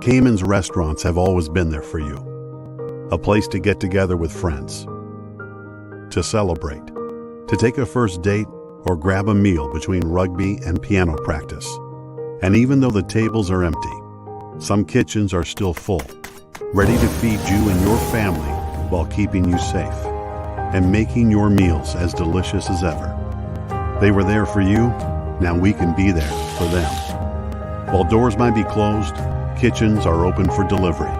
Cayman's restaurants have always been there for you. A place to get together with friends, to celebrate, to take a first date, or grab a meal between rugby and piano practice. And even though the tables are empty, some kitchens are still full, ready to feed you and your family while keeping you safe and making your meals as delicious as ever. They were there for you, now we can be there for them. While doors might be closed, kitchens are open for delivery.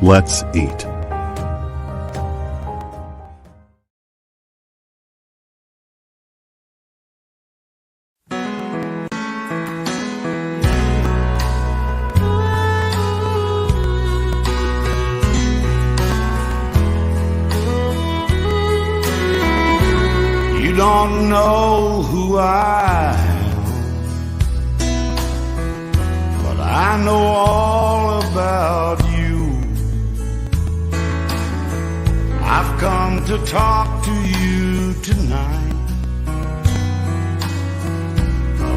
Let's eat. You don't know who I am, but I know all about you. I've come to talk to you tonight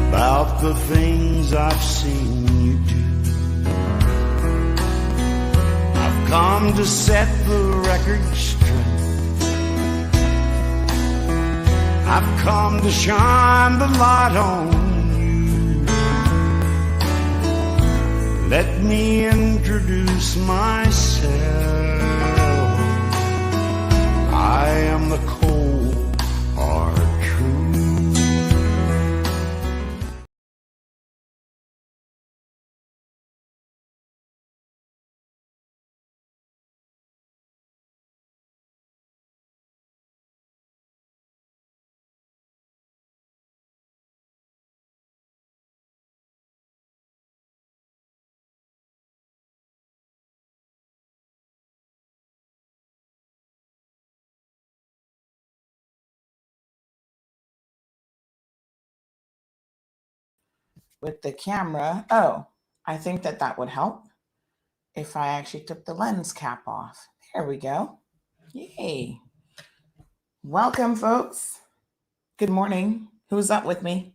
about the things I've seen you do. I've come to set the record straight. I've come to shine the light on you. Let me introduce myself. I am the cold hard truth. With the camera. Oh, I think that would help if I actually took the lens cap off. There we go. Yay. Welcome, folks. Good morning. Who's up with me?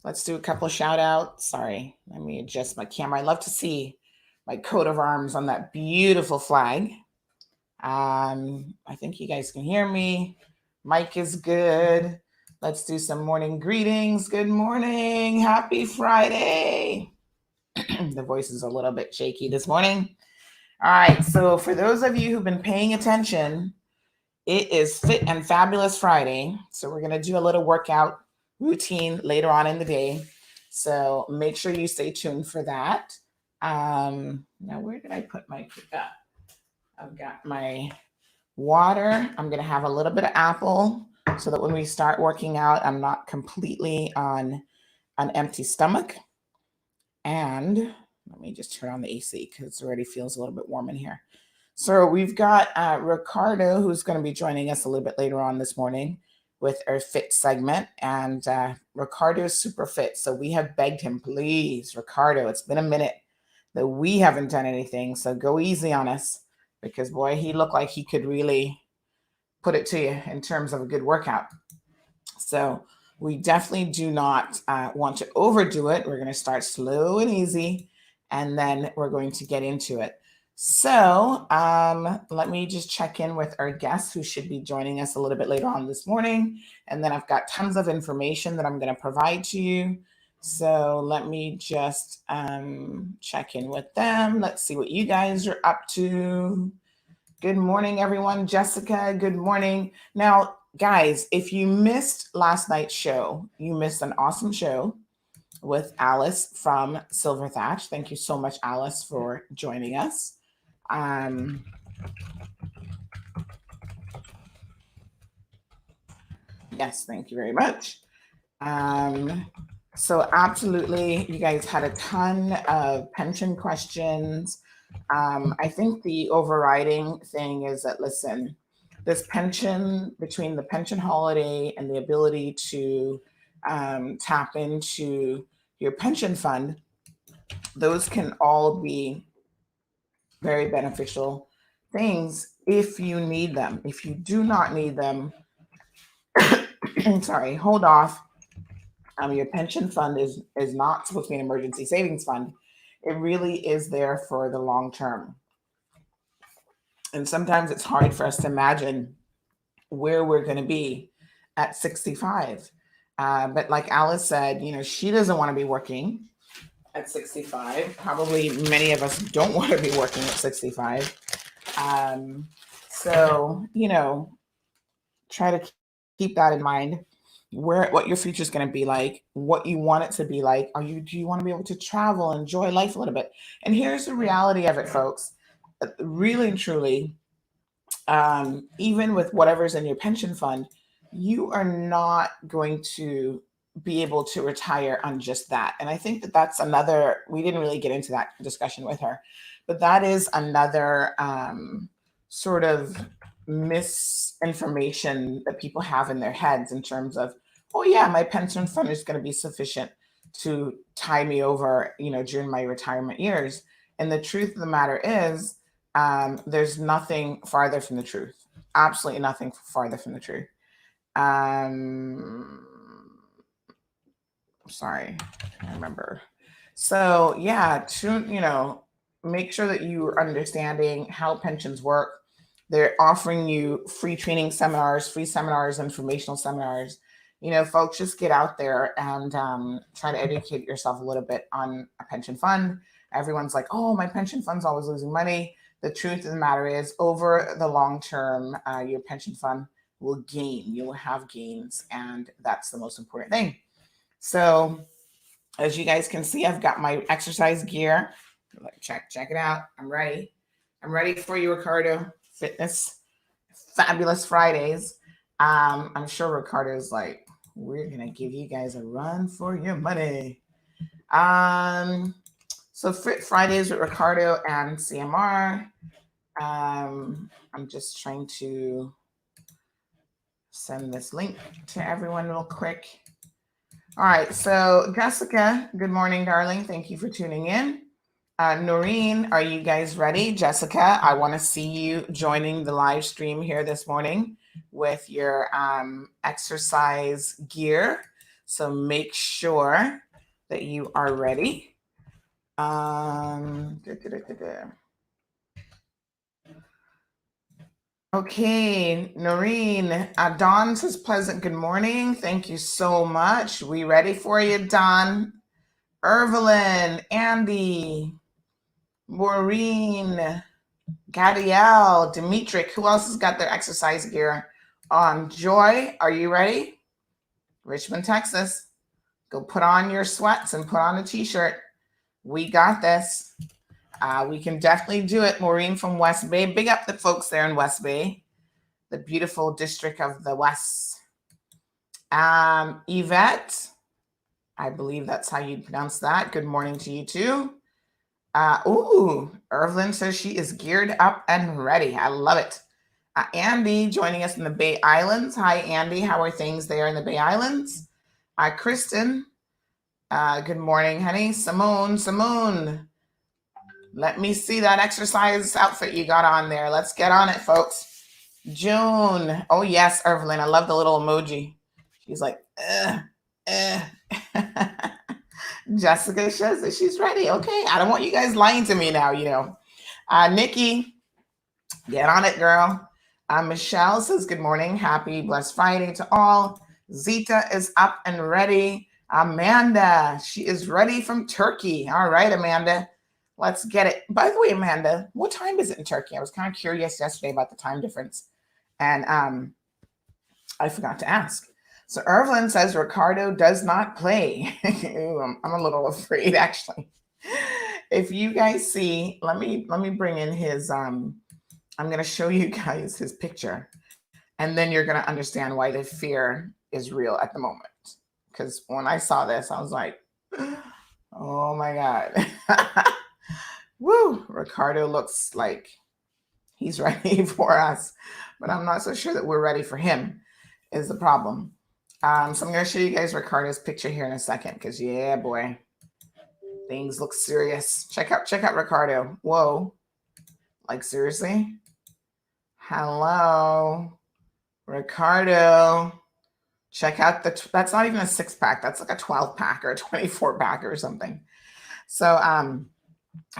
Let's do a couple of shout outs. Sorry, let me adjust my camera. I love to see my coat of arms on that beautiful flag. I think you guys can hear me. Mic is good. Let's do some morning greetings. Good morning. Happy Friday. The voice is a little bit shaky this morning. All right. So for those of you who've been paying attention, it is Fit and Fabulous Friday. So we're going to do a little workout routine later on in the day. So make sure you stay tuned for that. Now, where did I put my, I've got my water. I'm going to have a little bit of apple so that when we start working out, I'm not completely on an empty stomach. And let me just turn on the AC because it already feels a little bit warm in here. So we've got Ricardo, who's going to be joining us a little bit later on this morning with our fit segment. And Ricardo is super fit. So we have begged him, please, Ricardo, it's been a minute that we haven't done anything. So go easy on us because, boy, he looked like he could really put it to you in terms of a good workout. So we definitely do not want to overdo it. We're going to start slow and easy, and then we're going to get into it. So let me just check in with our guests who should be joining us a little bit later on this morning. And then I've got tons of information that I'm going to provide to you. So let me just check in with them. Let's see what you guys are up to. Good morning, everyone. Jessica, good morning. Now, guys, if you missed last night's show, you missed an awesome show with Alice from Silver Thatch. Thank you so much, Alice, for joining us. Yes, thank you very much. So absolutely, you guys had a ton of pension questions. I think the overriding thing is that, listen, this pension, between the pension holiday and the ability to tap into your pension fund, those can all be very beneficial things if you need them. If you do not need them, sorry, hold off Your pension fund is not supposed to be an emergency savings fund. It really is there for the long term. And sometimes it's hard for us to imagine where we're going to be at 65. But like Alice said, she doesn't want to be working at 65. Probably many of us don't want to be working at 65. So, try to keep that in mind. What your future is going to be like, what you want it to be like. Do you want to be able to travel, enjoy life a little bit? And here's the reality of it, folks. Really and truly, even with whatever's in your pension fund, you are not going to be able to retire on just that. And I think that that's another, we didn't really get into that discussion with her, but that is another sort of misinformation that people have in their heads in terms of, oh yeah, my pension fund is going to be sufficient to tie me over, during my retirement years. And the truth of the matter is, there's nothing farther from the truth. Absolutely nothing farther from the truth. Sorry, I remember. So yeah, make sure that you are understanding how pensions work. They're offering you free training seminars, free seminars, informational seminars. Folks, just get out there and try to educate yourself a little bit on a pension fund. Everyone's like, oh, my pension fund's always losing money. The truth of the matter is, over the long term, your pension fund will gain. You will have gains, and that's the most important thing. So, as you guys can see, I've got my exercise gear. Check it out. I'm ready. I'm ready for you, Ricardo. Fitness, fabulous Fridays. I'm sure Ricardo's like, we're gonna give you guys a run for your money. So Fit Fridays with Ricardo and CMR. I'm just trying to send this link to everyone real quick. All right, so Jessica, good morning, darling. Thank you for tuning in. Noreen, are you guys ready? Jessica, I want to see you joining the live stream here this morning with your exercise gear. So make sure that you are ready. Okay, Noreen. Dawn says pleasant good morning. Thank you so much. We ready for you, Dawn. Evelyn, Andy, Maureen, Gadiel, Dimitri. Who else has got their exercise gear on? Joy, are you ready? Richmond, Texas. Go put on your sweats and put on a t-shirt. We got this. We can definitely do it. Maureen from West Bay. Big up the folks there in West Bay, the beautiful district of the West. Yvette, I believe that's how you pronounce that. Good morning to you too. Evelyn says she is geared up and ready. I love it. Andy joining us in the Bay Islands. Hi, Andy. How are things there in the Bay Islands? Kristen. Good morning, honey. Simone. Let me see that exercise outfit you got on there. Let's get on it, folks. June. Oh, yes, Evelyn. I love the little emoji. She's like, Jessica says that she's ready. Okay, I don't want you guys lying to me now, Nikki, get on it, girl. Michelle says, good morning. Happy blessed Friday to all. Zita is up and ready. Amanda, she is ready from Turkey. All right, Amanda, let's get it. By the way, Amanda, what time is it in Turkey? I was kind of curious yesterday about the time difference, and I forgot to ask. So Evelyn says Ricardo does not play. I'm a little afraid, actually. If you guys see, let me bring in his. I'm going to show you guys his picture, and then you're going to understand why the fear is real at the moment. Because when I saw this, I was like, oh my God. Woo! Ricardo looks like he's ready for us, but I'm not so sure that we're ready for him, is the problem. So I'm going to show you guys Ricardo's picture here in a second, because yeah, boy, things look serious. Check out Ricardo. Whoa. Like, seriously? Hello, Ricardo. Check out that's not even a 6-pack. That's like a 12-pack or a 24-pack or something. So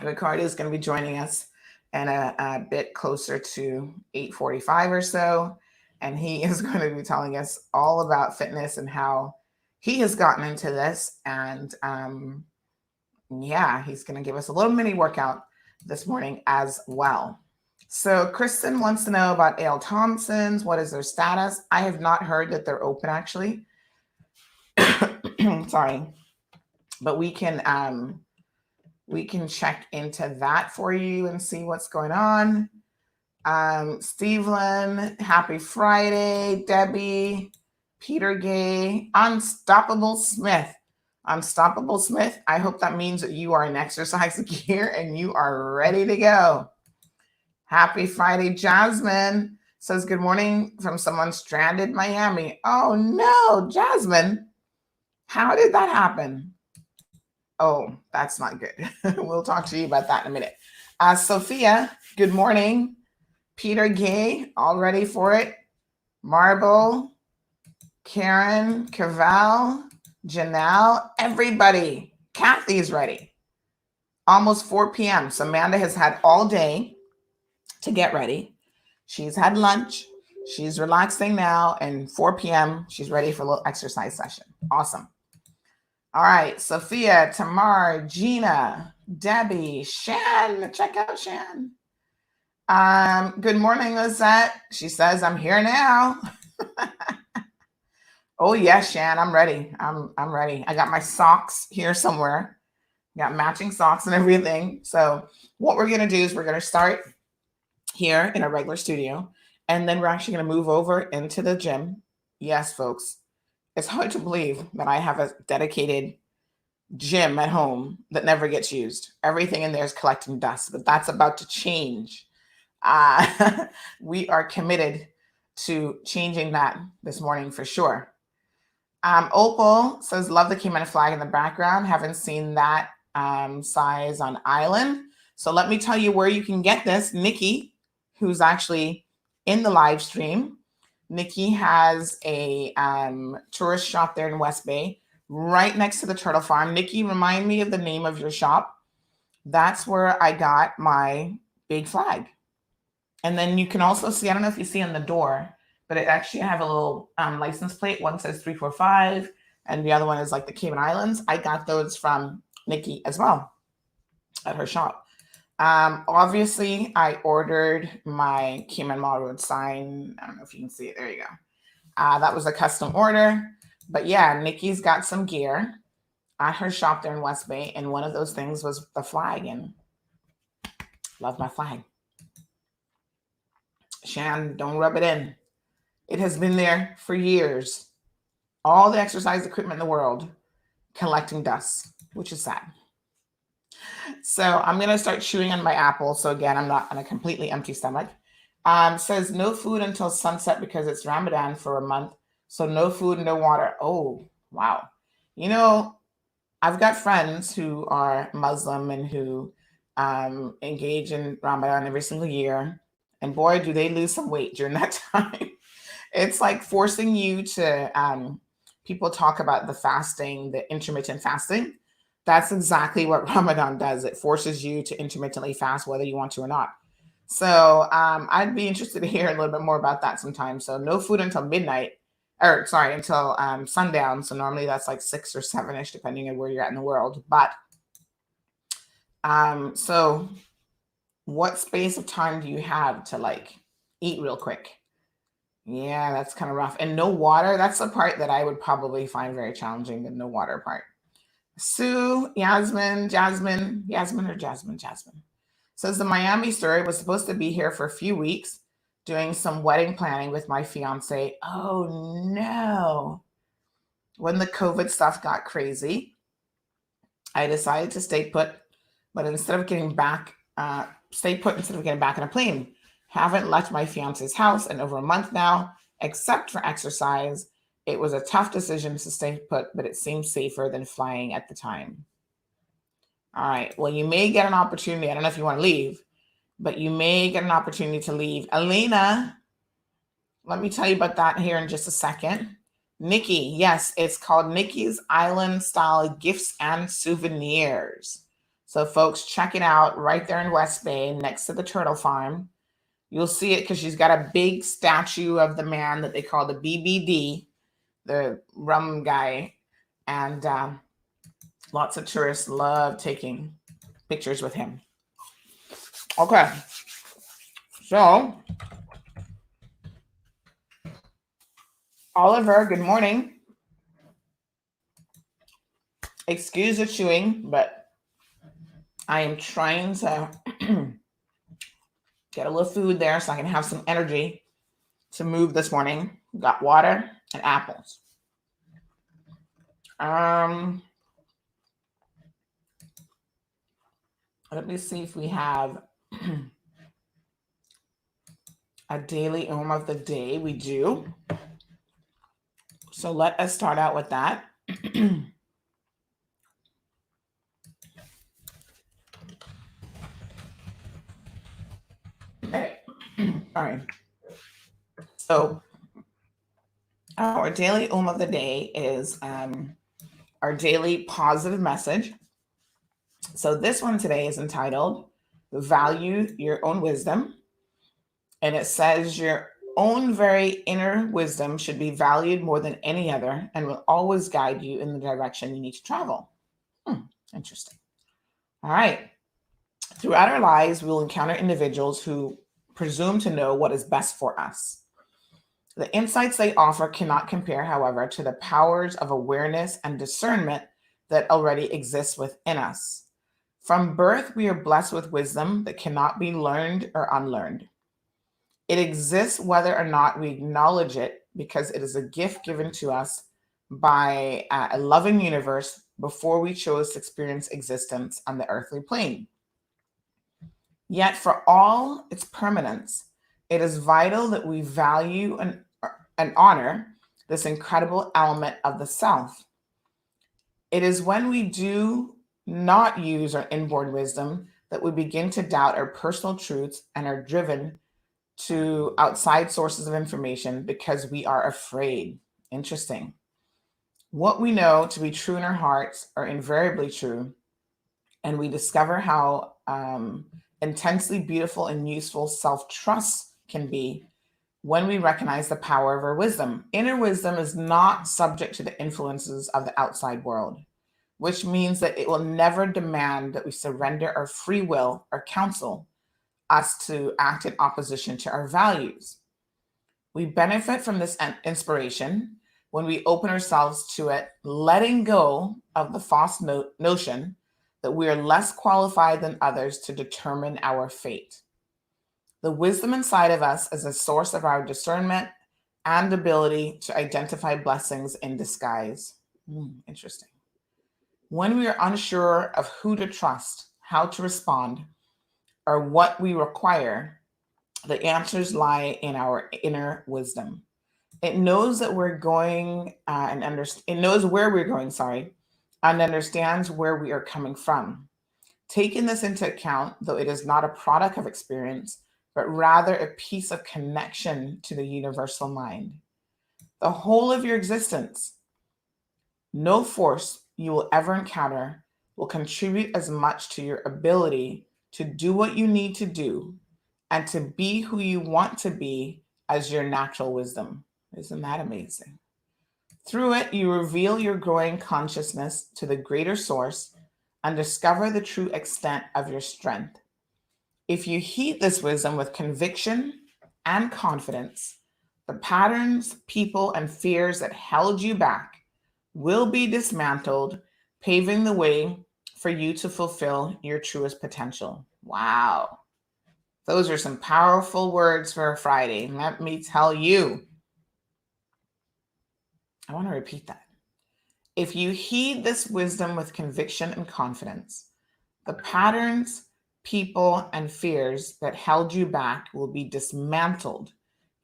Ricardo is going to be joining us and a bit closer to 8:45 or so. And he is going to be telling us all about fitness and how he has gotten into this. And yeah, he's going to give us a little mini workout this morning as well. So Kristen wants to know about Ale Thompson's. What is their status? I have not heard that they're open actually. Sorry. But we can check into that for you and see what's going on. Stevelyn, happy Friday. Debbie, Peter Gay, Unstoppable Smith. Unstoppable Smith, I hope that means that you are in exercise gear and you are ready to go. Happy Friday. Jasmine says good morning from someone stranded Miami. Oh no, Jasmine. How did that happen? Oh, that's not good. We'll talk to you about that in a minute. Sophia, good morning. Peter Gay, all ready for it? Marble, Karen, Cavell, Janelle, everybody. Kathy's ready. Almost 4 p.m. So Amanda has had all day to get ready. She's had lunch. She's relaxing now. And 4 p.m., she's ready for a little exercise session. Awesome. All right. Sophia, Tamar, Gina, Debbie, Shan. Check out Shan. Good morning, Lizette. She says, I'm here now. Oh, yes, Shan, I'm ready. I'm ready. I got my socks here somewhere. Got matching socks and everything. So what we're going to do is we're going to start here in a regular studio, and then we're actually going to move over into the gym. Yes, folks. It's hard to believe that I have a dedicated gym at home that never gets used. Everything in there is collecting dust, but that's about to change. We are committed to changing that this morning for sure. Opal says, love the Cayman flag in the background. Haven't seen that size on Island. So let me tell you where you can get this. Nikki, who's actually in the live stream, Nikki has a tourist shop there in West Bay, right next to the turtle farm. Nikki, remind me of the name of your shop. That's where I got my big flag. And then you can also see, I don't know if you see on the door, but it actually have a little license plate. One says 345 and the other one is like the Cayman Islands. I got those from Nikki as well at her shop. Obviously, I ordered my Cayman Mall Road sign. I don't know if you can see it. There you go. That was a custom order. But yeah, Nikki's got some gear at her shop there in West Bay. And one of those things was the flag. And love my flag. Shan, don't rub it in. It has been there for years. All the exercise equipment in the world collecting dust, which is sad. So I'm going to start chewing on my apple. So again, I'm not on a completely empty stomach. Says no food until sunset because it's Ramadan for a month. So no food, no water. Oh, wow. You know, I've got friends who are Muslim and who engage in Ramadan every single year. And boy, do they lose some weight during that time. It's like forcing you to, people talk about the fasting, the intermittent fasting. That's exactly what Ramadan does. It forces you to intermittently fast, whether you want to or not. So I'd be interested to hear a little bit more about that sometime. So no food until midnight, until sundown. So normally that's like 6 or 7-ish, depending on where you're at in the world. But so what space of time do you have to like eat real quick? Yeah, that's kind of rough. And no water. That's the part that I would probably find very challenging, the no water part. Sue, Jasmine. Says the Miami story was supposed to be here for a few weeks doing some wedding planning with my fiance. Oh no. When the COVID stuff got crazy, I decided to stay put, but instead of getting back in a plane. Haven't left my fiance's house in over a month now, except for exercise. It was a tough decision to stay put, but it seemed safer than flying at the time. All right. Well, you may get an opportunity. I don't know if you want to leave, but you may get an opportunity to leave. Elena, let me tell you about that here in just a second. Nikki, yes, it's called Nikki's Island Style Gifts and Souvenirs. So, folks, check it out right there in West Bay next to the Turtle Farm. You'll see it because she's got a big statue of the man that they call the BBD, the rum guy. And lots of tourists love taking pictures with him. Okay. So, Oliver, good morning. Excuse the chewing, but I am trying to get a little food there so I can have some energy to move this morning. Got water and apples. Let me see if we have a daily Om of the day. We do. So let us start out with that. Okay. All right. So our daily Om of the day is our daily positive message. So this one today is entitled Value Your Own Wisdom. And it says your own very inner wisdom should be valued more than any other and will always guide you in the direction you need to travel. Interesting. All right. Throughout our lives, we will encounter individuals who presume to know what is best for us. The insights they offer cannot compare, however, to the powers of awareness and discernment that already exist within us. From birth, we are blessed with wisdom that cannot be learned or unlearned. It exists whether or not we acknowledge it because it is a gift given to us by a loving universe before we chose to experience existence on the earthly plane. Yet for all its permanence, it is vital that we value and honor this incredible element of the self. It is when we do not use our inborn wisdom that we begin to doubt our personal truths and are driven to outside sources of information because we are afraid. Interesting. What we know to be true in our hearts are invariably true, and we discover how intensely beautiful and useful self-trust can be when we recognize the power of our wisdom. Inner wisdom is not subject to the influences of the outside world, which means that it will never demand that we surrender our free will or counsel us to act in opposition to our values. We benefit from this inspiration when we open ourselves to it, letting go of the false notion that we are less qualified than others to determine our fate. The wisdom inside of us is a source of our discernment and ability to identify blessings in disguise. Interesting. When we are unsure of who to trust, how to respond, or what we require, the answers lie in our inner wisdom. It knows that we're going it knows where we're going, and understands where we are coming from. Taking this into account, though it is not a product of experience, but rather a piece of connection to the universal mind. The whole of your existence, no force you will ever encounter will contribute as much to your ability to do what you need to do and to be who you want to be as your natural wisdom. Isn't that amazing? Through it, you reveal your growing consciousness to the greater source and discover the true extent of your strength. If you heed this wisdom with conviction and confidence, the patterns, people, and fears that held you back will be dismantled, paving the way for you to fulfill your truest potential. Wow. Those are some powerful words for a Friday. Let me tell you. I want to repeat that. If you heed this wisdom with conviction and confidence, the patterns, people, and fears that held you back will be dismantled,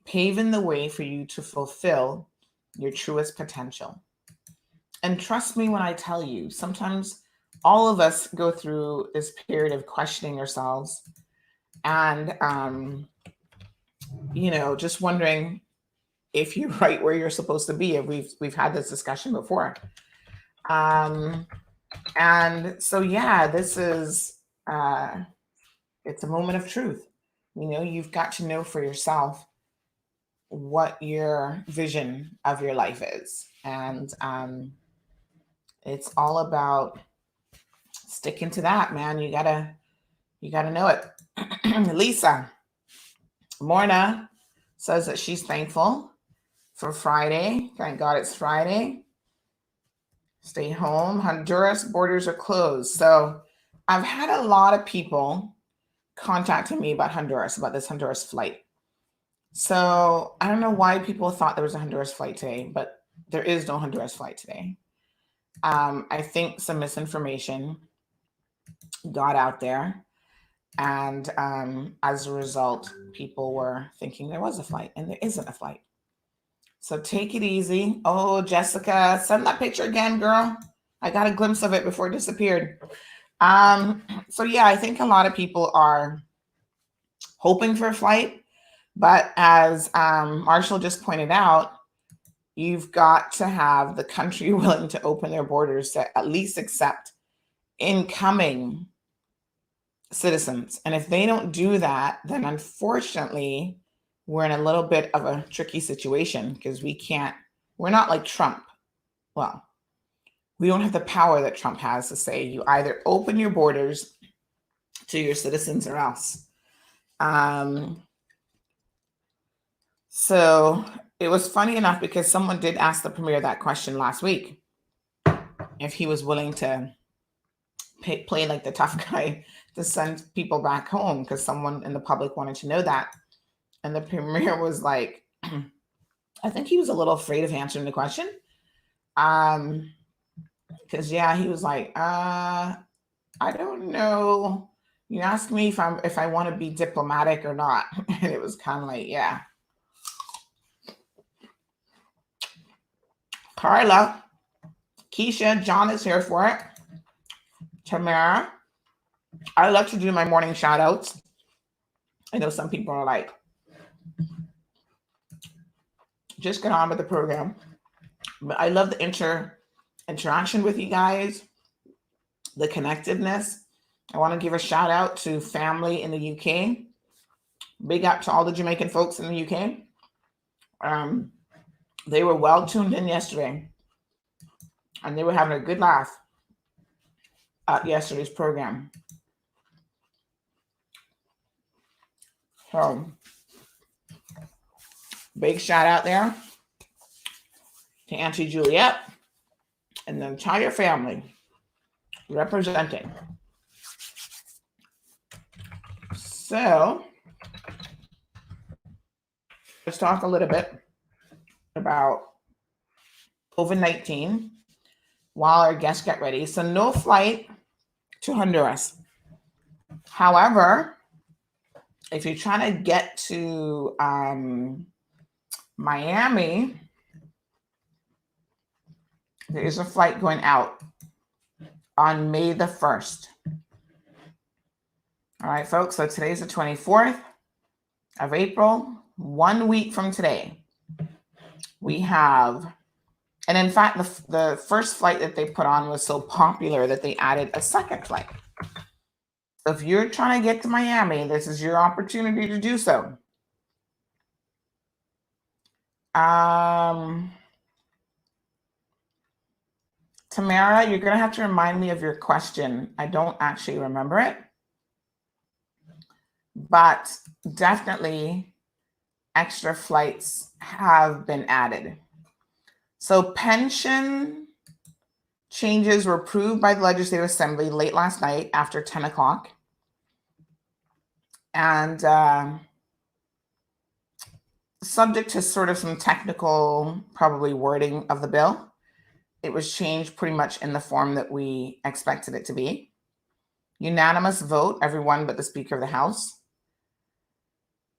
paving the way for you to fulfill your truest potential. And trust me when I tell you, sometimes all of us go through this period of questioning ourselves and, just wondering, if you're right where you're supposed to be. We've had this discussion before. And so, yeah, this is, it's a moment of truth. You've got to know for yourself what your vision of your life is. And it's all about sticking to that, man. You gotta know it. Lisa Morna says that she's thankful for Friday. Thank God it's Friday. Stay home. Honduras borders are closed. So I've had a lot of people contacting me about Honduras, about this Honduras flight. So I don't know why people thought there was a Honduras flight today, but there is no Honduras flight today. I think some misinformation got out there. And as a result, people were thinking there was a flight, and there isn't a flight. So take it easy. Oh, Jessica, send that picture again, girl. I got a glimpse of it before it disappeared. So yeah, I think a lot of people are hoping for a flight. But as Marshall just pointed out, you've got to have the country willing to open their borders to at least accept incoming citizens. And if they don't do that, then unfortunately, we're in a little bit of a tricky situation because we're not like Trump. Well, we don't have the power that Trump has to say you either open your borders to your citizens or else. So it was funny enough because someone did ask the premier that question last week, if he was willing to play like the tough guy to send people back home, because someone in the public wanted to know that. And the premier was like, I think he was a little afraid of answering the question. Because yeah, he was like, I don't know. You asked me if I want to be diplomatic or not. And it was kind of like, yeah. Carla, Keisha, John is here for it. Tamara, I love to do my morning shout outs. I know some people are like, just get on with the program. But I love the interaction with you guys, the connectedness. I want to give a shout out to family in the UK. Big up to all the Jamaican folks in the UK. They were well tuned in yesterday, and they were having a good laugh at yesterday's program. So, big shout out there to Auntie Juliet and the entire family representing. So, let's talk a little bit about COVID-19 while our guests get ready. So no flight to Honduras. However, if you're trying to get to Miami, there is a flight going out on May the 1st. All right, folks, so today's the 24th of April. 1 week from today, we have, and in fact, the first flight that they put on was so popular that they added a second flight. So if you're trying to get to Miami, this is your opportunity to do so. Tamara, you're going to have to remind me of your question. I don't actually remember it. But definitely extra flights have been added. So pension changes were approved by the Legislative Assembly late last night after 10 o'clock. And subject to sort of some technical, probably wording of the bill, it was changed pretty much in the form that we expected it to be. Unanimous vote, everyone but the Speaker of the House.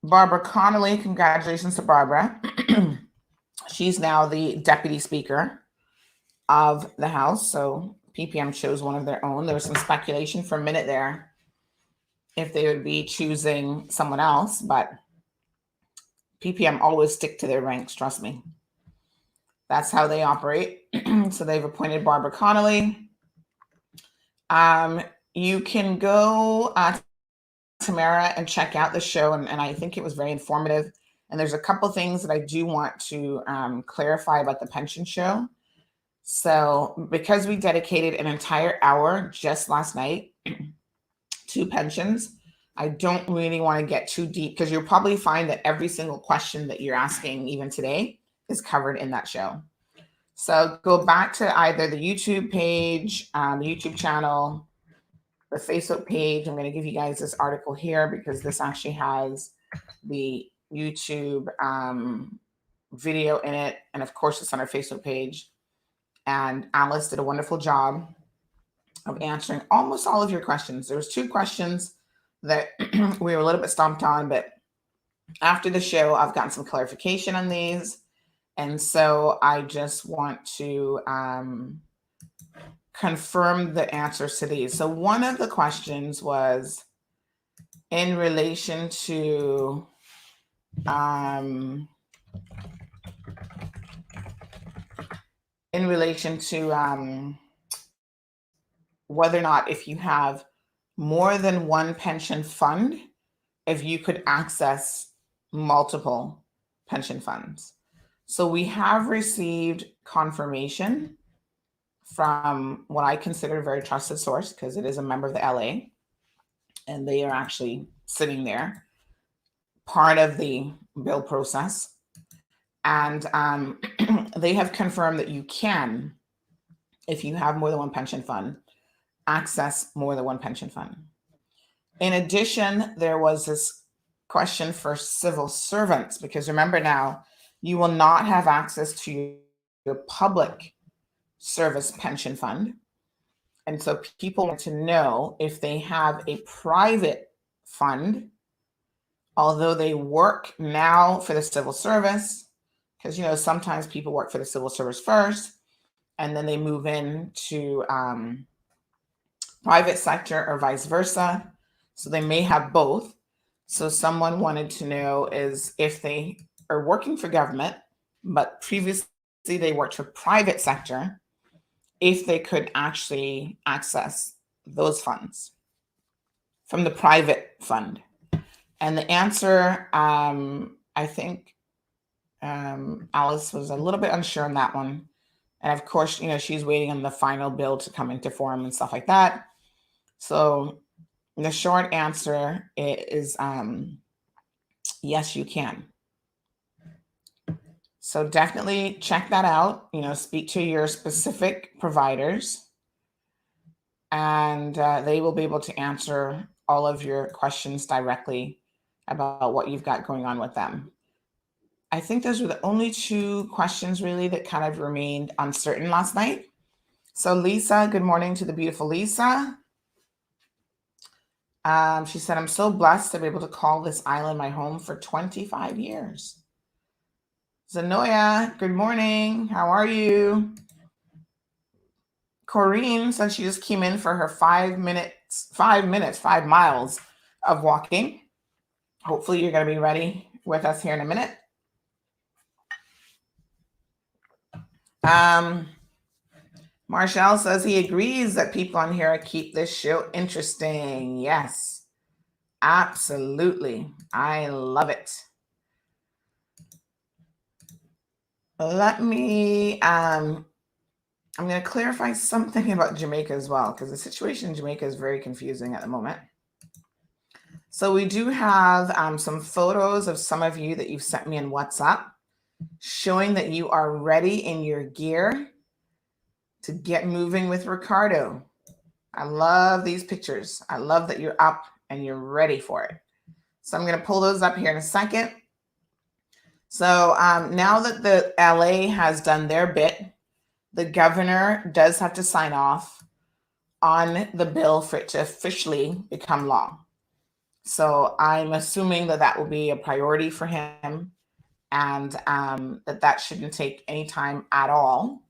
Barbara Connolly, congratulations to Barbara. She's now the Deputy Speaker of the House, so PPM chose one of their own. There was some speculation for a minute there if they would be choosing someone else, but PPM always stick to their ranks, trust me. That's how they operate. So they've appointed Barbara Connolly. You can go Tamara and check out the show, and I think it was very informative. And there's a couple things that I do want to clarify about the pension show. So because we dedicated an entire hour just last night to pensions, I don't really want to get too deep, because you'll probably find that every single question that you're asking even today is covered in that show. So go back to either the YouTube page, the YouTube channel, the Facebook page. I'm going to give you guys this article here because this actually has the YouTube video in it. And of course, it's on our Facebook page. And Alice did a wonderful job of answering almost all of your questions. There was 2 questions that we were a little bit stumped on, but after the show, I've gotten some clarification on these. And so I just want to confirm the answers to these. So one of the questions was in relation to whether or not, if you have more than one pension fund, if you could access multiple pension funds. So we have received confirmation from what I consider a very trusted source, because it is a member of the LA, and they are actually sitting there, part of the bill process. And they have confirmed that you can, if you have more than one pension fund, access more than one pension fund. In addition, there was this question for civil servants, because remember now, you will not have access to your public service pension fund. And so people want to know if they have a private fund, although they work now for the civil service, because, you know, sometimes people work for the civil service first, and then they move into private sector or vice versa. So they may have both. So someone wanted to know is if they are working for government, but previously they worked for private sector, if they could actually access those funds from the private fund. And the answer, I think Alice was a little bit unsure on that one. And of course, you know, she's waiting on the final bill to come into form and stuff like that. So the short answer is yes, you can. So definitely check that out. You know, speak to your specific providers, and they will be able to answer all of your questions directly about what you've got going on with them. I think those were the only 2 questions really that kind of remained uncertain last night. So Lisa, good morning to the beautiful Lisa. She said, I'm so blessed to be able to call this island my home for 25 years. Zanoya, good morning. How are you? Corrine said she just came in for her 5 miles of walking. Hopefully you're going to be ready with us here in a minute. Marshall says he agrees that people on here keep this show interesting. Yes, absolutely. I love it. Let me, I'm going to clarify something about Jamaica as well, because the situation in Jamaica is very confusing at the moment. So we do have some photos of some of you that you've sent me in WhatsApp showing that you are ready in your gear to get moving with Ricardo. I love these pictures. I love that you're up and you're ready for it. So I'm going to pull those up here in a second. So now that the LA has done their bit, the governor does have to sign off on the bill for it to officially become law. So I'm assuming that that will be a priority for him, and that shouldn't take any time at all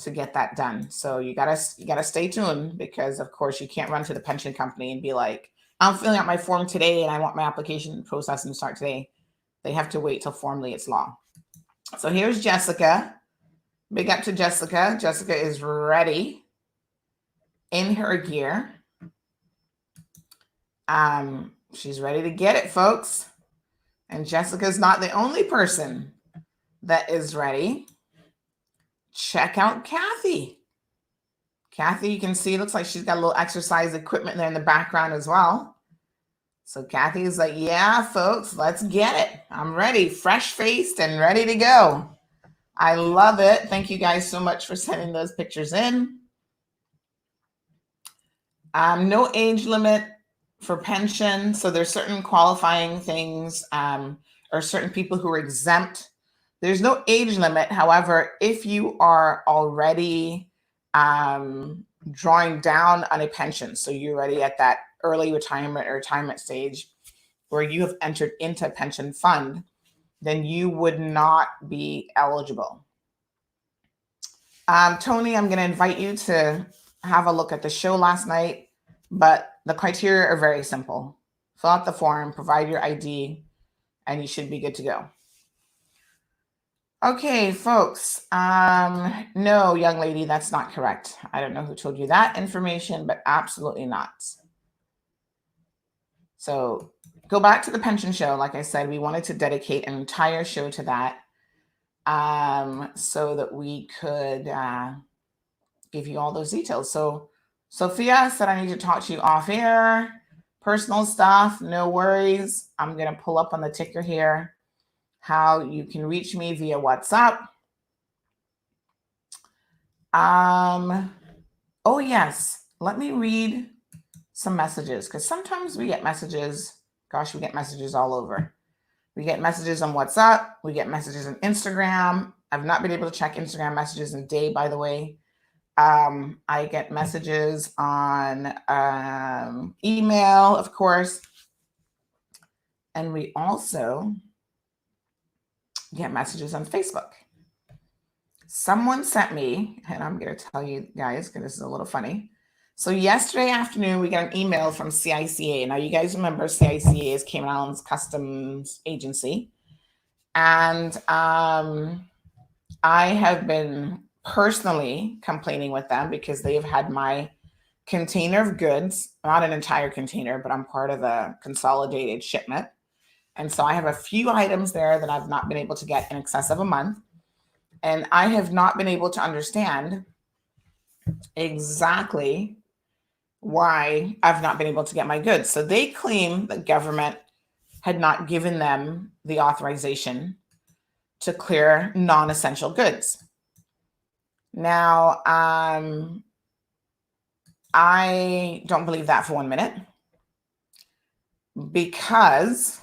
to get that done. So you gotta stay tuned, because of course you can't run to the pension company and be like, I'm filling out my form today and I want my application processing to start today. They have to wait till formally it's law. So here's Jessica. Big up to Jessica. Jessica is ready in her gear. She's ready to get it, folks. And Jessica's not the only person that is ready. Check out Kathy. Kathy, you can see, looks like she's got a little exercise equipment there in the background as well. So Kathy is like, yeah, folks, let's get it. I'm ready, fresh-faced and ready to go. I love it. Thank you guys so much for sending those pictures in. No age limit for pension. So there's certain qualifying things or certain people who are exempt. There's no age limit. However, if you are already drawing down on a pension, so you're already at that early retirement or retirement stage where you have entered into a pension fund, then you would not be eligible. Tony, I'm going to invite you to have a look at the show last night, but the criteria are very simple. Fill out the form, provide your ID, and you should be good to go. Okay, folks. No, young lady, that's not correct. I don't know who told you that information, but absolutely not. So go back to the pension show. Like I said, we wanted to dedicate an entire show to that so that we could give you all those details. So Sophia said, I need to talk to you off air. Personal stuff, no worries. I'm going to pull up on the ticker here how you can reach me via WhatsApp. Oh, yes. Let me read some messages because sometimes we get messages. Gosh, we get messages all over. We get messages on WhatsApp. We get messages on Instagram. I've not been able to check Instagram messages in a day, by the way. I get messages on email, of course. And we also get messages on Facebook. Someone sent me, and I'm going to tell you guys because this is a little funny. So yesterday afternoon, we got an email from CICA. Now, you guys remember CICA is Cayman Islands Customs Agency. And I have been personally complaining with them because they have had my container of goods, not an entire container, but I'm part of a consolidated shipment. And so I have a few items there that I've not been able to get in excess of a month. And I have not been able to understand exactly why I've not been able to get my goods. So they claim the government had not given them the authorization to clear non-essential goods. Now, I don't believe that for 1 minute because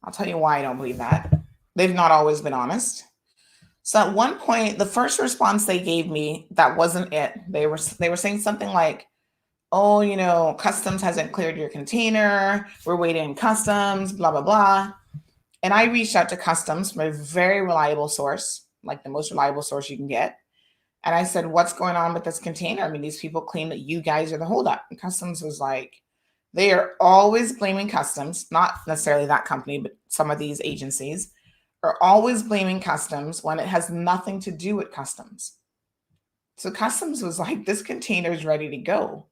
I'll tell you why I don't believe that. They've not always been honest. So at one point, the first response they gave me, that wasn't it. They were saying something like, oh, you know, customs hasn't cleared your container. We're waiting in customs, blah, blah, blah. And I reached out to customs from a very reliable source, like the most reliable source you can get. And I said, what's going on with this container? I mean, these people claim that you guys are the holdup. And customs was like, they are always blaming customs, not necessarily that company, but some of these agencies are always blaming customs when it has nothing to do with customs. So customs was like, this container is ready to go.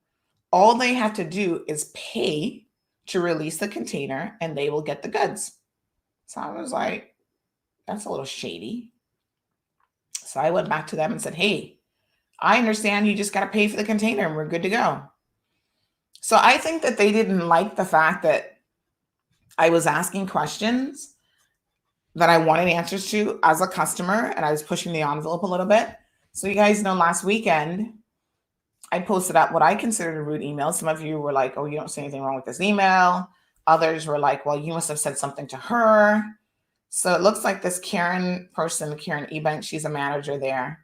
All they have to do is pay to release the container and they will get the goods. So I was like, that's a little shady. So I went back to them and said, hey, I understand you just got to pay for the container and we're good to go. So I think that they didn't like the fact that I was asking questions that I wanted answers to as a customer, and I was pushing the envelope a little bit. So you guys know last weekend, I posted up what I considered a rude email. Some of you were like, oh, you don't see anything wrong with this email. Others were like, well, you must have said something to her. So it looks like this Karen person, Karen Ebank, she's a manager there.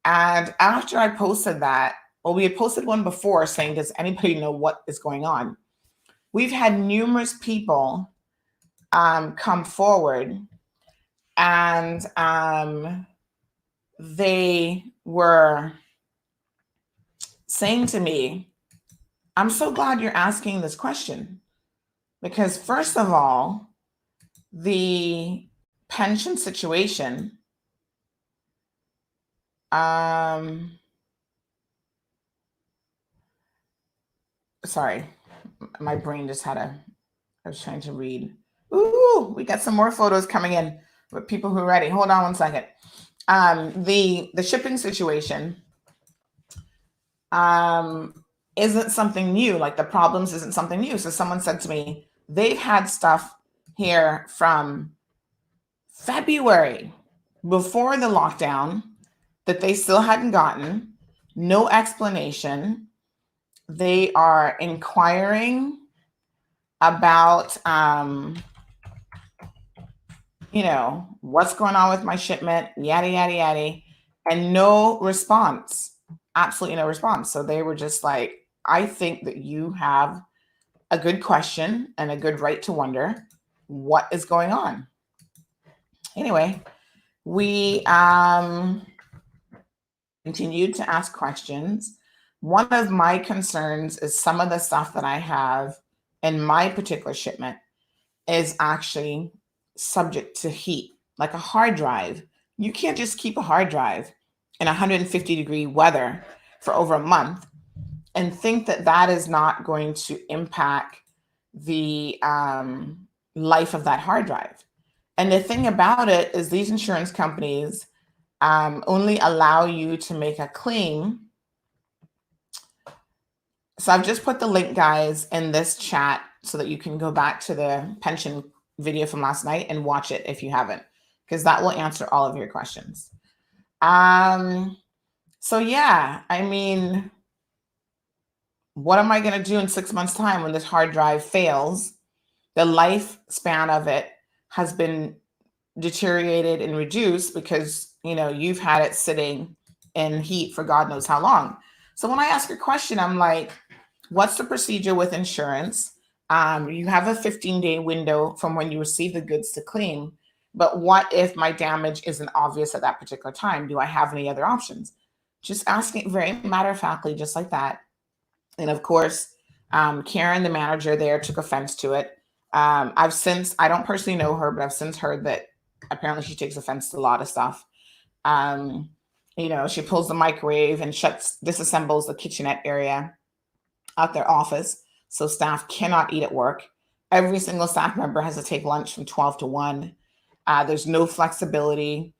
And after I posted that, well, we had posted one before saying, does anybody know what is going on? We've had numerous people come forward and they were saying to me, I'm so glad you're asking this question because first of all, the pension situation, sorry, my brain just had I was trying to read. Ooh, we got some more photos coming in with people who are ready. Hold on one second. The shipping situation isn't something new. Like, the problems isn't something new. So someone said to me, they've had stuff here from February, before the lockdown, that they still hadn't gotten. No explanation. They are inquiring about, what's going on with my shipment, yada, yada, yada, and no response. Absolutely no response. So they were just like, I think that you have a good question and a good right to wonder what is going on. Anyway, we continued to ask questions. One of my concerns is some of the stuff that I have in my particular shipment is actually subject to heat, like a hard drive. You can't just keep a hard drive in 150-degree weather for over a month and think that that is not going to impact the life of that hard drive. And the thing about it is these insurance companies only allow you to make a claim. So I've just put the link, guys, in this chat so that you can go back to the pension video from last night and watch it if you haven't, because that will answer all of your questions. So yeah, I mean, what am I going to do in 6 months' time when this hard drive fails? The lifespan of it has been deteriorated and reduced because, you've had it sitting in heat for God knows how long. So when I ask a question, I'm like, what's the procedure with insurance? You have a 15-day window from when you receive the goods to claim, but what if my damage isn't obvious at that particular time? Do I have any other options? Just asking very matter-of-factly, just like that. And of course, Karen, the manager there, took offense to it. I don't personally know her, but I've since heard that apparently she takes offense to a lot of stuff. She pulls the microwave and disassembles the kitchenette area at their office, so staff cannot eat at work. Every single staff member has to take lunch from 12 to 1. There's no flexibility.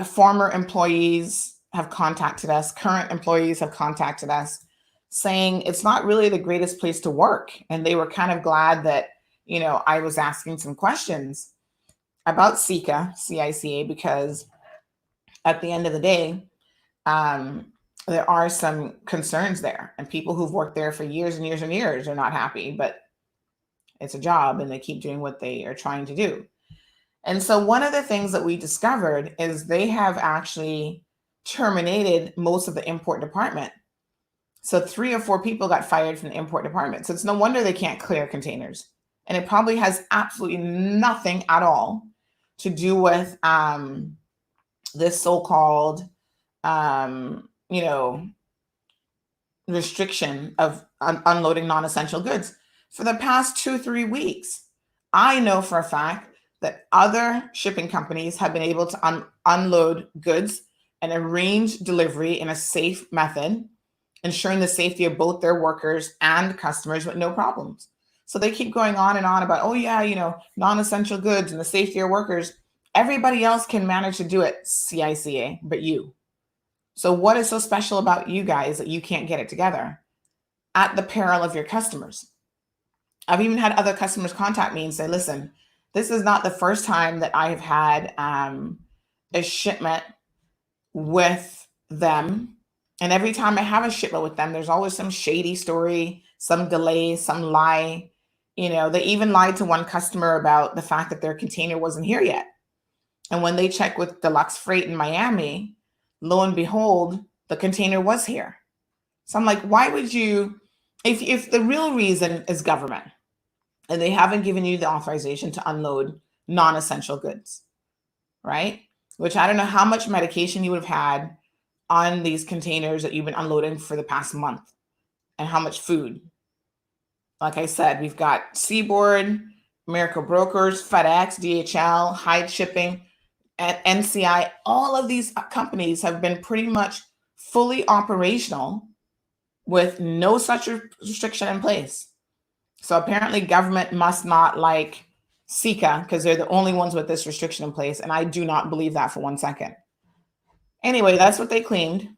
Former employees have contacted us. Current employees have contacted us saying it's not really the greatest place to work. And they were kind of glad that, I was asking some questions about CICA, because at the end of the day, there are some concerns there, and people who've worked there for years and years and years are not happy, but it's a job and they keep doing what they are trying to do. And so one of the things that we discovered is they have actually terminated most of the import department. So 3 or 4 people got fired from the import department. So it's no wonder they can't clear containers. And it probably has absolutely nothing at all to do with this so-called, restriction of unloading non-essential goods. For the past 2-3 weeks, I know for a fact that other shipping companies have been able to unload goods and arrange delivery in a safe method, ensuring the safety of both their workers and customers with no problems. So they keep going on and on about, oh yeah, non-essential goods and the safety of workers. Everybody else can manage to do it, CICA, but you. So what is so special about you guys that you can't get it together at the peril of your customers? I've even had other customers contact me and say, listen, this is not the first time that I have had a shipment with them. And every time I have a shipment with them, there's always some shady story, some delay, some lie. They even lied to one customer about the fact that their container wasn't here yet. And when they checked with Deluxe Freight in Miami, lo and behold, the container was here. So I'm like, why would you, if the real reason is government and they haven't given you the authorization to unload non-essential goods, right? Which I don't know how much medication you would have had on these containers that you've been unloading for the past month and how much food. Like I said, we've got Seaboard, Miracle Brokers, FedEx, DHL, Hyde Shipping, and NCI, all of these companies have been pretty much fully operational with no such restriction in place. So apparently government must not like Sika because they're the only ones with this restriction in place. And I do not believe that for 1 second. Anyway, that's what they claimed.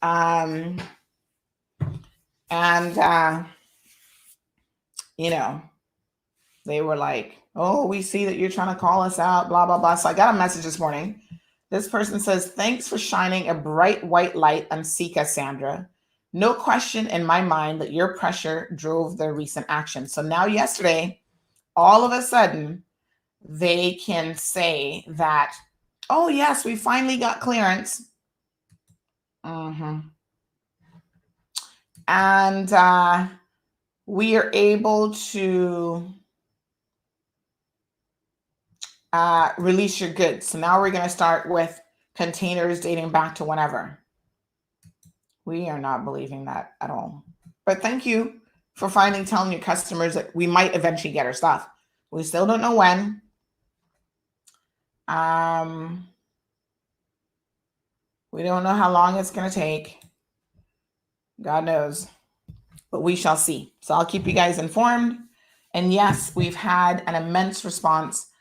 They were like, oh, we see that you're trying to call us out, blah, blah, blah. So I got a message this morning. This person says, thanks for shining a bright white light on Sika, Sandra. No question in my mind that your pressure drove their recent action. So now yesterday, all of a sudden, they can say that, oh, yes, we finally got clearance. And we are able to release your goods. So now we're going to start with containers dating back to whenever. We are not believing that at all. But thank you for finally telling your customers that we might eventually get our stuff. We still don't know when. We don't know how long it's going to take. God knows. But we shall see. So I'll keep you guys informed. And yes, we've had an immense response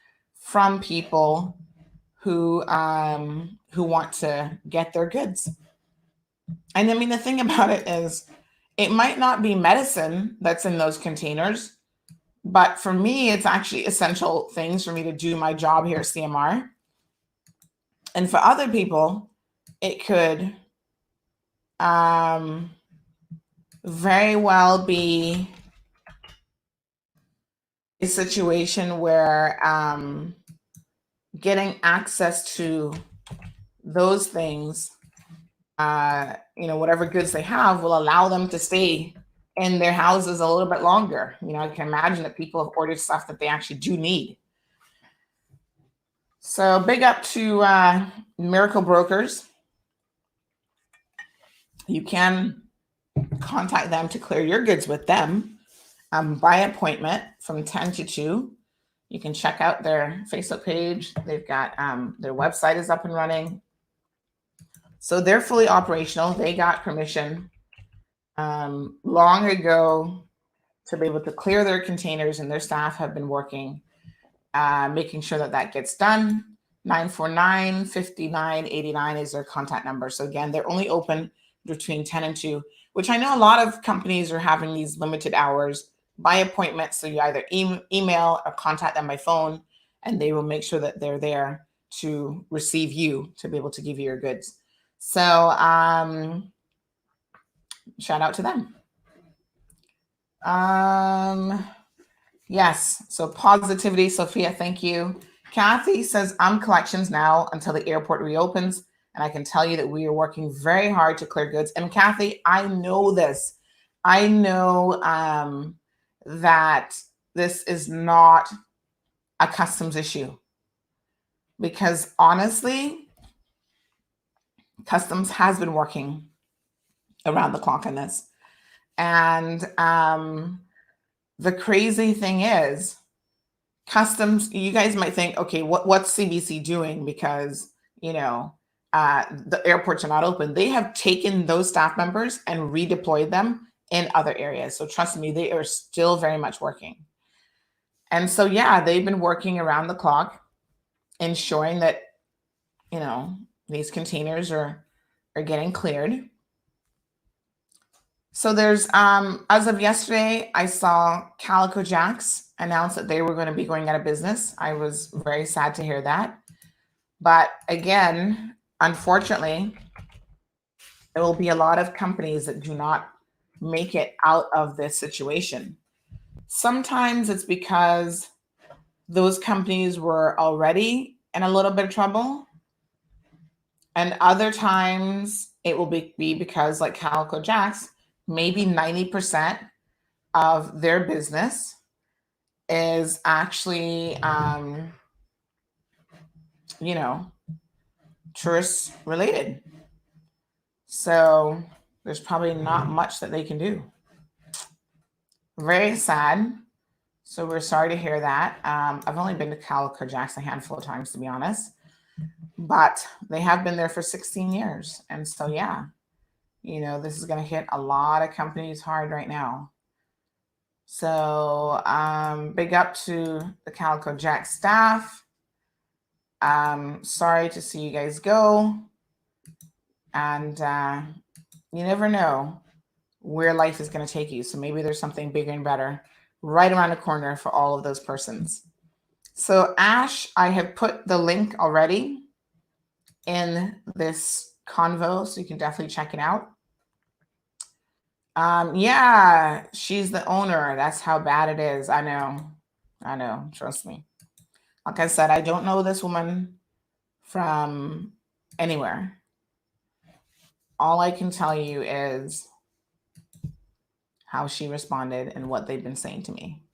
from people who want to get their goods. And I mean, the thing about it is, it might not be medicine that's in those containers, but for me, it's actually essential things for me to do my job here at CMR. And for other people, it could very well be a situation where getting access to those things, whatever goods they have, will allow them to stay in their houses a little bit longer. I can imagine that people have ordered stuff that they actually do need. So big up to Miracle Brokers. You can contact them to clear your goods with them by appointment from 10 to 2. You can check out their Facebook page. They've got their website is up and running. So they're fully operational. They got permission long ago to be able to clear their containers, and their staff have been working, making sure that gets done. 949-5989 is their contact number. So again, they're only open between 10 and 2, which I know a lot of companies are having these limited hours by appointment. So you either email or contact them by phone, and they will make sure that they're there to receive you, to be able to give you your goods. So shout out to them. Yes. So positivity, Sophia, thank you. Kathy says, I'm collections now until the airport reopens. And I can tell you that we are working very hard to clear goods. And Kathy, I know this. I know that this is not a customs issue. Because honestly, customs has been working around the clock on this. And the crazy thing is, customs, you guys might think, okay, what's CBC doing? Because, the airports are not open. They have taken those staff members and redeployed them in other areas. So trust me, they are still very much working. And so, yeah, they've been working around the clock, ensuring that, these containers are getting cleared. So there's, as of yesterday, I saw Calico Jacks announce that they were going to be going out of business. I was very sad to hear that. But again, unfortunately, there will be a lot of companies that do not make it out of this situation. Sometimes it's because those companies were already in a little bit of trouble. And other times it will be because, like Calico Jacks, maybe 90% of their business is actually, tourist related. So there's probably not much that they can do. Very sad. So we're sorry to hear that. I've only been to Calico Jacks a handful of times, to be honest, but they have been there for 16 years. And so, yeah, this is going to hit a lot of companies hard right now. So big up to the Calico Jack staff. Sorry to see you guys go. And you never know where life is going to take you. So maybe there's something bigger and better right around the corner for all of those persons. So Ash, I have put the link already in this convo, so you can definitely check it out. Yeah, she's the owner. That's how bad it is. I know. Trust me. Like I said, I don't know this woman from anywhere. All I can tell you is how she responded and what they've been saying to me.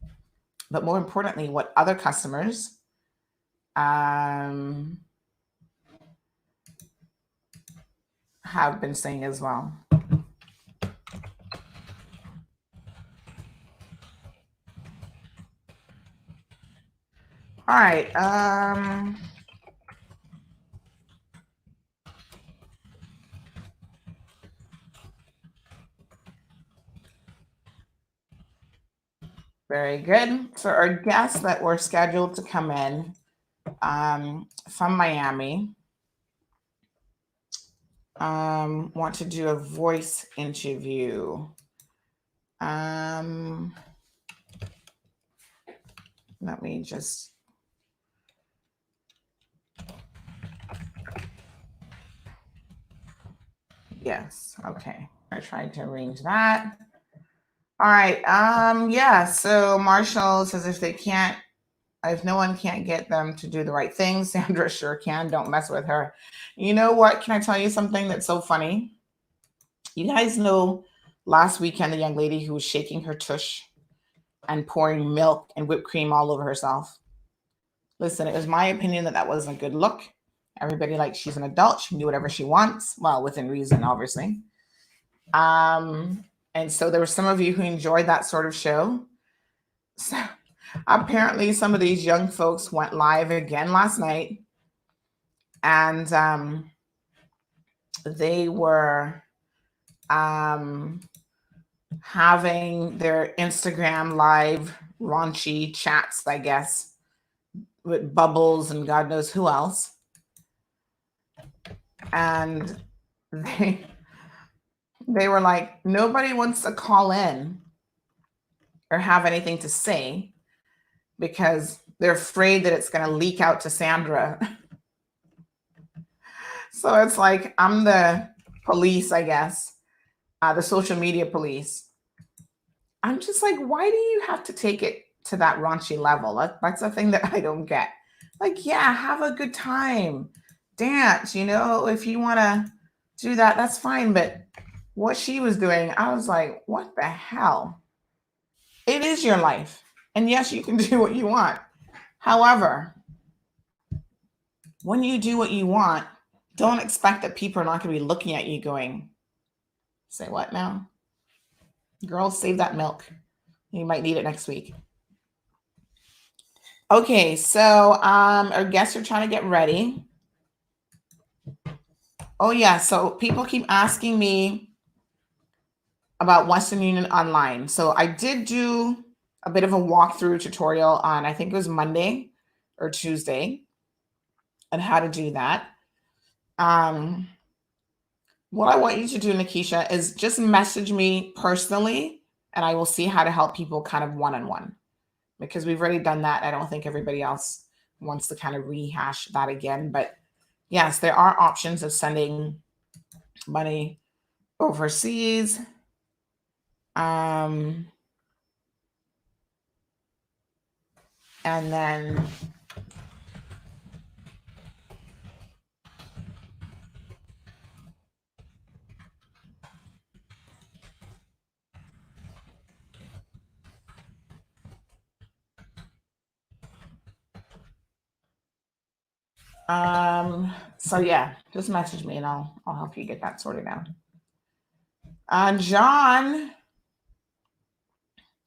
But more importantly, what other customers have been saying as well. All right. Very good. So our guests that were scheduled to come in from Miami want to do a voice interview. Let me just... Yes. Okay. I tried to arrange that. All right. Yeah. So Marshall says if no one can't get them to do the right thing, Sandra sure can. Don't mess with her. You know what? Can I tell you something that's so funny? You guys know last weekend, the young lady who was shaking her tush and pouring milk and whipped cream all over herself. Listen, it was my opinion that wasn't a good look. Everybody, like, she's an adult. She can do whatever she wants. Well, within reason, obviously. And so there were some of you who enjoyed that sort of show. So apparently some of these young folks went live again last night. And they were having their Instagram live raunchy chats, I guess, with Bubbles and God knows who else. And they were like, nobody wants to call in or have anything to say because they're afraid that it's going to leak out to Sandra. So it's like, I'm the police, I guess, the social media police. I'm just like, why do you have to take it to that raunchy level? That's the thing that I don't get. Like, yeah, have a good time. Dance, if you want to do that, that's fine. But what she was doing, I was like, what the hell? It is your life. And yes, you can do what you want. However, when you do what you want, don't expect that people are not going to be looking at you going, say what now? Girl, save that milk. You might need it next week. Okay, so our guests are trying to get ready. Oh, yeah. So people keep asking me about Western Union Online. So I did do a bit of a walkthrough tutorial on, I think it was Monday or Tuesday, on how to do that. What I want you to do, Nikisha, is just message me personally, and I will see how to help people kind of one-on-one, because we've already done that. I don't think everybody else wants to kind of rehash that again. But yes, there are options of sending money overseas. And then so yeah, just message me and I'll help you get that sorted out. John,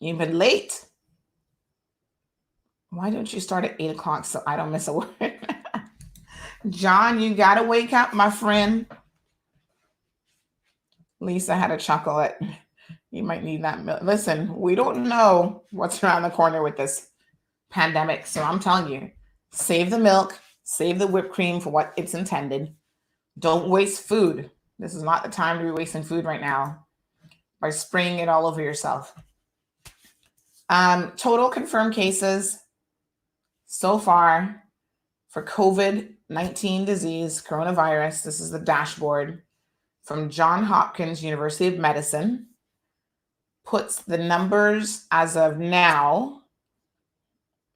you've been late. Why don't you start at 8 o'clock so I don't miss a word? John, you got to wake up, my friend. Lisa had a chocolate. You might need that milk. Listen, we don't know what's around the corner with this pandemic. So I'm telling you, save the milk, save the whipped cream for what it's intended. Don't waste food. This is not the time to be wasting food right now by spraying it all over yourself. Total confirmed cases so far for COVID-19 disease, coronavirus. This is the dashboard from Johns Hopkins University of Medicine. Puts the numbers as of now.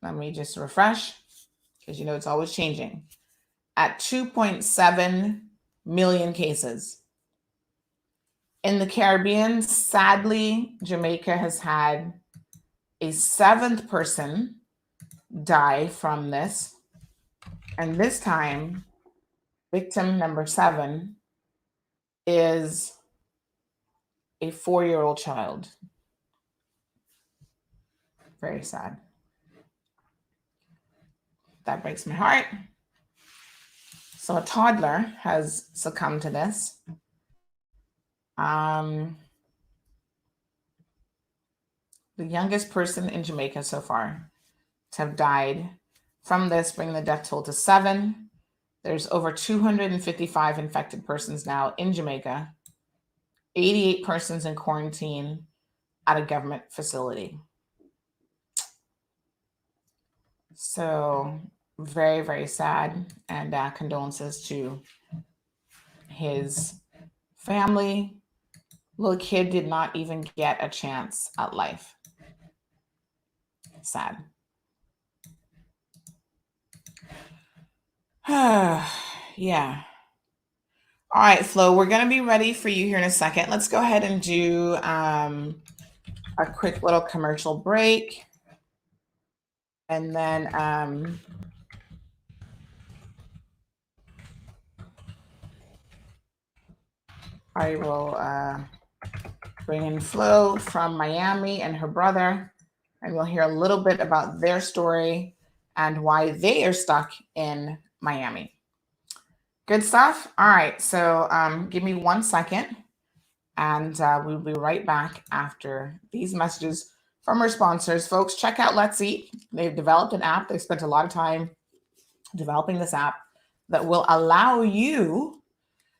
Let me just refresh, because you know it's always changing. At 2.7 million cases. In the Caribbean, sadly, Jamaica has had a 7th person die from this. And this time, victim number 7 is a 4-year-old child. Very sad. That breaks my heart. So a toddler has succumbed to this. The youngest person in Jamaica so far to have died from this, bringing the death toll to 7. There's over 255 infected persons now in Jamaica. 88 persons in quarantine at a government facility. So very, very sad, and condolences to his family. Little kid did not even get a chance at life. Sad. Yeah. All right, Flo, we're going to be ready for you here in a second. Let's go ahead and do a quick little commercial break. And then I will bring in Flo from Miami and her brother, and we'll hear a little bit about their story and why they are stuck in Miami. Good stuff. All right, so give me 1 second, and we'll be right back after these messages from our sponsors. Folks, check out Let's Eat. They've developed an app. They've spent a lot of time developing this app that will allow you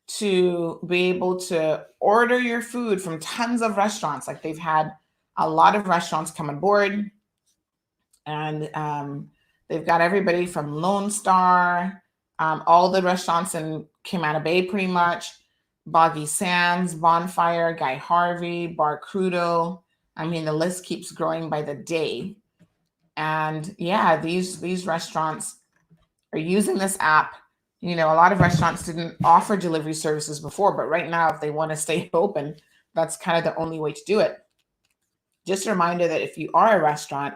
to be able to order your food from tons of restaurants. Like, they've had a lot of restaurants come on board, and they've got everybody from Lone Star, all the restaurants in Cayman Bay, pretty much, Boggy Sands, Bonfire, Guy Harvey, Bar Crudo. I mean, the list keeps growing by the day. And yeah, these restaurants are using this app. You know, a lot of restaurants didn't offer delivery services before, but right now, if they want to stay open, that's kind of the only way to do it. Just a reminder that if you are a restaurant,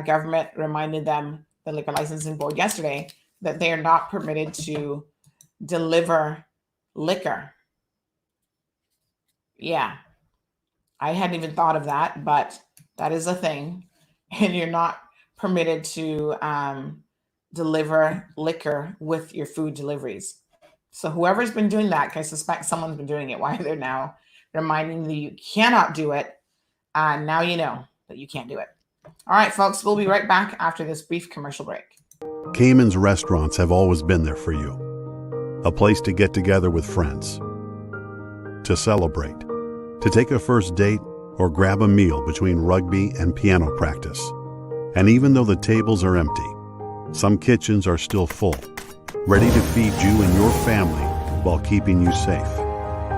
government reminded them, the Liquor Licensing Board, yesterday, that they are not permitted to deliver liquor. Yeah, I hadn't even thought of that, but that is a thing. And you're not permitted to deliver liquor with your food deliveries. So whoever's been doing that, I suspect someone's been doing it. Why they're now reminding you you cannot do it. Now you know that you can't do it. All right, folks, we'll be right back after this brief commercial break. Cayman's restaurants have always been there for you. A place to get together with friends, to celebrate, to take a first date, or grab a meal between rugby and piano practice. And even though the tables are empty, some kitchens are still full, ready to feed you and your family while keeping you safe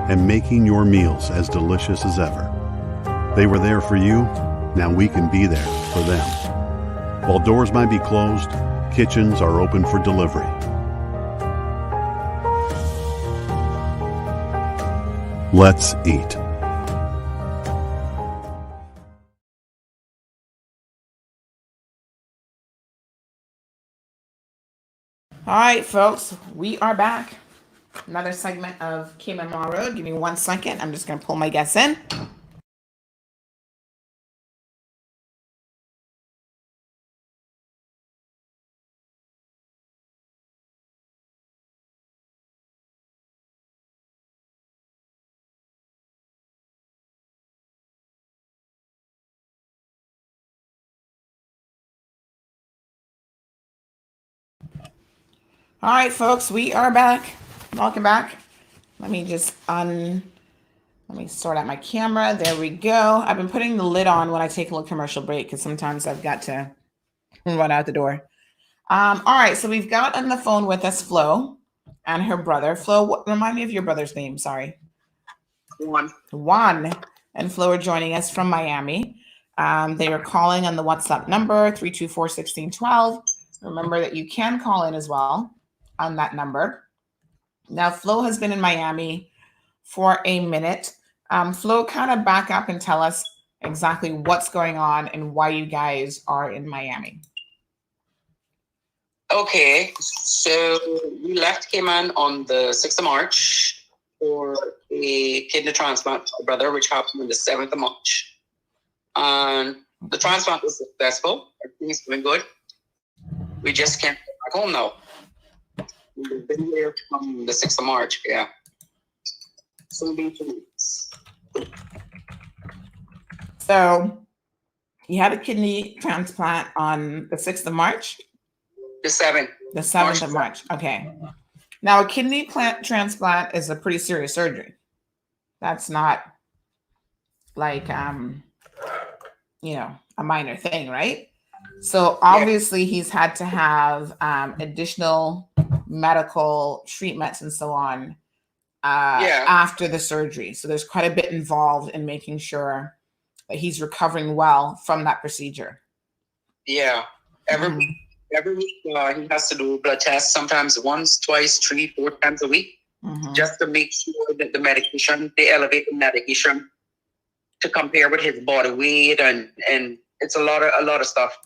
and making your meals as delicious as ever. They were there for you, now we can be there for them. While doors might be closed, kitchens are open for delivery. Let's eat. All right, folks, we are back. Another segment of Cayman Mall Road. Give me 1 second. I'm just going to pull my guests in. All right, folks, we are back. Welcome back. Let me sort out my camera. There we go. I've been putting the lid on when I take a little commercial break because sometimes I've got to run out the door. All right, so we've got on the phone with us Flo and her brother. Flo, remind me of your brother's name. Sorry. Juan and Flo are joining us from Miami. They are calling on the WhatsApp number 324-1612. Remember that you can call in as well on that number. Now, Flo has been in Miami for a minute. Flo, kind of back up and tell us exactly what's going on and why you guys are in Miami. Okay, so we left Cayman on the 6th of March for a kidney transplant for my brother, which happened on the 7th of March. And the transplant was successful. Everything's going good. We just can't go back home now. We've been here from the 6th of March, yeah. So it'll be 2 weeks. So you had a kidney transplant on the 6th of March? The 7th. The 7th of March. Okay. Now, a kidney transplant is a pretty serious surgery. That's not like, a minor thing, right? So obviously he's had to have additional medical treatments and so on after the surgery. So there's quite a bit involved in making sure that he's recovering well from that procedure. Yeah. Every week he has to do blood tests, sometimes once, twice, 3, 4 times a week, just to make sure that they elevate the medication to compare with his body weight, and it's a lot of stuff.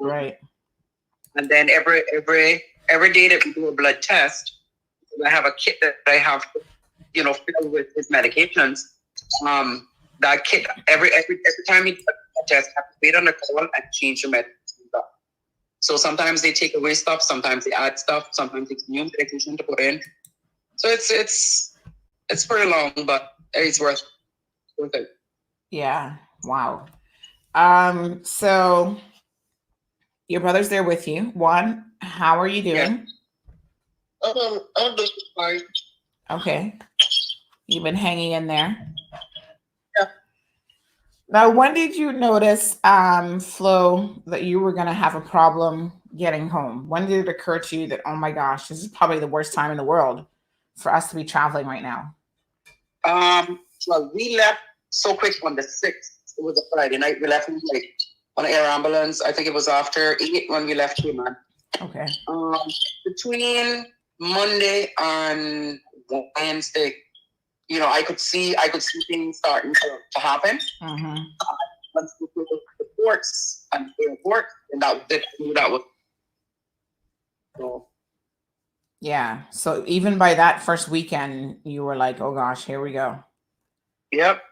Right. And then every day that we do a blood test, I have a kit that I have, filled with his medications. That kit every time he does a test, I have to wait on the call and change the medication. So sometimes they take away stuff, sometimes they add stuff, sometimes it's new medication to put in. So it's pretty long, but it's worth it. Yeah. Wow. So your brother's there with you. Juan, how are you doing? Yeah. I'm doing fine. Okay. You've been hanging in there. Yeah. Now, when did you notice, Flo, that you were going to have a problem getting home? When did it occur to you that, oh my gosh, this is probably the worst time in the world for us to be traveling right now? Well, we left so quick on the 6th. It was a Friday night. We left on an air ambulance. I think it was after 8 when we left Cayman. Okay. Between Monday and Wednesday, I could see things starting to happen. Once we go to the ports and the airport, and that was. So. Yeah. So even by that first weekend, you were like, "Oh gosh, here we go." Yep.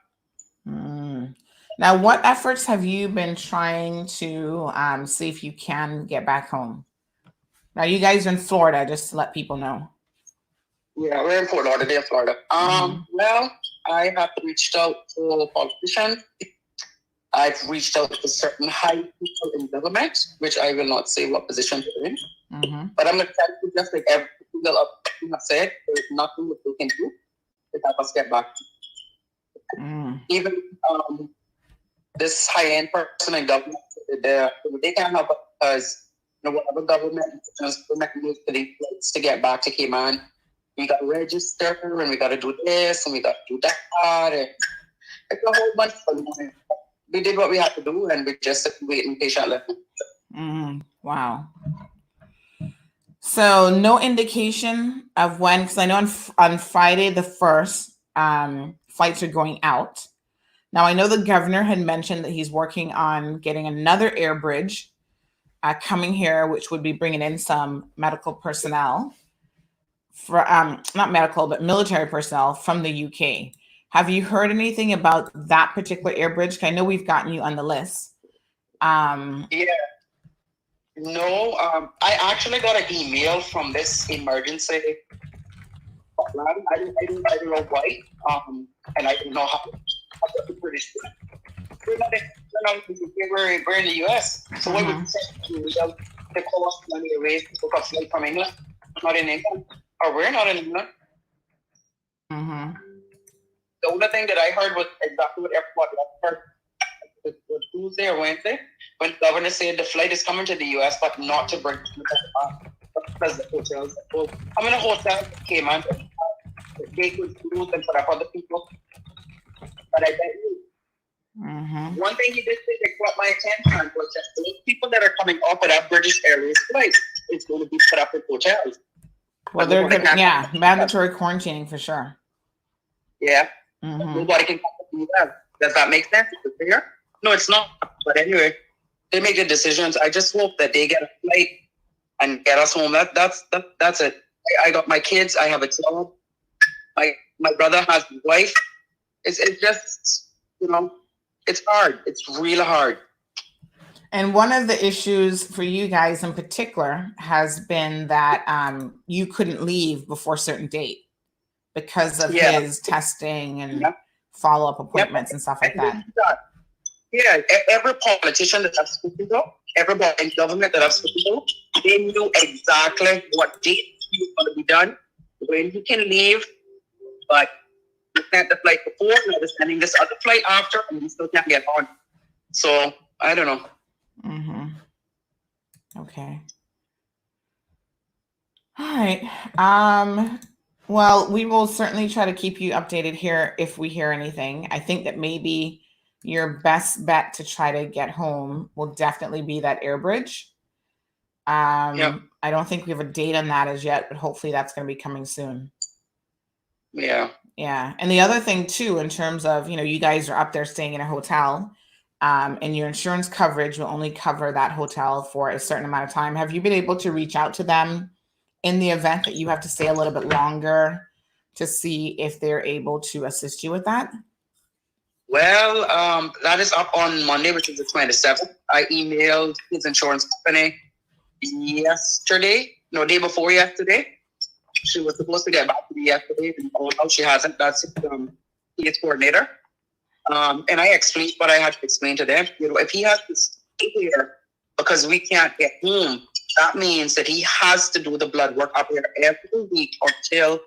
Now, what efforts have you been trying to see if you can get back home? Now, you guys are in Florida, just to let people know. Yeah, we're in Fort Lauderdale, Florida. Well, I have reached out to politicians. I've reached out to certain high people in government, which I will not say what position they're in. But I'm going to tell you, just like every single thing I've said, there's nothing that they can do to help us get back. Even this high-end person in government, they can't help us because whatever government needs to get back to Cayman, we got to register and we got to do this and we got to do that. And it's a whole bunch of things. We did what we had to do and we just waiting patiently. Wow. So no indication of when, because I know on Friday the 1st, flights are going out. Now, I know the governor had mentioned that he's working on getting another air bridge coming here, which would be bringing in some medical personnel for not medical, but military personnel from the UK. Have you heard anything about that particular air bridge? I know we've gotten you on the list. Yeah. No, I actually got an email from this emergency hotline. I don't know why. And I don't know how the British. We're in the US. So when we they call us money away to book a flight from England. not in England, or we're not in England. Mm-hmm. The only thing that I heard was exactly what everybody else heard. It was Tuesday or Wednesday when the governor said the flight is coming to the U.S., but not to bring because the hotels. I'm in a hotel in Cayman. They could use them for other people. But I bet you, one thing he did say that caught my attention was that those people that are coming off of that British Airways flight is going to be put up in hotels. Well, they're good. Yeah, mandatory quarantining for sure. Yeah. Nobody can come to the U.S. Does that make sense? Is it clear? No, it's not. But anyway, they make the decisions. I just hope that they get a flight and get us home. That's it. I got my kids. I have a job. My brother has a wife. It's just, it's hard. It's really hard. And one of the issues for you guys in particular has been that you couldn't leave before a certain date because of his testing and follow-up appointments and stuff like that. Yeah, every politician that I've spoken to, everybody in government that I've spoken to, they knew exactly what date he was going to be done, when he can leave, but we sent the flight before, now we're sending this other flight after, and we still can't get on. So, I don't know. Okay. All right. Well, we will certainly try to keep you updated here if we hear anything. I think that maybe your best bet to try to get home will definitely be that air bridge. I don't think we have a date on that as yet, but hopefully that's going to be coming soon. Yeah. Yeah. And the other thing too, in terms of, you guys are up there staying in a hotel, and your insurance coverage will only cover that hotel for a certain amount of time. Have you been able to reach out to them in the event that you have to stay a little bit longer to see if they're able to assist you with that? Well, that is up on Monday, which is the 27th. I emailed his insurance company day before yesterday. She was supposed to get back to me yesterday, and now she hasn't. That's his coordinator. And I explained what I had to explain to them. If he has to stay here because we can't get home, that means that he has to do the blood work up here every week until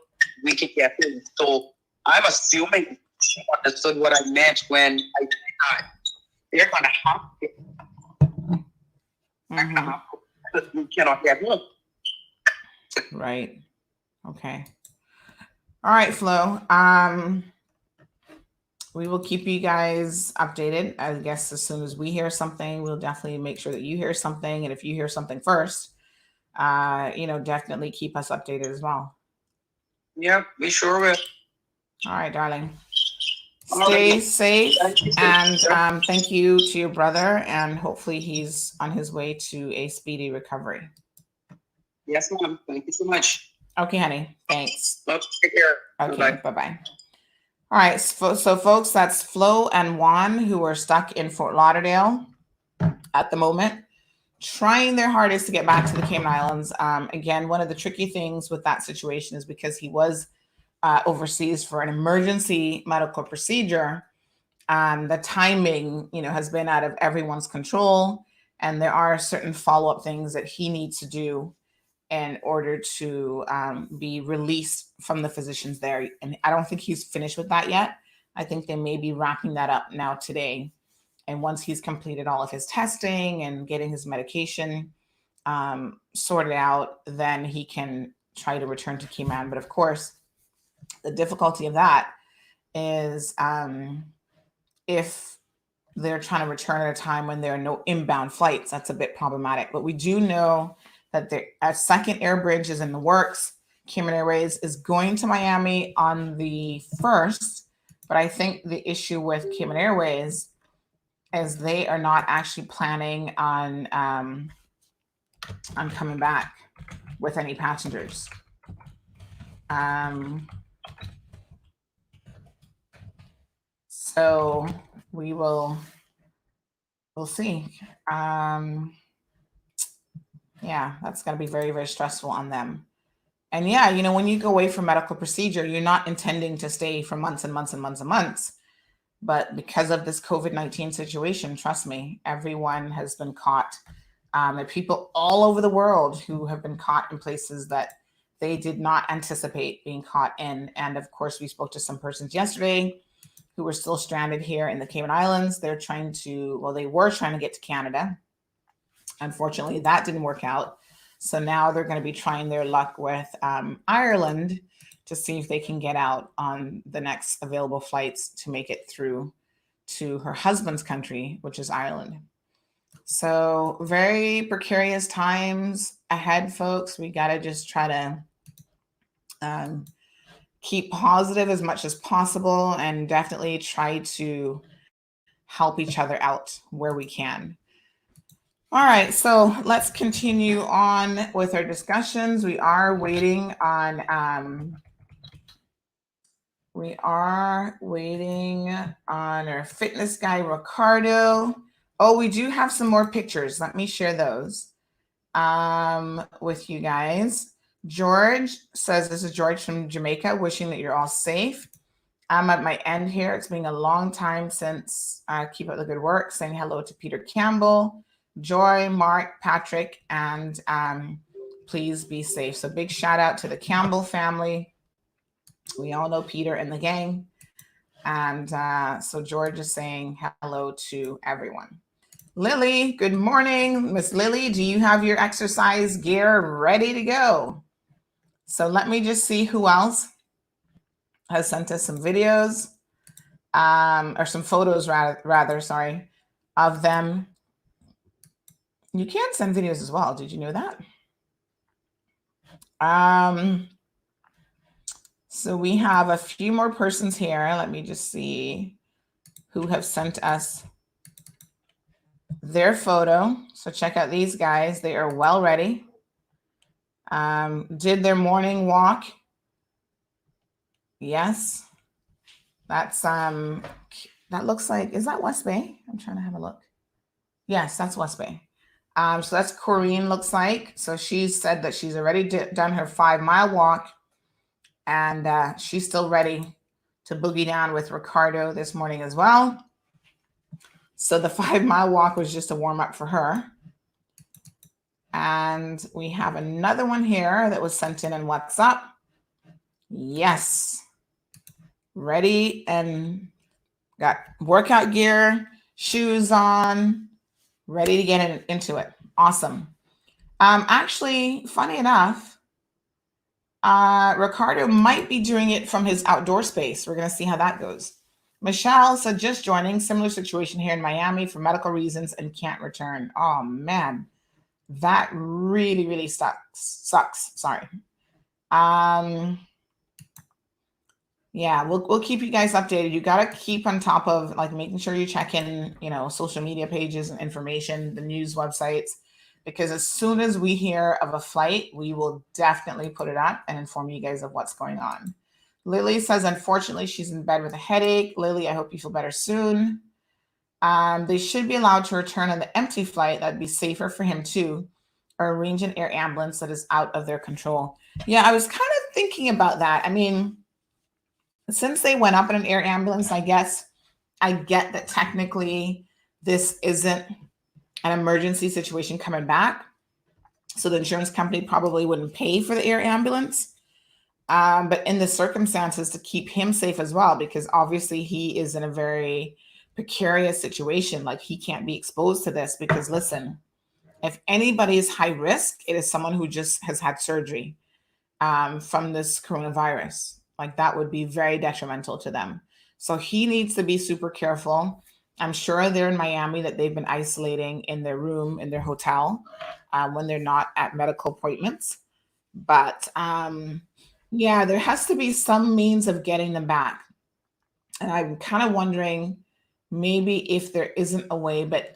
we can get him. So I'm assuming she understood what I meant when I said that they're going to have to. Because we cannot get home. Right. Okay. All right, Flo. We will keep you guys updated. I guess as soon as we hear something, we'll definitely make sure that you hear something. And if you hear something first, definitely keep us updated as well. Yeah, we sure will. All right, darling. Stay safe. And thank you to your brother. And hopefully he's on his way to a speedy recovery. Yes, ma'am. Thank you so much. Okay, honey. Thanks. Well, take care. Okay, bye-bye. All right, so folks, that's Flo and Juan, who are stuck in Fort Lauderdale at the moment, trying their hardest to get back to the Cayman Islands. Again, one of the tricky things with that situation is because he was overseas for an emergency medical procedure. The timing, has been out of everyone's control, and there are certain follow-up things that he needs to do in order to be released from the physicians there. And I don't think he's finished with that yet. I think they may be wrapping that up now today. And once he's completed all of his testing and getting his medication sorted out, then he can try to return to Cayman. But of course, the difficulty of that is if they're trying to return at a time when there are no inbound flights, that's a bit problematic. But we do know that a second air bridge is in the works. Cayman Airways is going to Miami on the 1st, but I think the issue with Cayman Airways is they are not actually planning on coming back with any passengers. So we'll see. Yeah, that's going to be very, very stressful on them. And yeah, when you go away for medical procedure, you're not intending to stay for months and months and months and months. But because of this COVID-19 situation, trust me, everyone has been caught. There are people all over the world who have been caught in places that they did not anticipate being caught in. And of course, we spoke to some persons yesterday who were still stranded here in the Cayman Islands. They were trying to get to Canada. Unfortunately, that didn't work out. So now they're going to be trying their luck with Ireland to see if they can get out on the next available flights to make it through to her husband's country, which is Ireland. So very precarious times ahead, folks. We got to just try to keep positive as much as possible and definitely try to help each other out where we can. All right, so let's continue on with our discussions. We are waiting on our fitness guy, Ricardo. Oh, we do have some more pictures. Let me share those with you guys. George says, this is George from Jamaica, wishing that you're all safe. I'm at my end here. It's been a long time since keep up the good work. Saying hello to Peter Campbell, Joy, Mark, Patrick, and please be safe. So big shout out to the Campbell family. We all know Peter and the gang. And so George is saying hello to everyone. Lily, good morning. Miss Lily, do you have your exercise gear ready to go? So let me just see who else has sent us some videos, or some photos rather, sorry, of them. You can send videos as well. Did you know that? So we have a few more persons here. Let me just see who have sent us their photo. So check out these guys. They are well ready. Did their morning walk. Yes. That's that looks like, is that West Bay? I'm trying to have a look. Yes, that's West Bay. So that's Corinne looks like. So she said that she's already done her 5-mile walk, and she's still ready to boogie down with Ricardo this morning as well. So the 5-mile walk was just a warm up for her. And we have another one here that was sent in What's Up. Yes. Ready and got workout gear, shoes on, ready to get into it. Awesome. Actually, funny enough, Ricardo might be doing it from his outdoor space. We're going to see how that goes. Michelle said, just joining, similar situation here in Miami for medical reasons and can't return. Oh, man. That really, really sucks. Sorry. Yeah, we'll keep you guys updated. You got to keep on top of like making sure you check in, social media pages and information, the news websites, because as soon as we hear of a flight, we will definitely put it up and inform you guys of what's going on. Lily says, unfortunately, she's in bed with a headache. Lily, I hope you feel better soon. They should be allowed to return on the empty flight. That'd be safer for him too, or arrange an air ambulance that is out of their control. Yeah, I was kind of thinking about that. I mean, since they went up in an air ambulance, I guess I get that technically this isn't an emergency situation coming back. So the insurance company probably wouldn't pay for the air ambulance. But in the circumstances, to keep him safe as well, because obviously he is in a very precarious situation. Like he can't be exposed to this because listen, if anybody is high risk, it is someone who just has had surgery from this coronavirus. Like that would be very detrimental to them. So he needs to be super careful. I'm sure they're in Miami that they've been isolating in their room, in their hotel, when they're not at medical appointments. But yeah, there has to be some means of getting them back. And I'm kind of wondering maybe if there isn't a way, but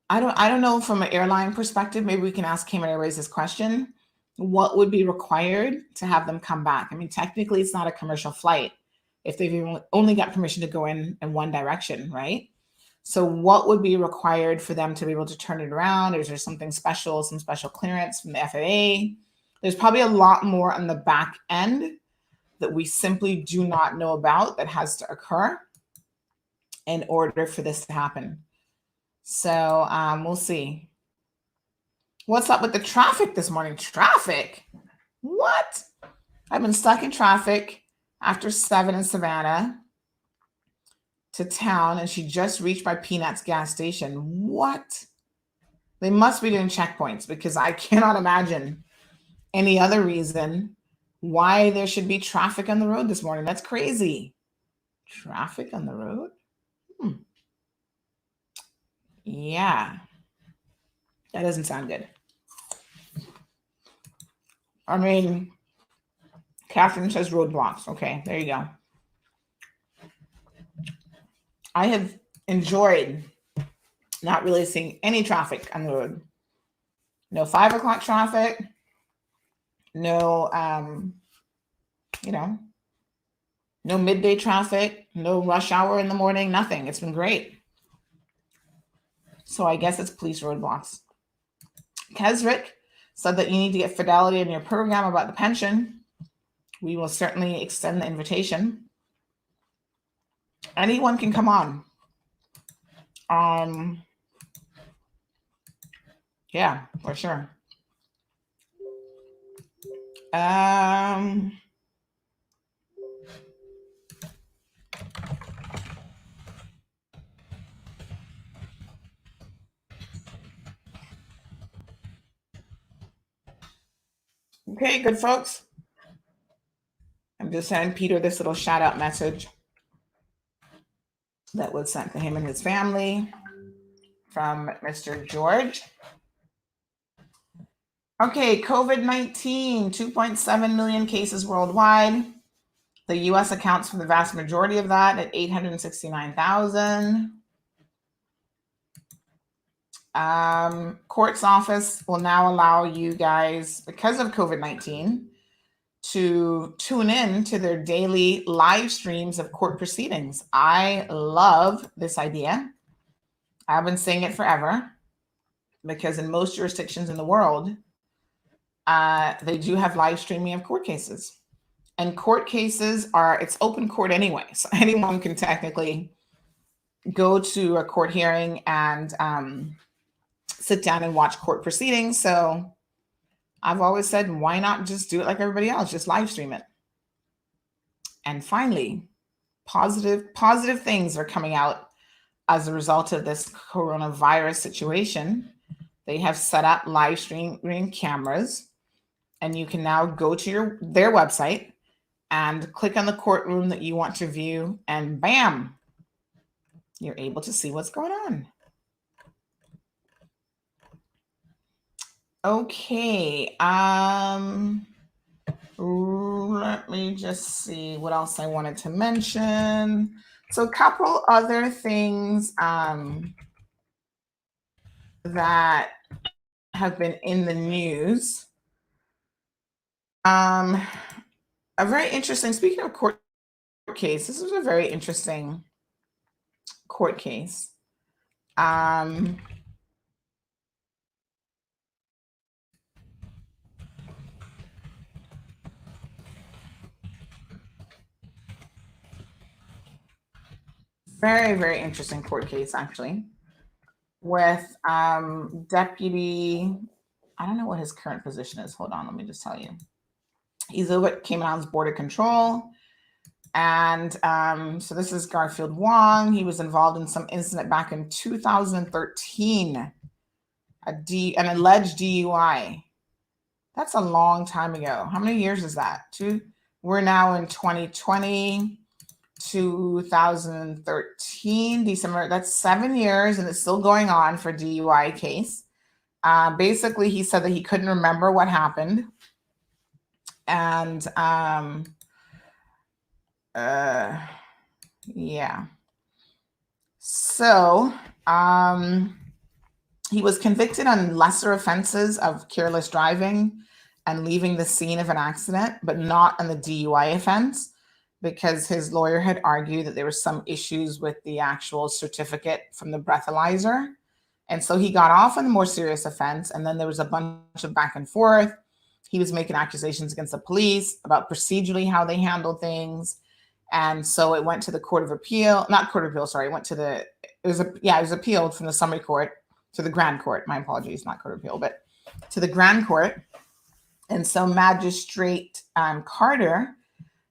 I don't know from an airline perspective, maybe we can ask Cayman Airways this question. What would be required to have them come back? I mean, technically it's not a commercial flight if they've only got permission to go in one direction, right? So what would be required for them to be able to turn it around? Is there something special, some special clearance from the FAA? There's probably a lot more on the back end that we simply do not know about that has to occur in order for this to happen. So we'll see. What's up with the traffic this morning? Traffic? What? I've been stuck in traffic after 7 in Savannah to town, and she just reached my Peanuts gas station. What? They must be doing checkpoints, because I cannot imagine any other reason why there should be traffic on the road this morning. That's crazy. Traffic on the road? Yeah. That doesn't sound good. I mean, Catherine says roadblocks. Okay, there you go. I have enjoyed not really seeing any traffic on the road. No 5 o'clock traffic. No, no midday traffic. No rush hour in the morning. Nothing. It's been great. So I guess it's police roadblocks. Kesrick said that you need to get fidelity in your program about the pension. We will certainly extend the invitation. Anyone can come on. Yeah, for sure. Okay, good folks. I'm just sending Peter this little shout out message that was sent to him and his family from Mr. George. Okay, COVID-19, 2.7 million cases worldwide. The US accounts for the vast majority of that at 869,000. Court's office will now allow you guys, because of COVID-19, to tune in to their daily live streams of court proceedings. I love this idea. I've been saying it forever, because in most jurisdictions in the world, they do have live streaming of court cases. And court cases it's open court anyway. So anyone can technically go to a court hearing and sit down and watch court proceedings. So I've always said, why not just do it like everybody else? Just live stream it. And finally, positive things are coming out as a result of this coronavirus situation. They have set up live streaming cameras, and you can now go to their website and click on the courtroom that you want to view, and bam, you're able to see what's going on. Okay, let me just see what else I wanted to mention. So a couple other things that have been in the news. A very interesting, speaking of court case, this was a very interesting court case. Very, very interesting court case, actually, with Deputy, I don't know what his current position is. Hold on, let me just tell you. He's over at Caymanians Border Control. And so this is Garfield Wong. He was involved in some incident back in 2013, an alleged DUI. That's a long time ago. How many years is that? We're now in 2020. 2013, December, that's 7 years, and it's still going on for DUI case. Basically, he said that he couldn't remember what happened. And yeah. So he was convicted on lesser offenses of careless driving and leaving the scene of an accident, but not on the DUI offense, because his lawyer had argued that there were some issues with the actual certificate from the breathalyzer. And so he got off on the more serious offense. And then there was a bunch of back and forth. He was making accusations against the police about procedurally how they handled things. And so it went to the Court of Appeal, not Court of Appeal, sorry. It went to it was appealed from the summary court to the Grand Court. My apologies, not Court of Appeal, but to the Grand Court. And so Magistrate Carter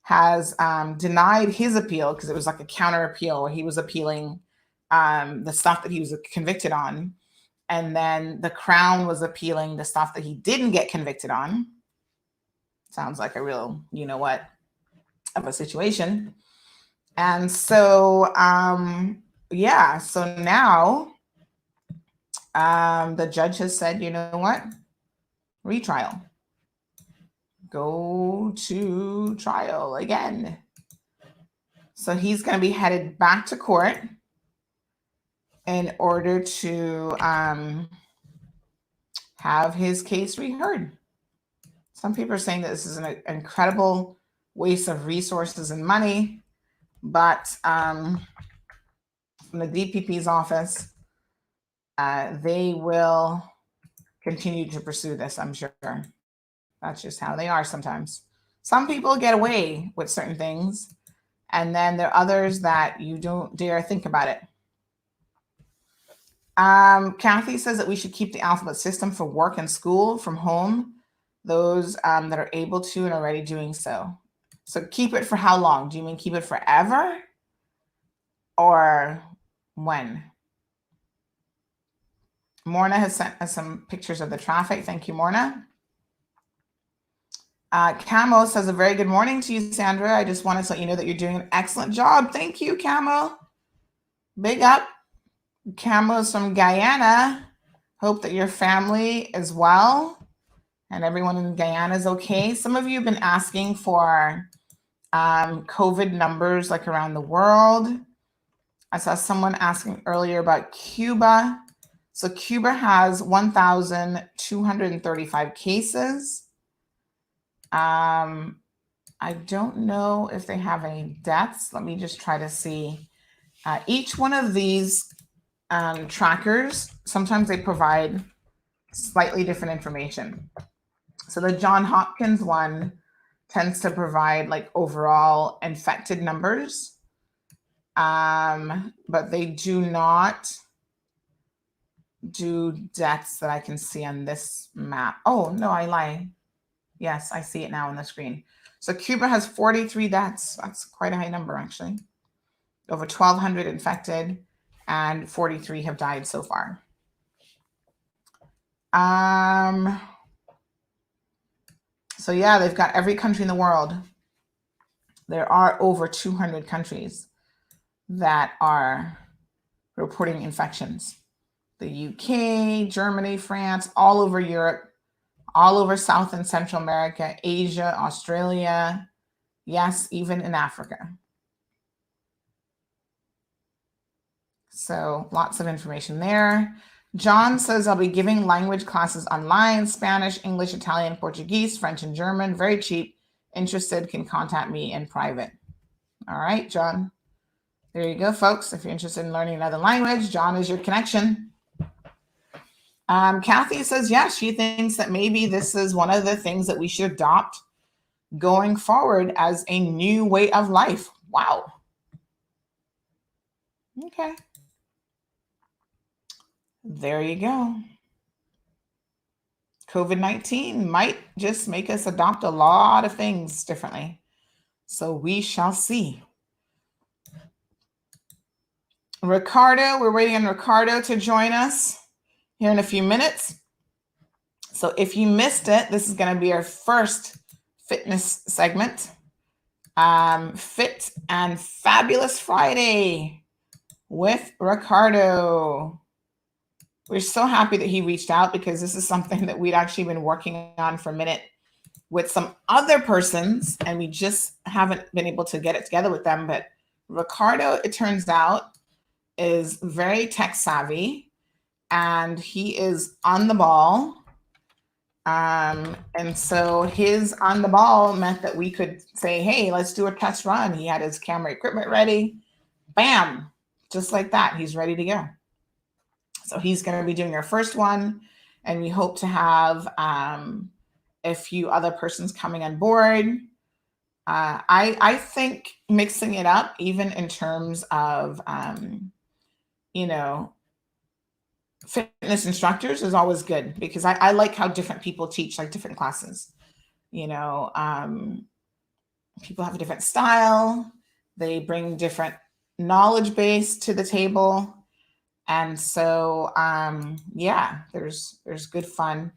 has denied his appeal because it was like a counter appeal where he was appealing the stuff that he was convicted on. And then the Crown was appealing the stuff that he didn't get convicted on. Sounds like a real, you know what, of a situation. And so, yeah, so now the judge has said, you know what, retrial. Go to trial again. So he's going to be headed back to court in order to have his case reheard. Some people are saying that this is an incredible waste of resources and money, but from the DPP's office, they will continue to pursue this, I'm sure. That's just how they are sometimes. Some people get away with certain things, and then there are others that you don't dare think about it. Kathy says that we should keep the alphabet system for work and school from home, those that are able to and are already doing so. So keep it for how long? Do you mean keep it forever? Or when? Morna has sent us some pictures of the traffic. Thank you, Morna. Camo says a very good morning to you, Sandra. I just wanted to let you know that you're doing an excellent job. Thank you, Camo. Big up. Camo's from Guyana. Hope that your family is well and everyone in Guyana is okay. Some of you have been asking for COVID numbers like around the world. I saw someone asking earlier about Cuba. So Cuba has 1,235 cases. I don't know if they have any deaths. Let me just try to see. Each one of these trackers, sometimes they provide slightly different information. So the Johns Hopkins one tends to provide like overall infected numbers, but they do not do deaths that I can see on this map. Oh, no, I lie. Yes, I see it now on the screen. So Cuba has 43 deaths. That's quite a high number, actually. Over 1,200 infected, and 43 have died so far. So yeah, they've got every country in the world. There are over 200 countries that are reporting infections. The UK, Germany, France, all over Europe, all over South and Central America, Asia, Australia, yes, even in Africa. So lots of information there. John says, I'll be giving language classes online, Spanish, English, Italian, Portuguese, French, and German. Very cheap. Interested can contact me in private. All right, John. There you go, folks. If you're interested in learning another language, John is your connection. Kathy says, yes, she thinks that maybe this is one of the things that we should adopt going forward as a new way of life. Wow. Okay. There you go. COVID-19 might just make us adopt a lot of things differently. So we shall see. Ricardo, we're waiting on Ricardo to join us here in a few minutes. So if you missed it, this is going to be our first fitness segment. Fit and Fabulous Friday with Ricardo. We're so happy that he reached out because this is something that we'd actually been working on for a minute with some other persons, and we just haven't been able to get it together with them. But Ricardo, it turns out, is very tech savvy, and he is on the ball. And so his on the ball meant that we could say, hey, let's do a test run. He had his camera equipment ready. Bam, just like that. He's ready to go. So he's going to be doing our first one, and we hope to have a few other persons coming on board. I think mixing it up, even in terms of, fitness instructors is always good because I like how different people teach like different classes. You know, people have a different style. They bring different knowledge base to the table. And so, yeah, there's good fun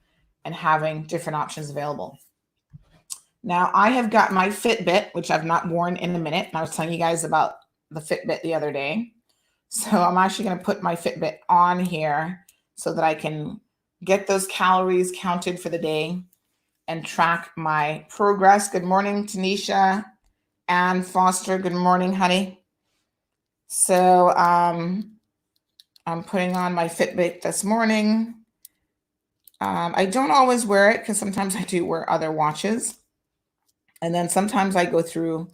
and having different options available. Now, I have got my Fitbit, which I've not worn in a minute. And I was telling you guys about the Fitbit the other day. So I'm actually going to put my Fitbit on here so that I can get those calories counted for the day and track my progress. Good morning, Tanisha and Foster. Good morning, honey. So I'm putting on my Fitbit this morning. I don't always wear it because sometimes I do wear other watches. And then sometimes I go through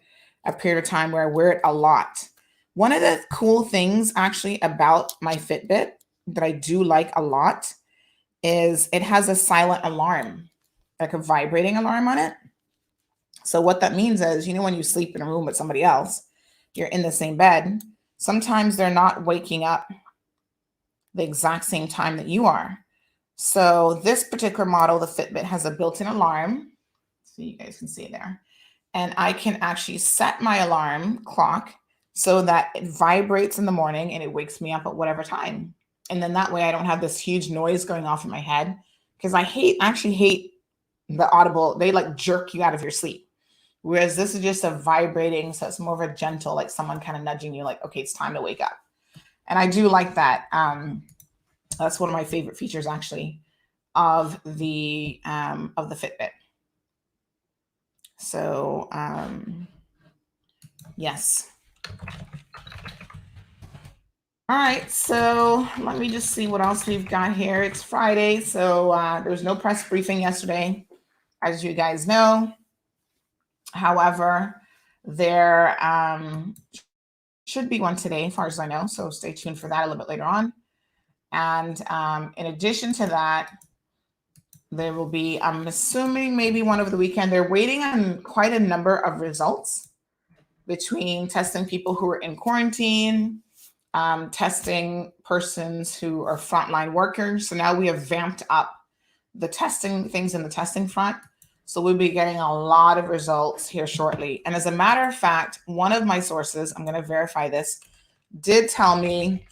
a period of time where I wear it a lot. One of the cool things actually about my Fitbit that I do like a lot is it has a silent alarm, like a vibrating alarm on it. So what that means is, you know, when you sleep in a room with somebody else, you're in the same bed, sometimes they're not waking up the exact same time that you are. So this particular model, the Fitbit, has a built-in alarm. So you guys can see it there. And I can actually set my alarm clock so that it vibrates in the morning and it wakes me up at whatever time. And then that way I don't have this huge noise going off in my head, because I actually hate the audible. They like jerk you out of your sleep. Whereas this is just a vibrating, so it's more of a gentle, like someone kind of nudging you, like, okay, it's time to wake up. And I do like that. That's one of my favorite features, actually, of the Fitbit. So, yes. All right, so let me just see what else we've got here. It's Friday, so there was no press briefing yesterday, as you guys know. However, there should be one today, as far as I know, so stay tuned for that a little bit later on. And in addition to that, there will be, I'm assuming, maybe one over the weekend. They're waiting on quite a number of results between testing people who are in quarantine, testing persons who are frontline workers. So now we have vamped up the testing things in the testing front. So we'll be getting a lot of results here shortly. And as a matter of fact, one of my sources, I'm going to verify this, did tell me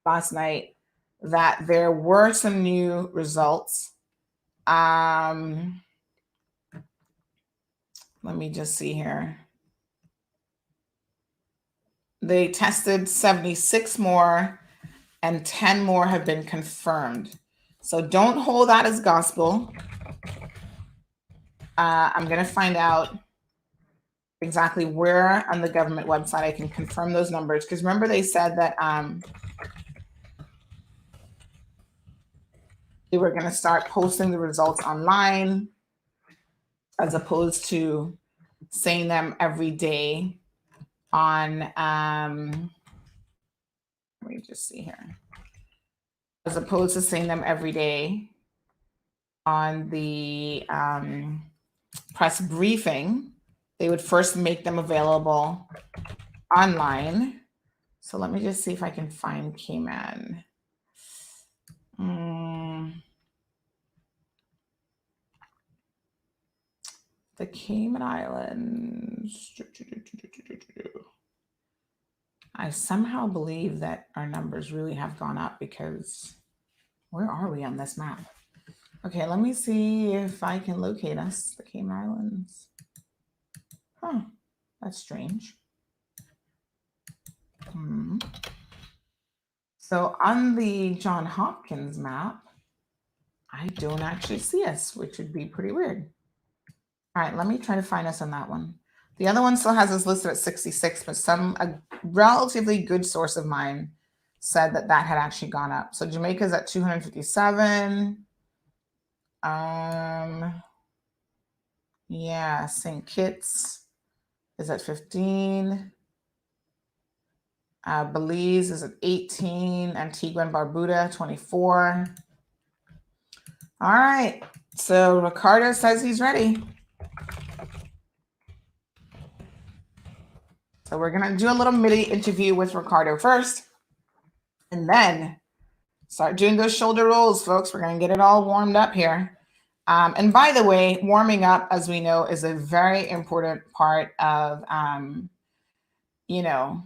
last night that there were some new results. Let me just see here. They tested 76 more and 10 more have been confirmed. So don't hold that as gospel. I'm going to find out exactly where on the government website I can confirm those numbers. Because remember, they said that they were going to start posting the results online as opposed to saying them every day on, let me just see here, as opposed to saying them every day on the press briefing. They would first make them available online. So let me just see if I can find Cayman. The Cayman Islands. I somehow believe that our numbers really have gone up, because where are we on this map? Okay, let me see if I can locate us, the Cayman Islands. Huh, that's strange. So on the Johns Hopkins map, I don't actually see us, which would be pretty weird. All right, let me try to find us on that one. The other one still has us listed at 66, but a relatively good source of mine said that that had actually gone up. So Jamaica's at 257. Yeah, St. Kitts is at 15. Belize is at 18. Antigua and Barbuda, 24. All right, so Ricardo says he's ready. So we're going to do a little mini interview with Ricardo first, and then start doing those shoulder rolls, folks. We're going to get it all warmed up here. And by the way, warming up, as we know, is a very important part of, you know,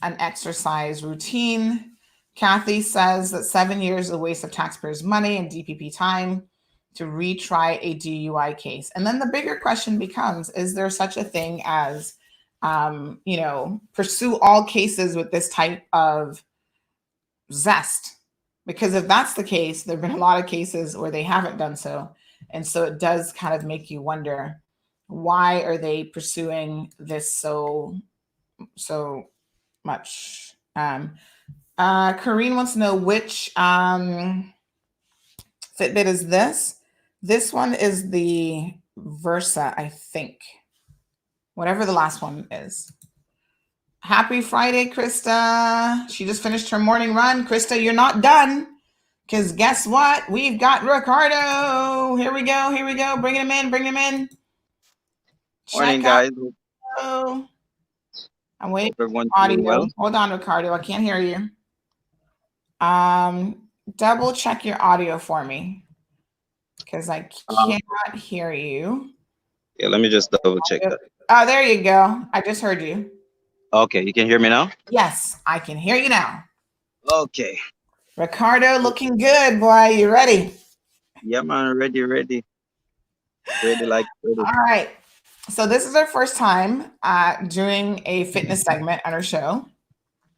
an exercise routine. Kathy says that 7 years is a waste of taxpayers' money and DPP time to retry a DUI case. And then the bigger question becomes, is there such a thing as, pursue all cases with this type of zest? Because if that's the case, there have been a lot of cases where they haven't done so. And so it does kind of make you wonder, why are they pursuing this so much? Corrine wants to know which Fitbit is this. This one is the Versa, I think. Whatever the last one is. Happy Friday, Krista. She just finished her morning run. Krista, you're not done. Because guess what? We've got Ricardo. Here we go. Bring him in. Morning, guys. I'm waiting for everyone's audio. doing well. Hold on, Ricardo. I can't hear you. Double check your audio for me, because I cannot hear you. Yeah, let me just double check that. Oh, there you go. I just heard you. Okay, you can hear me now? Yes, I can hear you now. Okay. Ricardo, looking good, boy. You ready? Yeah, man. Ready. Ready. All right. So this is our first time doing a fitness segment on our show.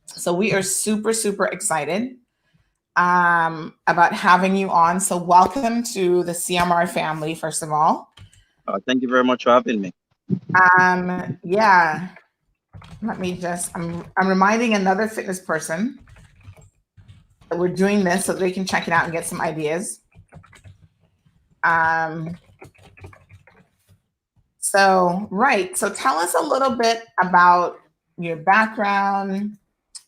So we are super, super excited about having you on. So welcome to the CMR family, first of all. Thank you very much for having me. Yeah. Let me just, I'm reminding another fitness person that we're doing this so they can check it out and get some ideas. So tell us a little bit about your background.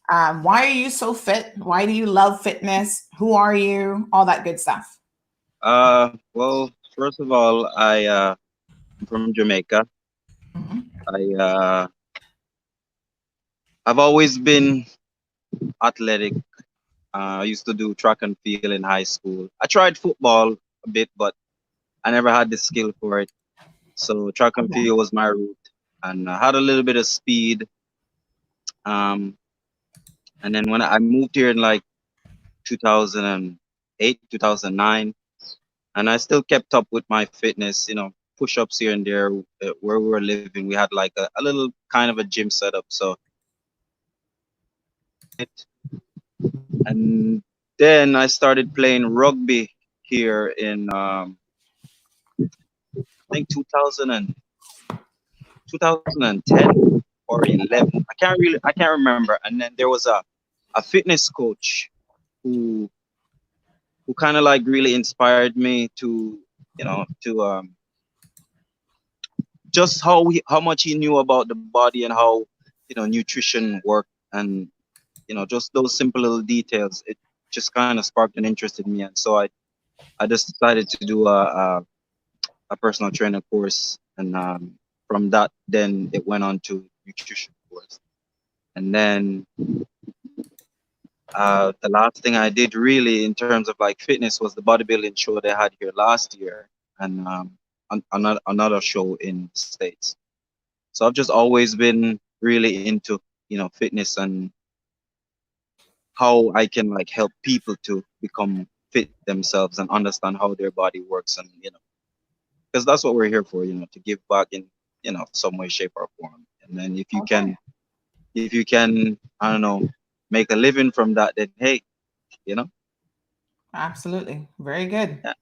Why are you so fit? Why do you love fitness? Who are you? All that good stuff. Well, first of all, I'm from Jamaica. Mm-hmm. I've always been athletic. I used to do track and field in high school. I tried football a bit, but I never had the skill for it. So track and field was my route, and I had a little bit of speed. And then when I moved here in like 2008, 2009, and I still kept up with my fitness, push-ups here and there. Where we were living, we had like a little kind of a gym setup. So, and then I started playing rugby here in I think 2010 or 11. I can't remember. And then there was a fitness coach who kind of like really inspired me to just how much he knew about the body and how nutrition worked, and just those simple little details. It just kind of sparked an interest in me, and so I just decided to do a personal trainer course, and from that then it went on to nutrition course, and then the last thing I did really in terms of like fitness was the bodybuilding show they had here last year, and another show in the States. So I've just always been really into fitness and how I can like help people to become fit themselves and understand how their body works, and because that's what we're here for, to give back in some way, shape, or form. And then if you can I don't know, make a living from that, then hey, Absolutely. Very good. Yeah.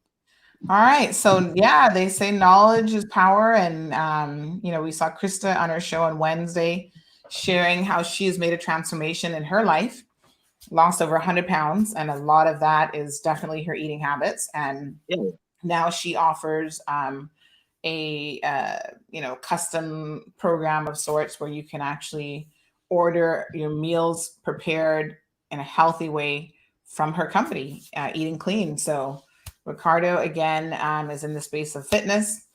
All right. So yeah, they say knowledge is power. And, we saw Krista on her show on Wednesday sharing how she's made a transformation in her life, lost over 100 pounds. And a lot of that is definitely her eating habits. And now she offers a custom program of sorts where you can actually order your meals prepared in a healthy way from her company, Eating Clean. So Ricardo, again, is in the space of fitness.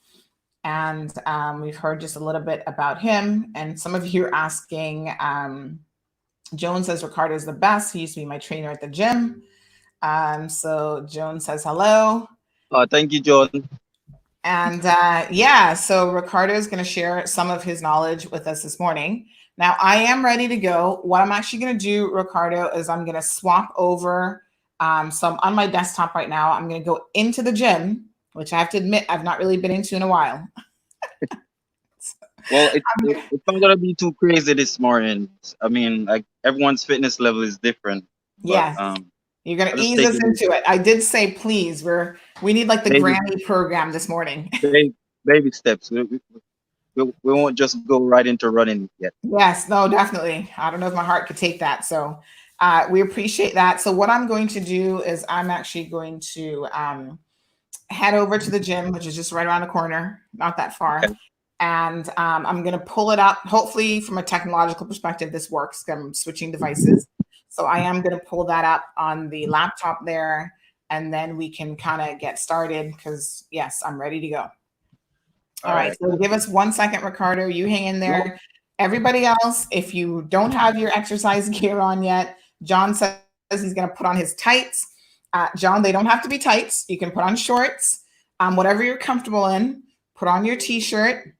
And we've heard just a little bit about him. And some of you are asking, Joan says Ricardo is the best. He used to be my trainer at the gym. So Joan says hello. Thank you, John. And yeah, so Ricardo is going to share some of his knowledge with us this morning. Now, I am ready to go. What I'm actually going to do, Ricardo, is I'm going to swap over. So I'm on my desktop right now. I'm going to go into the gym, which I have to admit I've not really been into in a while. Well, it's not gonna be too crazy this morning. I mean, like everyone's fitness level is different, but Yes, you're going I'll to just ease take us it into it. I did say, please, we need like the baby, Grammy program this morning. baby, baby steps. We won't just go right into running yet. Yes, no, definitely. I don't know if my heart could take that. So we appreciate that. So what I'm going to do is I'm actually going to head over to the gym, which is just right around the corner, not that far. Okay. And I'm going to pull it up. Hopefully, from a technological perspective, this works. I'm switching devices. So I am going to pull that up on the laptop there, and then we can kind of get started because, yes, I'm ready to go. All All right, right. so give us 1 second, Ricardo. You hang in No, there. Everybody else, if you don't have your exercise gear on yet, John says he's going to put on his tights. John, they don't have to be tights. You can put on shorts, whatever you're comfortable in. Put on your t-shirt.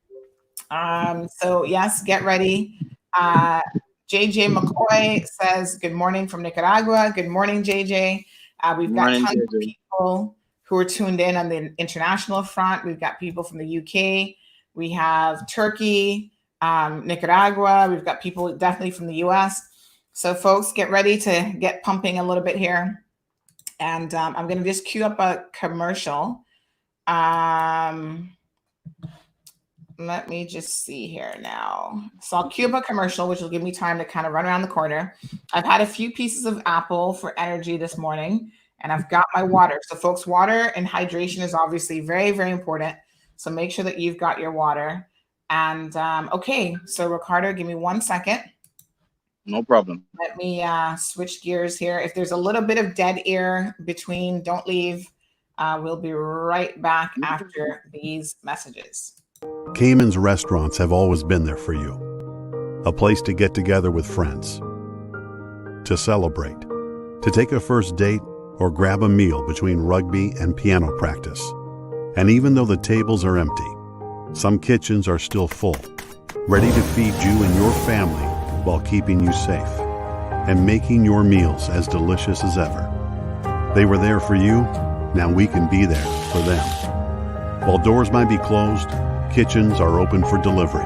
So yes, get ready. JJ McCoy says, good morning from Nicaragua. Good morning, JJ. We've got morning, tons of JJ. people who are tuned in on the international front. We've got people from the UK. We have Turkey, Nicaragua. We've got people definitely from the US. So folks, get ready to get pumping a little bit here. And I'm going to just cue up a commercial. Let me just see here now. So I'll cue up a commercial, which will give me time to kind of run around the corner. I've had a few pieces of apple for energy this morning, and I've got my water. So folks, water and hydration is obviously very, very important. So make sure that you've got your water. And okay, so Ricardo, give me 1 second. No problem. Let me switch gears here. If there's a little bit of dead air between, don't leave. We'll be right back after these messages. Cayman's restaurants have always been there for you. A place to get together with friends, to celebrate, to take a first date, or grab a meal between rugby and piano practice. And even though the tables are empty, some kitchens are still full, ready to feed you and your family while keeping you safe and making your meals as delicious as ever. They were there for you, now we can be there for them. While doors might be closed, kitchens are open for delivery.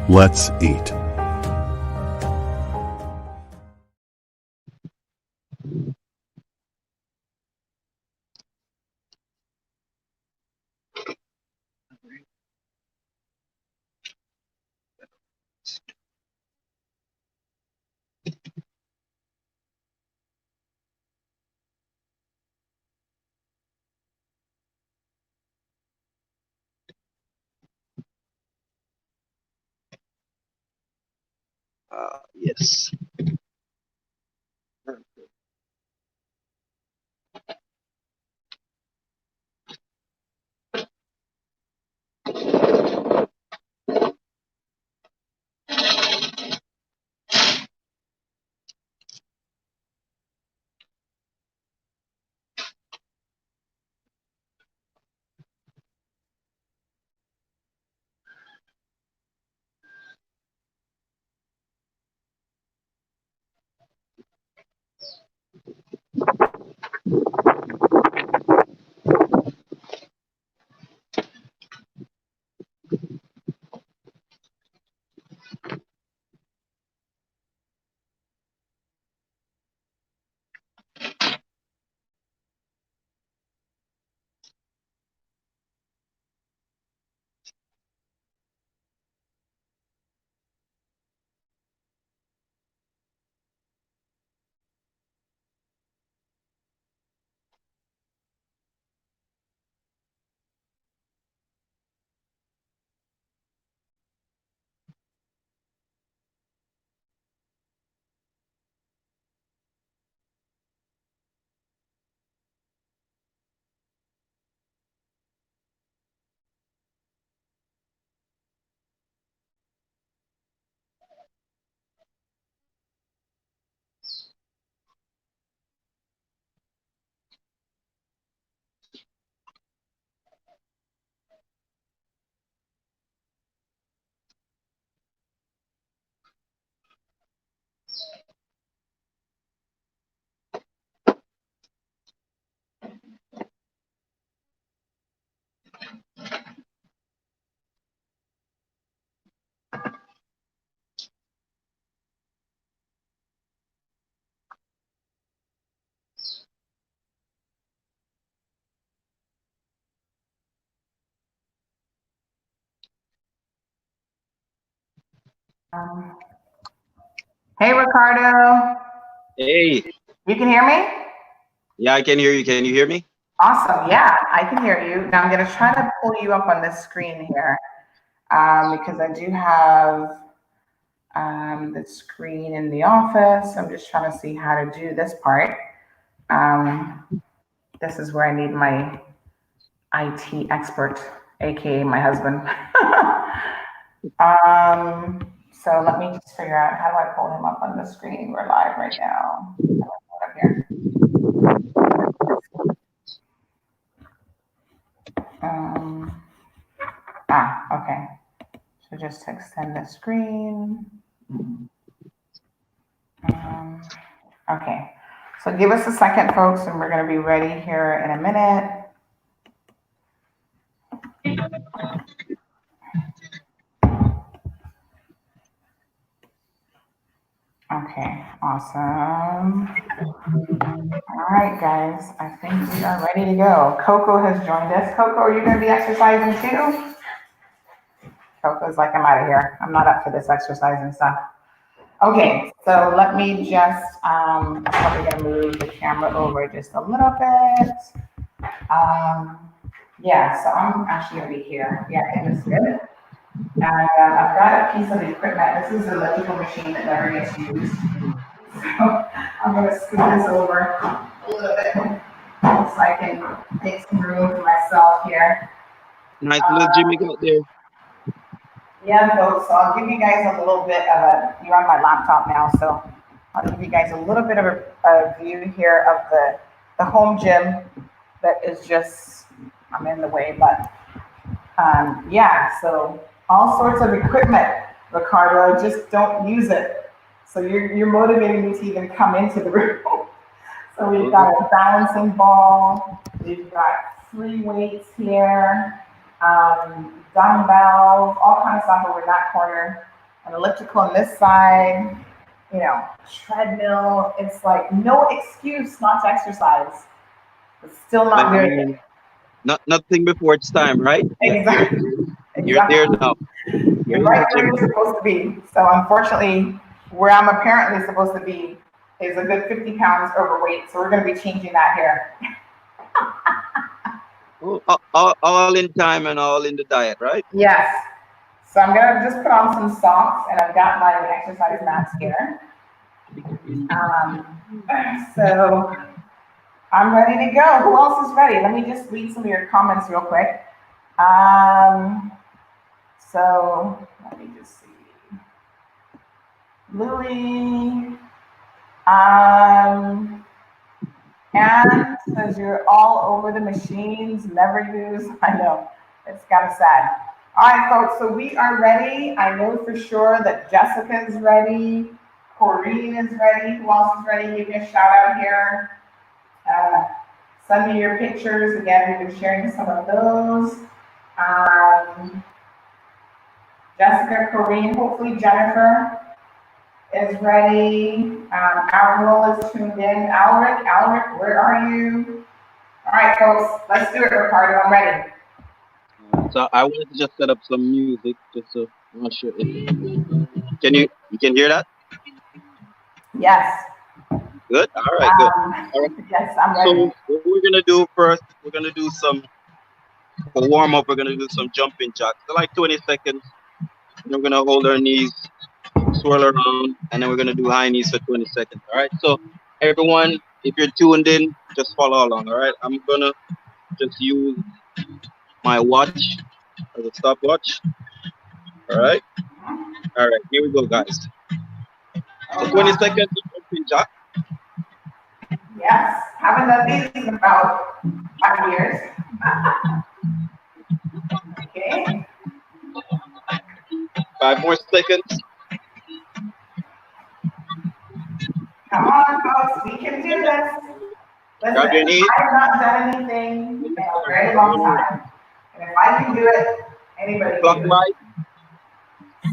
Let's eat. Yes. Um, hey, Ricardo. Hey, You can hear me? yeah, I can hear you. Can you hear me? Awesome. Yeah, I can hear you. Now I'm going to try to pull you up on this screen here because I do have the screen in the office. I'm just trying to see how to do this part. This is where I need my IT expert, aka my husband. So let me just figure out how do I pull him up on the screen. We're live right now. Up here. Okay. So just to extend the screen. Okay. So give us a second, folks, and we're going to be ready here in a minute. Okay, awesome. All right, guys, I think we are ready to go. Coco has joined us. Coco, are you going to be exercising too? Coco's like, I'm out of here. I'm not up for this exercising stuff. Okay, so let me just, probably going to move the camera over just a little bit. Yeah, so I'm actually going to be here. Yeah, it is good. And I've got a piece of equipment. This is an electrical machine that never gets used. So I'm going to scoot this over a little bit so I can make some room for myself here. Nice little Jimmy got there. Yeah, folks, so I'll give you guys a little bit of you're on my laptop now, so I'll give you guys a little bit of a view here of the home gym that is just, I'm in the way, but yeah, so all sorts of equipment, Ricardo, just don't use it. So you're motivating me to even come into the room. So we've got a balancing ball, we've got free weights here, dumbbells, all kinds of stuff over in that corner, an elliptical on this side, you know, treadmill. It's like no excuse not to exercise. It's still not doing it. Nothing before it's time, right? Exactly. You're there now. You're right where you're supposed to be. So unfortunately, where I'm apparently supposed to be is a good 50 pounds overweight. So we're going to be changing that here. All in time and all in the diet, right? Yes. So I'm going to just put on some socks and I've got my exercise mats here. So I'm ready to go. Who else is ready? Let me just read some of your comments real quick. So let me just see. Lily, and says you're all over the machines, never use. I know, it's kind of sad. All right, folks, so we are ready. I know for sure that Jessica is ready. Corrine is ready. Who else is ready? Give me a shout out here. Send me your pictures. Again, we've been sharing some of those. Jessica, Corrine, hopefully Jennifer is ready. Alric is tuned in. Alric, where are you? All right, folks, let's do it, Ricardo. I'm ready. So I wanted to just set up some music, just so I'm not sure. You can hear that? Yes. Good. All right. Good. All right. Yes, I'm ready. So what we're gonna do first, we're gonna do some for warm up. We're gonna do some jumping jacks, so like 20 seconds. And we're gonna hold our knees, swirl around, and then we're gonna do high knees for 20 seconds. All right. So everyone, if you're tuned in, just follow along. All right. I'm gonna just use my watch as a stopwatch. All right. All right. Here we go, guys. So 20 seconds jumping jack. Yes, haven't done these in about 5 years. Okay. 5 more seconds. Come on, folks, we can do this. Listen, I've not done anything in a very long time. And if I can do it, anybody can do it.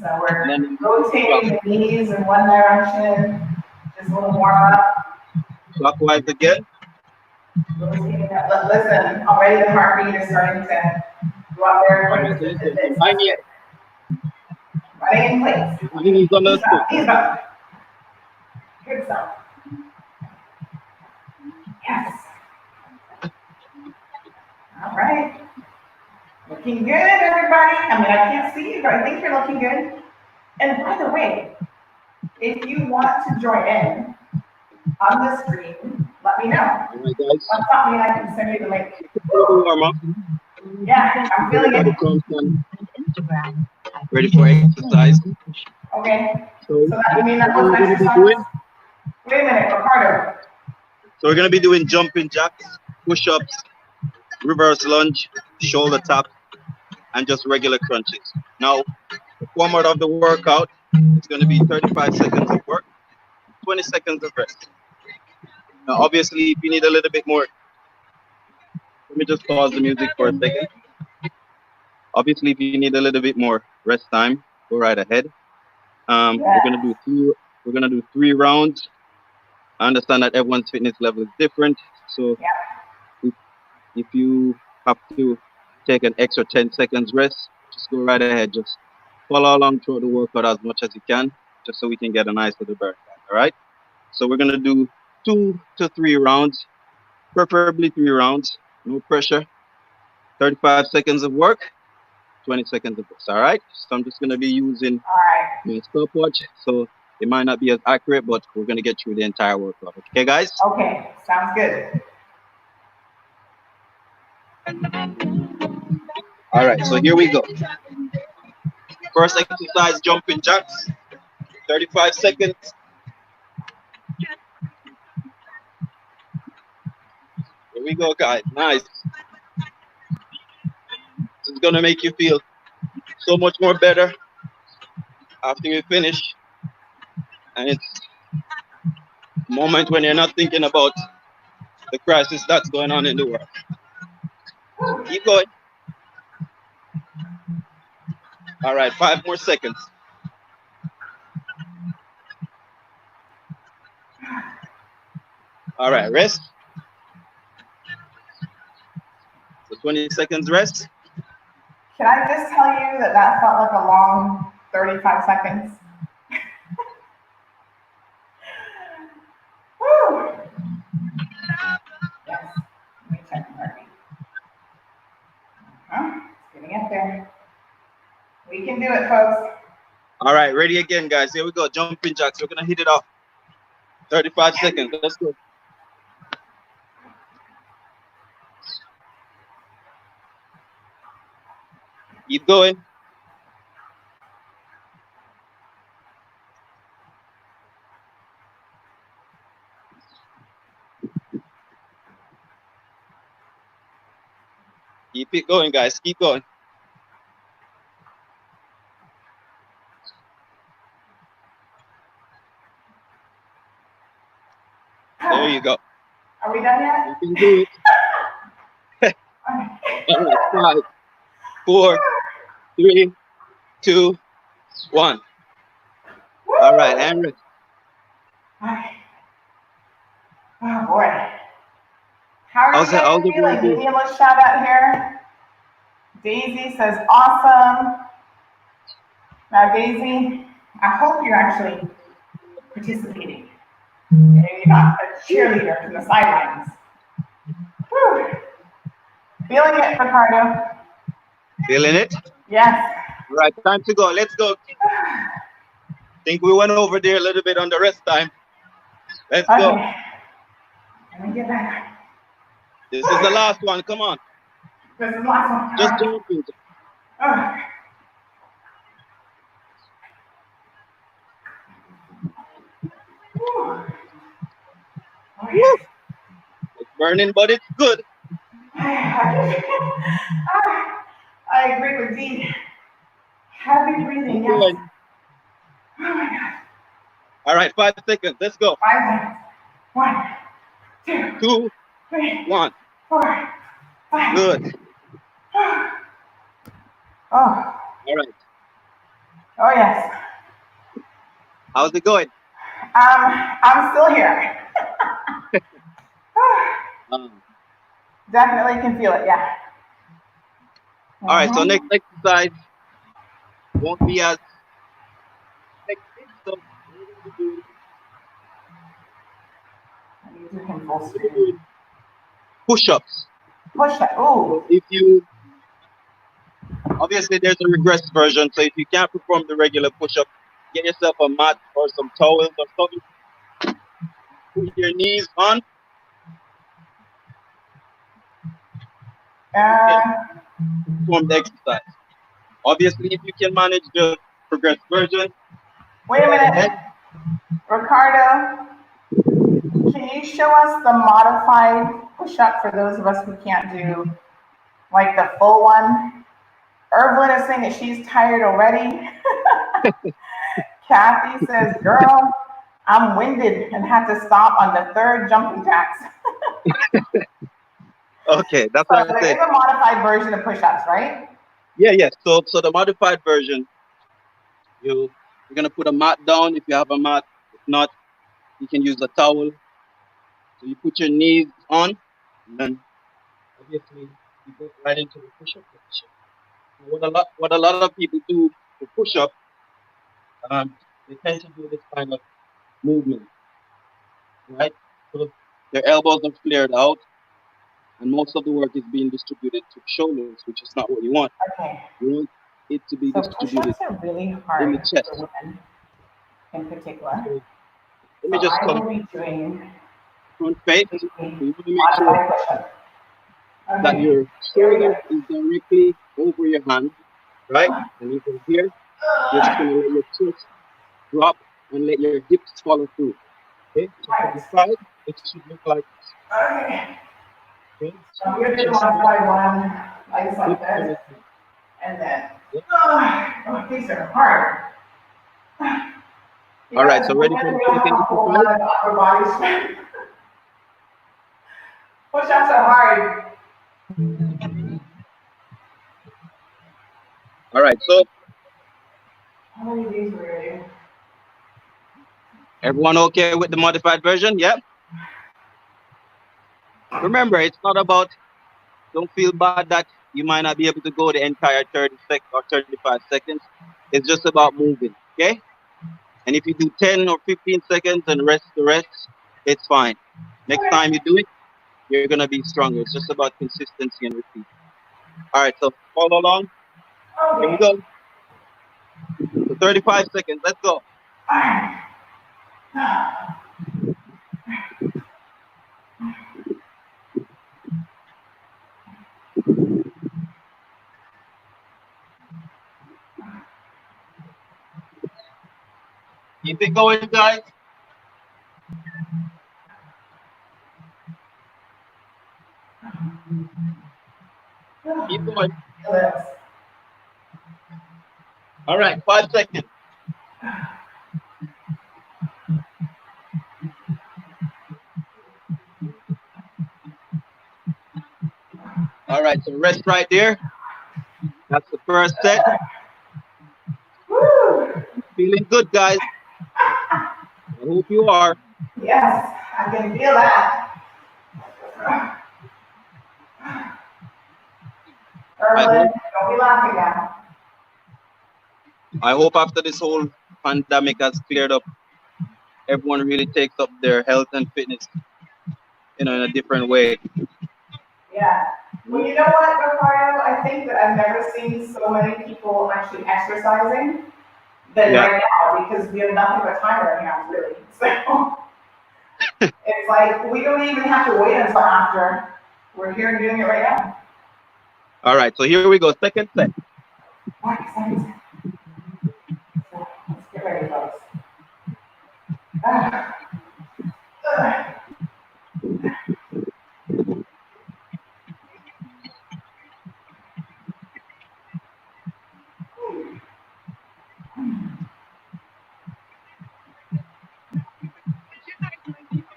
So we're rotating the knees in one direction, just a little warm up. Clockwise again. Rotating up. Listen, already the heartbeat is starting to go up there. Right Are they in place? He's understood. He's up. Good stuff. Yes. All right. Looking good, everybody. I mean, I can't see you, but I think you're looking good. And by the way, if you want to join in on the screen, let me know. All right, guys. WhatsApp me and I can send you the link. Warm up. Yeah, I'm feeling it. Ready for exercise. Okay. So So that means that what was we're gonna be exercise. doing? Wait a minute, Ricardo. So we're gonna be doing jumping jacks, push-ups, reverse lunge, shoulder tap, and just regular crunches. Now, the format of the workout is gonna be 35 seconds of work, 20 seconds of rest. Now, obviously, if you need a little bit more, let me just pause the music for a second. Obviously, if you need a little bit more rest time, go right ahead. We're gonna do 3 rounds. I understand that everyone's fitness level is different, so if you have to take an extra 10 seconds rest, just go right ahead. Just follow along through the workout as much as you can, just so we can get a nice little burn back. All right. So we're gonna do 2 to 3 rounds, preferably 3 rounds. No pressure. 35 seconds of work, 20 seconds of rest. All right. So I'm just gonna be using my stopwatch, so it might not be as accurate, but we're gonna get through the entire workout. Okay, guys? Okay, sounds good. All right, so here we go. First exercise, jumping jacks, 35 seconds. Here we go, guys. Nice. This is gonna make you feel so much more better after you finish. And it's a moment when you're not thinking about the crisis that's going on in the world. So keep going. All right, 5 more seconds. All right, rest. So 20 seconds rest. Can I just tell you that that felt like a long 35 seconds? Woo! Yes, let me check my heartbeat. It's getting up there. We can do it, folks. All right, ready again, guys. Here we go. Jumping jacks. We're gonna hit it off. 35 seconds. Let's go. Keep going. Keep it going, guys. Keep going. There you go. Are we done yet? You can do it. All right, 5, 4, 3, 2, 1. All right, and rest. Oh boy. How are How's you guys the feeling? Give me a little shout out here. Daisy says awesome. Now Daisy, I hope you're actually participating. And you're not a cheerleader from the sidelines. Whew. Feeling it, Ricardo? Feeling it? Yes. All right, time to go. Let's go. Think we went over there a little bit on the rest time. Let's go. Let me get back. This is the last one. Come on. This is the last one. Just jumping. Oh. Oh, yes. It's burning, but it's good. I agree with Dee. Heavy breathing, yes. Oh my God. All right, 5 seconds. Let's go. 5 seconds. 1, 2, 2, 3, 1. 4, 5. Good. Oh. All right. Oh yes. How's it going? I'm still here. Definitely can feel it, yeah. All right, so next exercise won't be as So we're going to be doing, I need to him full we're gonna be screen. doing push-ups. Push that. So Oh, if you, obviously there's a regress version. So if you can't perform the regular push-up, get yourself a mat or some towels or something. Put your knees on. You can perform the exercise. Obviously, if you can manage the progress version, wait a go minute. ahead. Ricardo, can you show us the modified push-up for those of us who can't do like the full one? Evelyn is saying that she's tired already. Kathy says, girl, I'm winded and had to stop on the third jumping jacks. Okay, that's So what I there said. is a modified version of push-ups, right? Yeah. So the modified version, you're gonna put a mat down if you have a mat. If not, you can use a towel. So you put your knees on, and then obviously you go right into the push-up position. What a lot of people do for push-up, they tend to do this kind of movement, right? So their elbows are flared out, and most of the work is being distributed to the shoulders, which is not what you want. Okay. You want it to be So distributed push-ups are really in the hard chest. for women in particular. So let So me just I come will be doing front face. So the you want to make sure modified push-up. that Okay, your here we shoulder go. is directly over your hand, right? And you from here, you're just gonna let your chest drop and let your hips follow through. Okay, so from Right. the side, it should look like this. Okay. Okay, So so I'm going to do the chest up, modified one, like hips this, follow through. and then, Yeah. oh, these are hard. You All right, guys, so ready women for the don't have second a whole exercise? lot of upper body strength. Push-ups are hard. All right, so How many of these were you? everyone okay with the modified version? Yeah. Remember, it's not about, don't feel bad that you might not be able to go the entire 30 seconds or 35 seconds. It's just about moving, okay? And if you do 10 or 15 seconds and rest the rest, it's fine. Next time you do it, you're gonna be stronger. It's just about consistency and repeat. All right, so follow along. Here we Okay. go. So 35 seconds. Let's go. Keep it going, guys. Keep going. All right, 5 seconds. All right, so rest right there. That's the first set. Feeling good, guys. I hope you are. Yes, I can feel that. Erlen, don't be laughing now. I hope after this whole pandemic has cleared up, everyone really takes up their health and fitness, in a different way. Yeah. Well, you know what, Ricardo? I think that I've never seen so many people actually exercising than Yeah. right now because we have nothing but time right now, really. So it's like we don't even have to wait until after. We're here and doing it right now. All right, so here we go. Second set. What exciting. So let's get ready, folks.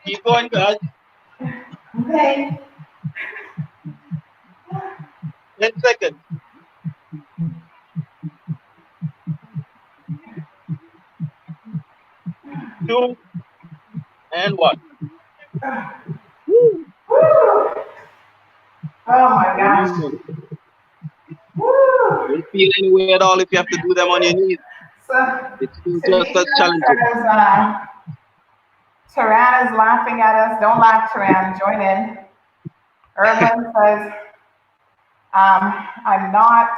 Keep going, guys. Okay. 10 seconds. 2 and 1. Woo! Oh my gosh. Woo! Don't feel any way at all if you have to do them on your knees. So, It's just as challenging. Taran is laughing at us. Don't laugh, Taran. Join in. Erwin says, I'm not.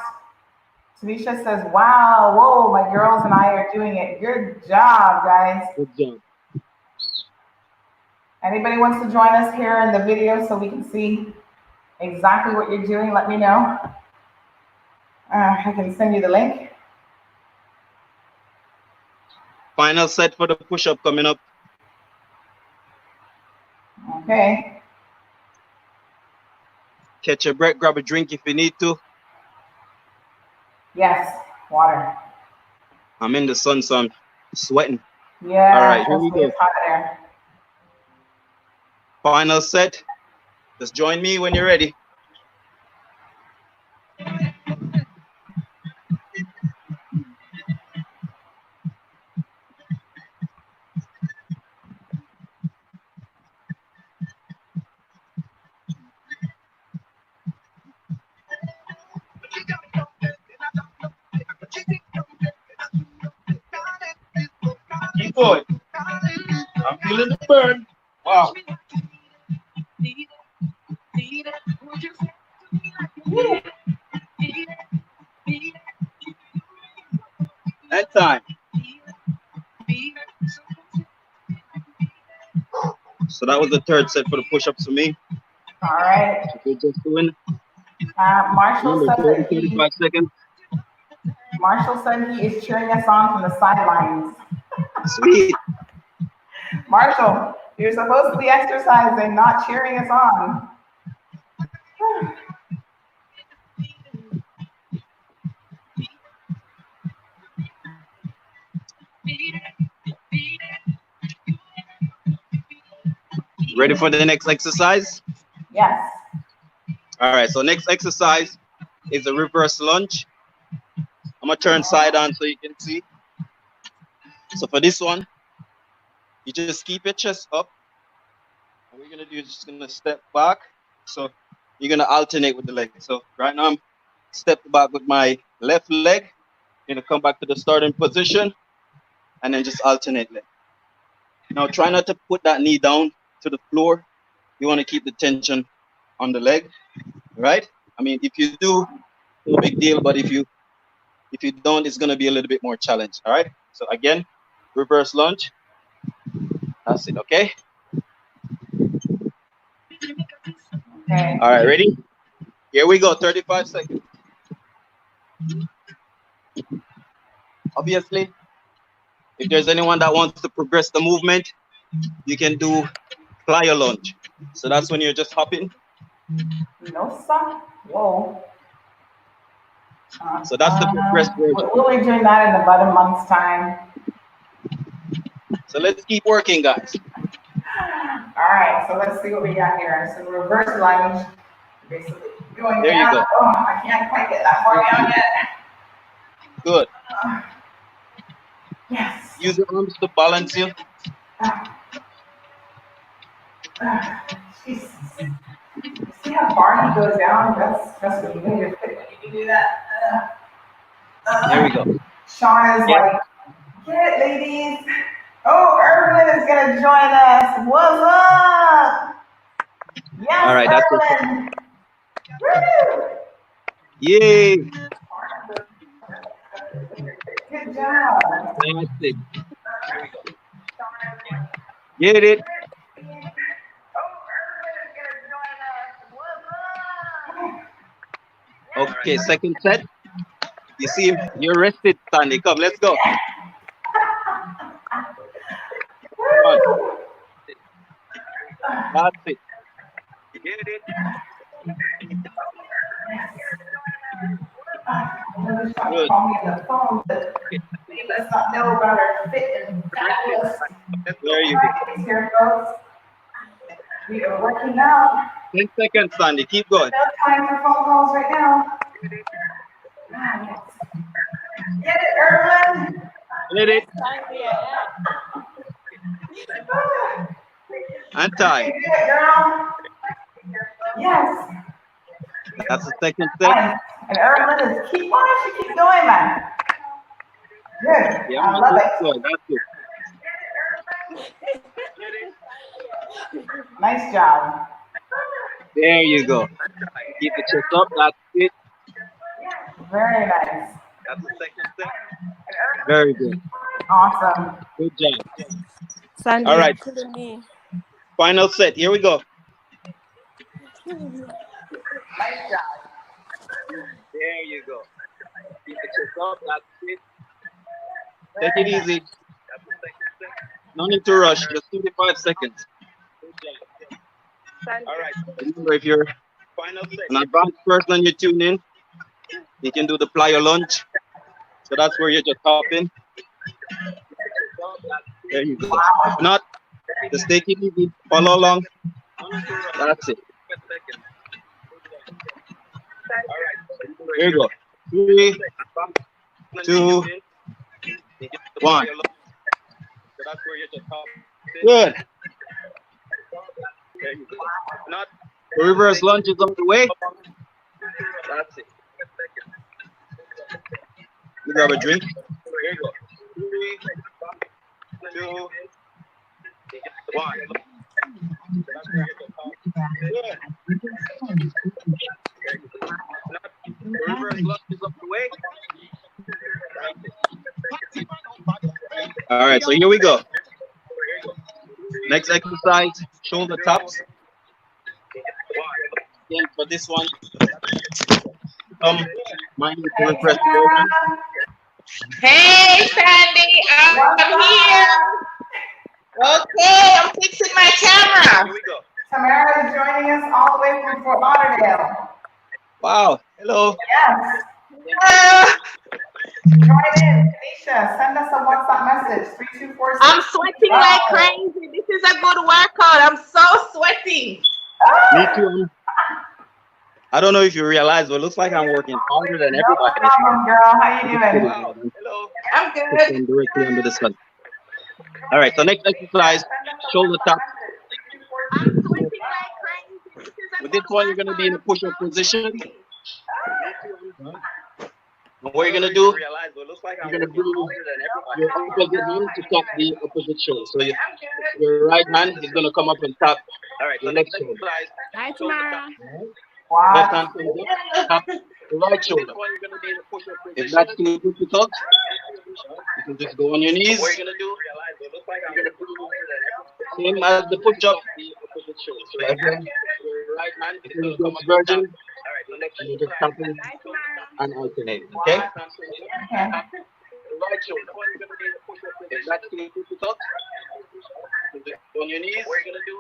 Tanisha says, wow, whoa, my girls and I are doing it. Good job, guys. Good job. Anybody wants to join us here in the video so we can see exactly what you're doing? Let me know. I can send you the link. Final set for the push-up coming up. Okay. Catch a breath, grab a drink if you need to. Yes, water. I'm in the sun, so I'm sweating. Yeah, all right, here we go. It's hot there. Final set. Just join me when you're ready. Keep going. I'm feeling the burn. Wow. That time. So that was the third set for the push-ups for me. All right. We're just doing. Marshall said 30, 35 seconds. Marshall said he is cheering us on from the sidelines. Sweet. Marshall, you're supposed to be exercising, not cheering us on. Ready for the next exercise? Yes. All right, so next exercise is a reverse lunge. I'm gonna turn side on so you can see. So for this one, you just keep your chest up. What we're gonna do is just gonna step back. So you're gonna alternate with the leg. So right now I'm stepped back with my left leg. Gonna come back to the starting position and then just alternate leg. Now try not to put that knee down to the floor. You want to keep the tension on the leg, right? I mean, if you do, no big deal. But if you don't, it's gonna be a little bit more challenge. All right. So again, reverse lunge. That's it. Okay. Okay. All right. Ready? Here we go. 35 seconds. Obviously, if there's anyone that wants to progress the movement, you can do flyer lunge. So that's when you're just hopping. No, sir. Whoa. So that's the progressed version. We'll be doing that in about a month's time. So let's keep working, guys. All right, so let's see what we got here. So reverse lunge, basically going there down. You go. Oh, I can't quite get that far down yet. Good. Yes. Use your arms to balance you. Jesus. See how far he goes down? That's what you need to fit when you do that. There we go. Sean is like, get it, ladies. Oh, Evelyn is going to join us. What's up? Yes, all right, Evelyn. Woo! Yay. Good job. Fantastic. There we go. Get it. Okay, second set. You see, you're rested, Sandy. Come, let's go. Come on. That's it. Get it. Good. Call me on the phone, but they must not know about our fit and fabulous. There you go. Here, folks. We are working out. 10 seconds, Sandy. Keep going. No time for phone calls right now. Yes. Get it, Erwin. Get it. And time. You do it, girl. Yes. That's the second set. Nice. And Erwin is why don't you keep going, man? Good. Yeah, I man, love that's it. good. That's good. Nice job. There you go. Keep the chest up. That's it. Very nice. That's the second set. Very good. Awesome. Good job. Sandy, All you're right. killing me. Final set. Here we go. Nice job. There you go. Keep the chest up. That's it. Take it easy. No need to rush. Just 25 seconds. All right. Remember, if you're an advanced person and you tune in, you can do the plyo lunge. So that's where you just hop in. There you go. If not, just take it easy. Follow along. That's it. Here you go. 3, 2, 1. Good. The reverse lunge is on the way. That's it. You grab a drink. Here you go. 3, 2, 1. Good. The reverse lunge is on the way. All right, so here we go. Next exercise, shoulder taps. Again, for this one, mind you to refresh the motion. Hey, Sandy, I'm here. Okay, I'm fixing my camera. Here we go. Tamara is joining us all the way from Fort Lauderdale. Wow, hello. Yes. Hello. Join in. Tanisha, send us a WhatsApp message. 3246. I'm sweating like crazy. This is a good workout. I'm so sweating. Me too. I don't know if you realize, but it looks like I'm working harder than everybody. No problem, girl. How you doing? Wow, hello. I'm good. I'm directly under the sun. All right, so next exercise, shoulder tap. I'm sweating like crazy. This is a With this one, you're going to be in a push-up position. And what you're going to do, you're going to bring your opposite hand to tap the opposite shoulder. So your right hand is going to come up and tap your left shoulder. Hi, Tamara. Wow. Left hand comes up, tap the right shoulder. If that's too difficult, you can just go on your knees. What you're going to do, you're going to do same as the push-up. So again, if you do this version, you just tap in and alternate, okay? Okay. Right shoulder. If that's too difficult, you just go on your knees. What you're going to do,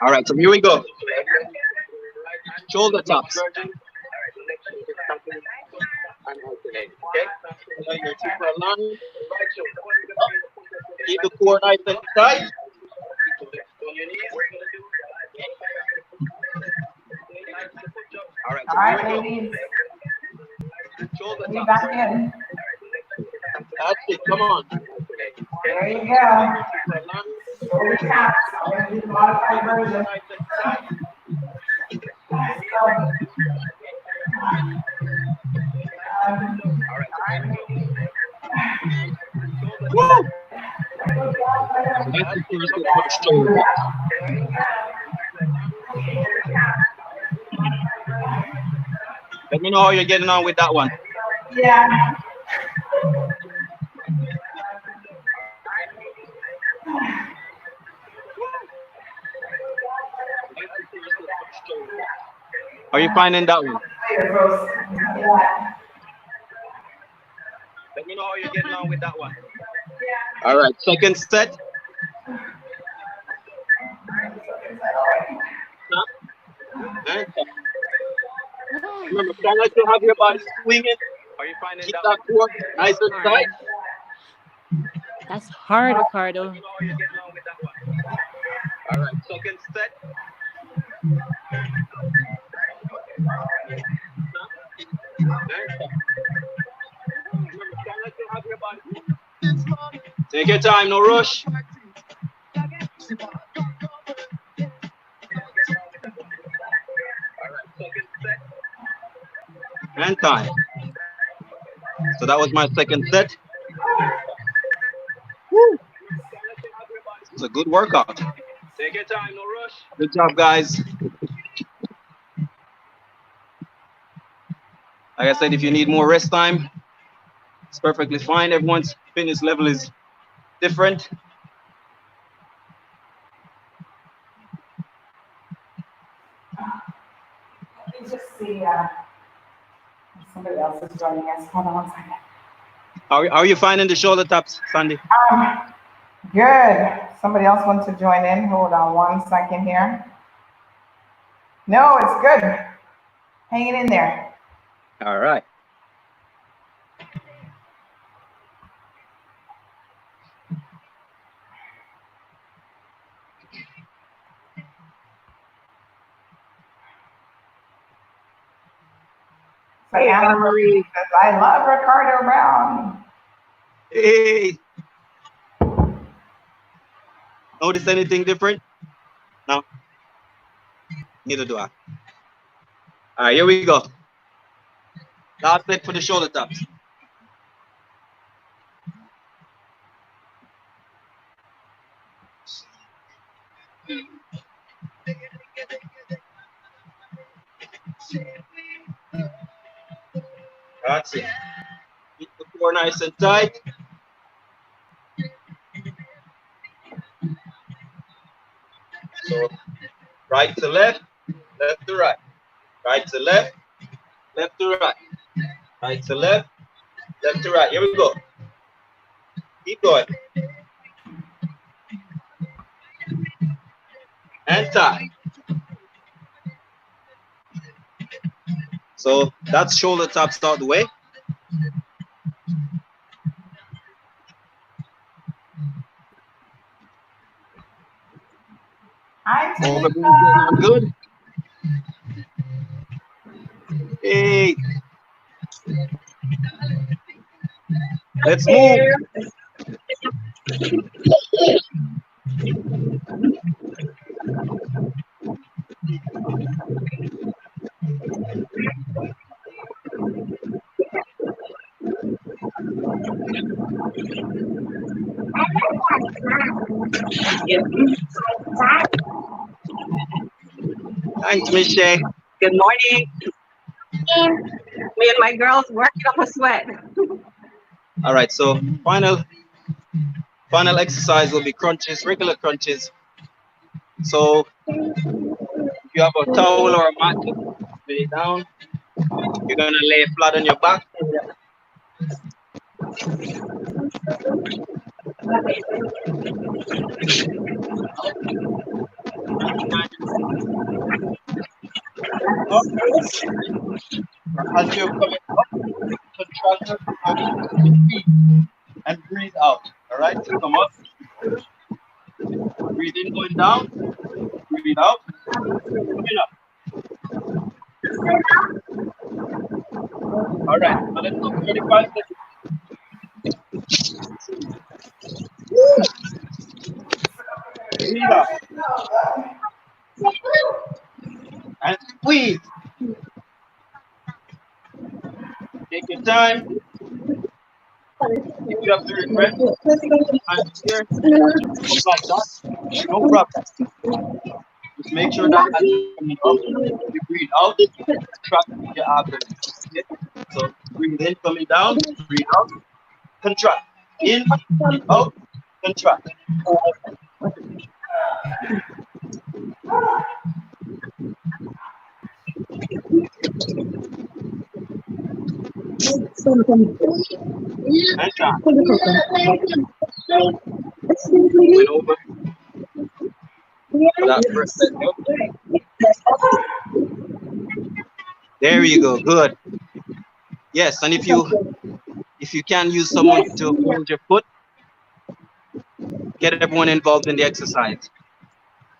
all right, so here we go. Shoulder taps. Okay. Your feet are aligned. Keep the core nice and tight. All right, so All here right, we go. ladies. Shoulder Be taps. back in. That's it. Come on. There you go. Shoulder taps. I'm going to do the modified version. Let's go. Woo! That's the first approach shoulder taps. Let me know how you're getting on with that one. Yeah. Are you finding that one? Let me know how you're getting on with that one. All right, second set. Remember, try not to have your body swinging. Are you finding keep that core nice and tight? That's hard, Ricardo. All right, second set. Take your time, no rush. And time. So that was my second set. It's a good workout. Take your time, no rush. Good job, guys. Like I said, if you need more rest time, it's perfectly fine. Everyone's fitness level is different. Let me just see somebody else is joining us. Hold on one second. How are you finding the shoulder taps, Sandy? Good. Somebody else wants to join in. Hold on 1 second here. No, it's good. Hanging in there. All right. So Anna Marie says, I love Ricardo Brown. Hey. Notice anything different? No? Neither do I. All right, here we go. Last set for the shoulder taps. That's it. Keep the core nice and tight. So right to left, left to right. Right to left, left to right. Right to left, left to right. Here we go. Keep going. And tie. So that's shoulder taps out the way. Hope everyone's getting on good. Hey. Let's move. Thanks, Miss Shay. Good morning. Me and my girls working up a sweat. All right, so final exercise will be crunches, regular crunches. So if you have a towel or a mat, lay it down. You're gonna lay flat on your back. As you're coming up, contract your feet and breathe out. All right, so come up. Breathe in, going down. Breathe out. Coming up. All right, so let's go 35 seconds. Breathe out. And squeeze. Take your time. If you have to regret, I'm here. Just like that. No problem. Just make sure that as you're coming up, you breathe out, contract your abdomen. Okay? So breathe in, coming down, breathe out, contract. In, out, contract. And down. Went over. For that first set. There you go. Good. Yes, and if you can use someone to hold your foot, get everyone involved in the exercise.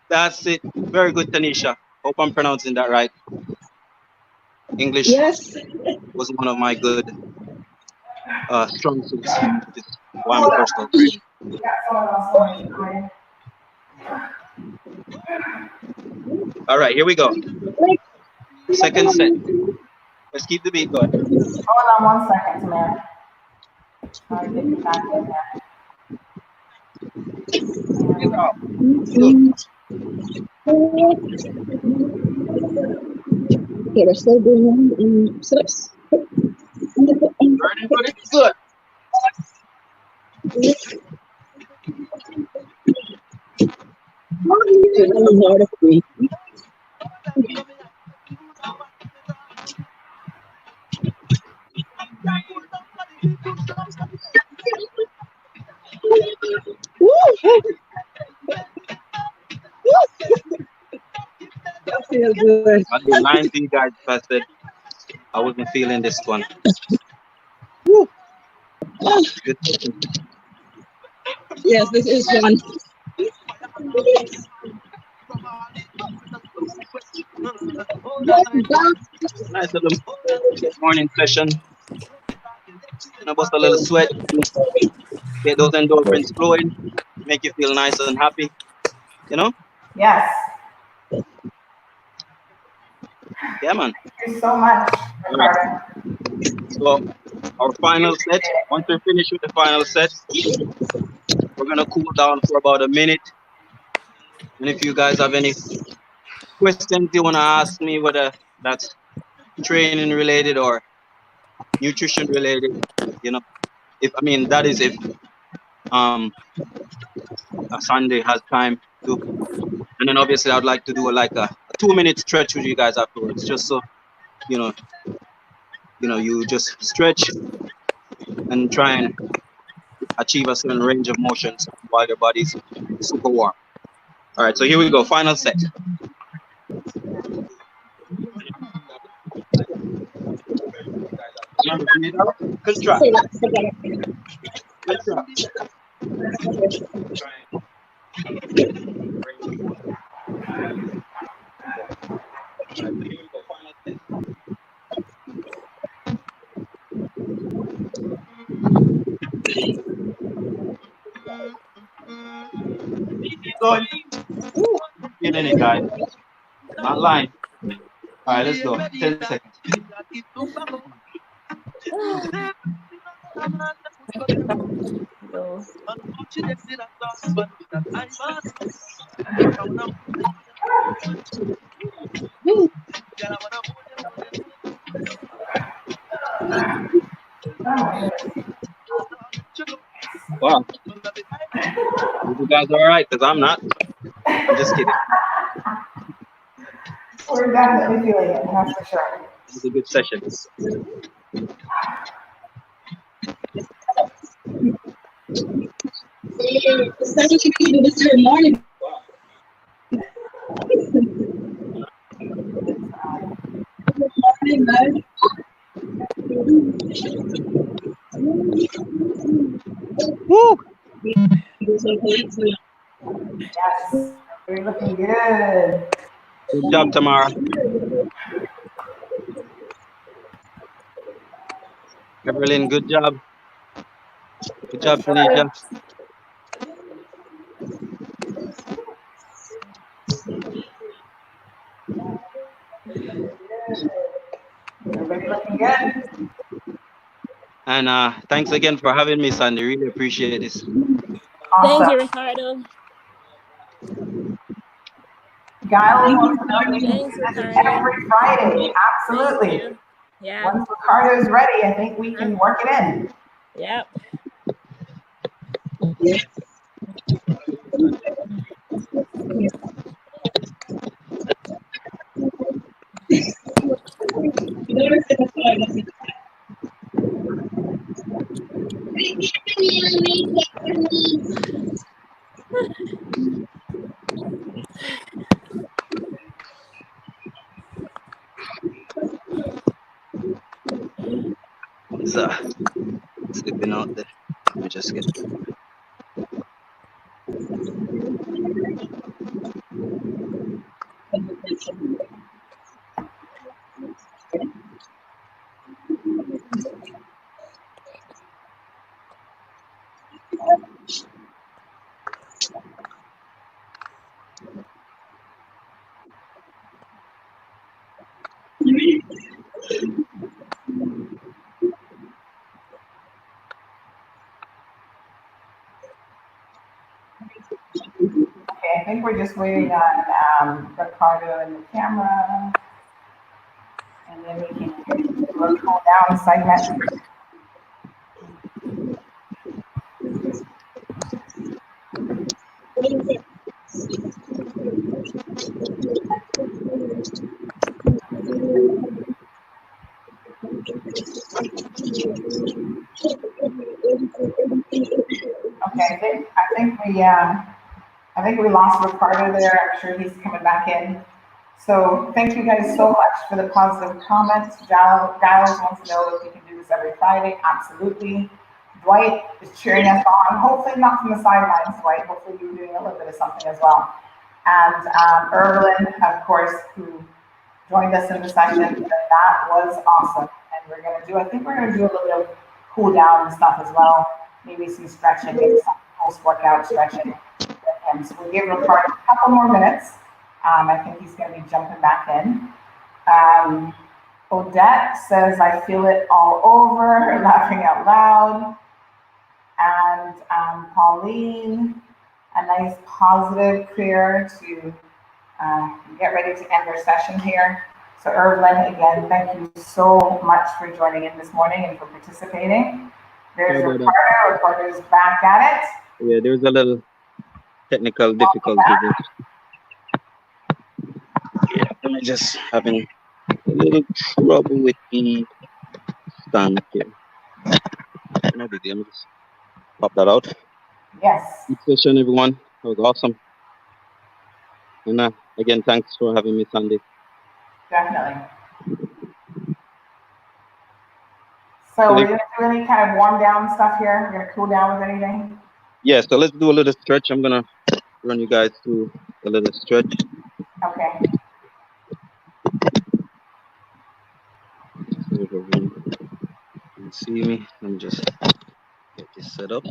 That's it. Very good, Tanisha. Hope I'm pronouncing that right. English was one of my good strong suits. This is why I'm personal training. All right, here we go. Second set. Let's keep the beat going. Hold on 1 second, Tamara. Try to get you back in there. Okay, we're still doing sit-ups. Very good. Lord of me. That feels good. I'd be lying to you guys if I said I wasn't feeling this one. Good. Yes, this is fun. Nice little morning session. Bust a little sweat, get those endorphins flowing, make you feel nice and happy. You know? Yes. Yeah, man. Thank you so much, All right. Ricardo. So our final set. Once we're finished with the final set, we're gonna cool down for about a minute. And if you guys have any questions you wanna ask me, whether that's training related or nutrition related, you know, that is if a Sunday has time to. And then obviously I'd like to do a 2-minute stretch with you guys afterwards, just so you know, you just stretch and try and achieve a certain range of motions while your body's super warm. All right, so here we go. Final set. Contract. Going. Feeling it, guys. Not lying. All right, let's go. 10 seconds. Wow. You guys all right? Because I'm not. I'm just kidding. We're definitely feeling it, that's for sure. It was a good session. Especially if you do this during morning. Woo! Yes, you're looking good. Good job, Tamara. Evelyn, good job. Good job, Tanisha. Everybody looking good. And thanks again for having me, Sandy. Really appreciate this. Awesome. Thank you, Ricardo. Giles wants to know if you can Thanks, do this Ricardo. every Friday. Thank Absolutely. you. Yeah. Once Ricardo's ready, I think we can work it in. Yep. It's slipping out there. Let me just get. we're just waiting on Ricardo and the camera, and then we can do a cool down segment. Okay, I think we lost Ricardo there. I'm sure he's coming back in. So thank you guys so much for the positive comments. Giles wants to know if we can do this every Friday. Absolutely. Dwight is cheering us on. Hopefully not from the sidelines, Dwight. Hopefully you're doing a little bit of something as well. And Erwin, of course, who joined us in the session. That was awesome. And I think we're gonna do a little bit of cool down and stuff as well. Maybe some stretching, maybe some post-workout stretching. And so we'll give Ricardo a couple more minutes. I think he's going to be jumping back in. Odette says, I feel it all over, laughing out loud. And Pauline, a nice positive clear to get ready to end our session here. So Irvin, again, thank you so much for joining in this morning and for participating. There's Ricardo. Ricardo's back at it. Yeah, there's a little technical difficulty. Yeah, I'm just having a little trouble with the stand here. No big deal. Just pop that out. Yes. Good session, everyone. That was awesome. And again, thanks for having me, Sandy. Definitely. So we're going to do any kind of warm down stuff here? We're going to cool down with anything? Yeah, so let's do a little stretch. I'm going to run you guys through a little stretch. Okay. You see me? Let me just get this set up.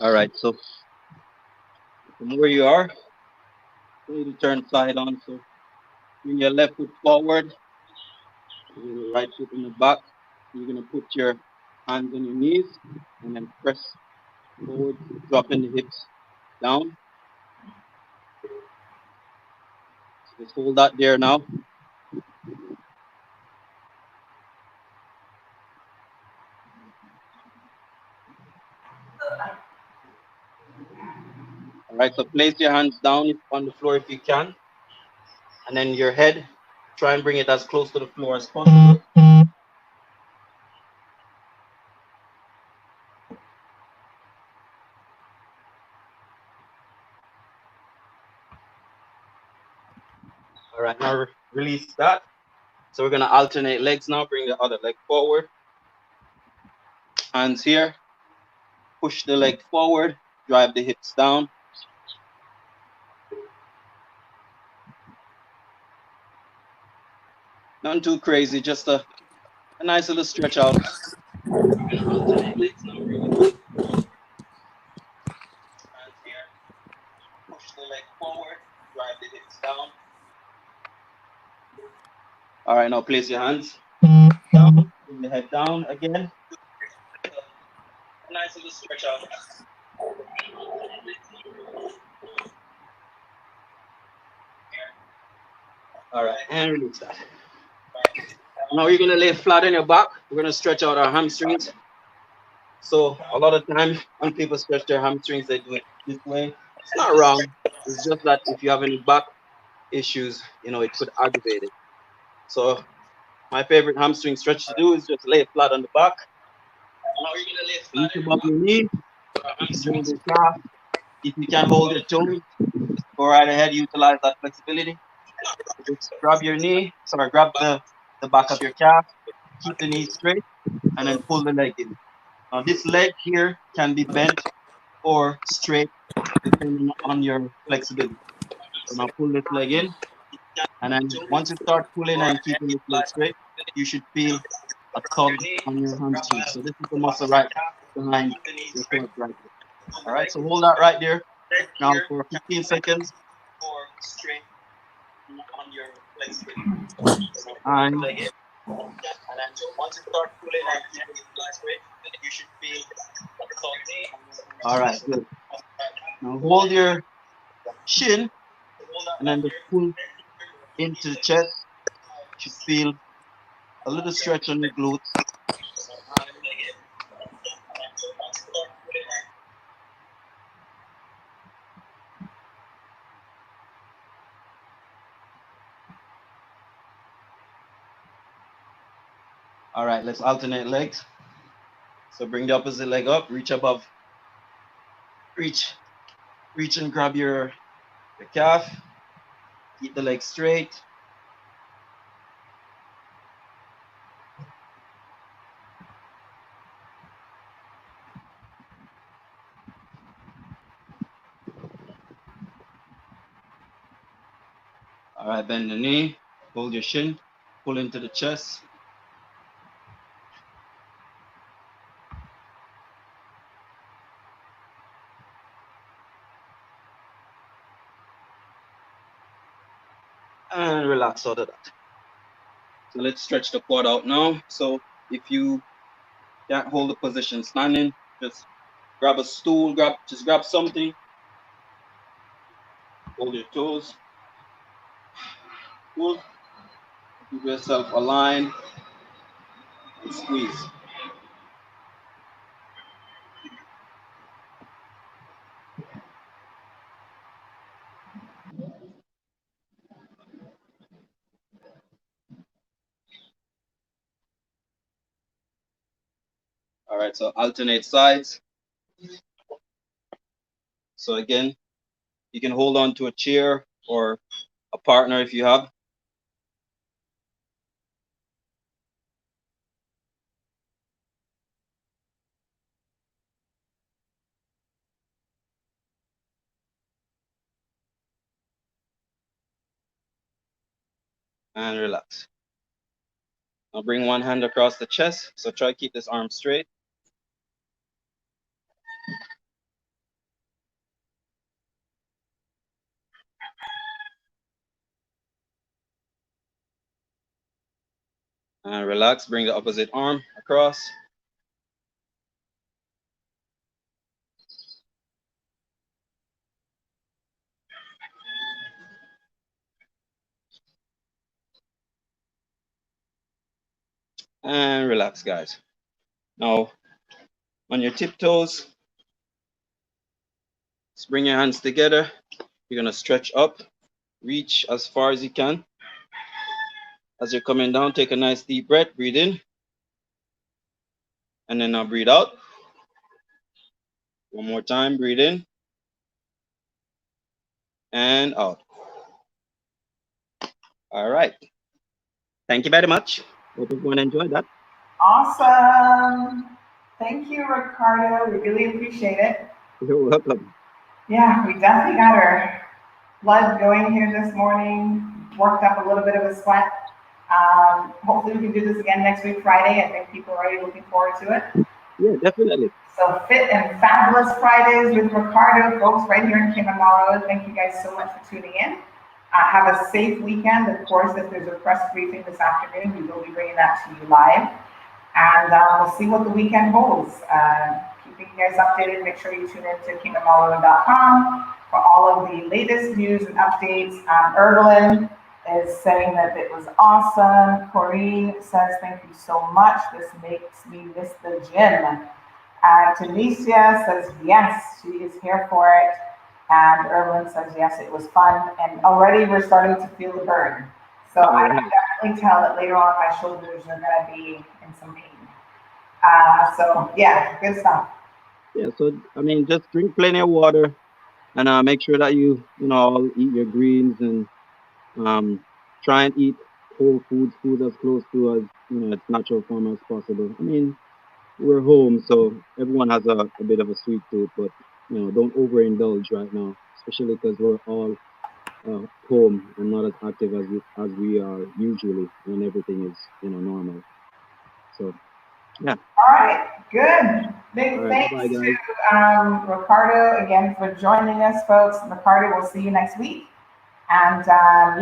All right, so from where you are, you need to turn side on. So bring your left foot forward, your right foot in the back. You're going to put your hands on your knees and then press forward, dropping the hips down. So just hold that there now. All right, so place your hands down on the floor if you can. And then your head, try and bring it as close to the floor as possible. All right, now release that. So we're gonna alternate legs now. Bring the other leg forward. Hands here. Push the leg forward. Drive the hips down. Nothing too crazy, just a nice little stretch out. Alternate legs now. Hands here. Push the leg forward. Drive the hips down. All right, now place your hands down. Bring the head down again. A nice little stretch out. All right, and release that. Now you're gonna lay flat on your back. We're gonna stretch out our hamstrings. So a lot of times when people stretch their hamstrings, they do it this way. It's not wrong. It's just that if you have any back issues, it could aggravate it. So my favorite hamstring stretch to do is just lay flat on the back. Now you're gonna lay flat above your knee. Bring the calf. If you can hold your toes, go right ahead. Utilize that flexibility. Just grab your knee. Sorry, grab the back of your calf. Keep the knee straight, and then pull the leg in. Now this leg here can be bent or straight depending on your flexibility. So now pull this leg in, and then once you start pulling and keeping this leg straight, you should feel a tug on your hamstring. So this is the muscle right behind your quad right there. All right, so hold that right there now for 15 seconds. And And then so once it starts cooling and it's lightweight, you should feel salty. All right, good. Now hold your shin and then just pull into the chest. You should feel a little stretch on your glutes. All right, let's alternate legs. So bring the opposite leg up, reach above, reach and grab your calf. Keep the leg straight. All right, bend the knee, hold your shin, pull into the chest. And relax out of that. So let's stretch the quad out now. So if you can't hold the position standing, just grab a stool, grab something. Hold your toes. Pull. Keep yourself aligned and squeeze. All right, so alternate sides. So again, you can hold on to a chair or a partner if you have. And relax. Now bring one hand across the chest. So try to keep this arm straight. And relax, bring the opposite arm across. And relax, guys. Now, on your tiptoes, just bring your hands together. You're gonna stretch up, reach as far as you can. As you're coming down, take a nice deep breath, breathe in. And then now breathe out. One more time, breathe in. And out. All right. Thank you very much. Hope everyone enjoyed that. Awesome. Thank you, Ricardo. We really appreciate it. You're welcome. Yeah, we definitely got our blood going here this morning. Worked up a little bit of a sweat. Hopefully we can do this again next week, Friday. I think people are already looking forward to it. Yeah, definitely. So Fit and Fabulous Fridays with Ricardo, folks, right here in Caymanians. Thank you guys so much for tuning in. Have a safe weekend. Of course, if there's a press briefing this afternoon, we will be bringing that to you live. And we'll see what the weekend holds. Keeping you guys updated. Make sure you tune in to kingdomolive.com for all of the latest news and updates. Evelyn is saying that it was awesome. Corrine says, thank you so much. This makes me miss the gym. Tanisha says, yes, she is here for it. And Evelyn says, yes, it was fun. And already we're starting to feel the burn. So I can definitely tell that later on my shoulders are going to be in some pain. So yeah, good stuff. Yeah, so I mean, just drink plenty of water and make sure that you eat your greens and try and eat whole foods, food as close to as its natural form as possible. I mean, we're home, so everyone has a bit of a sweet tooth, but don't overindulge right now, especially because we're all home and not as active as we are usually when everything is normal. So yeah. All right, good. Big All right, thanks bye-bye, guys. to Ricardo again for joining us, folks. Ricardo, we'll see you next week. And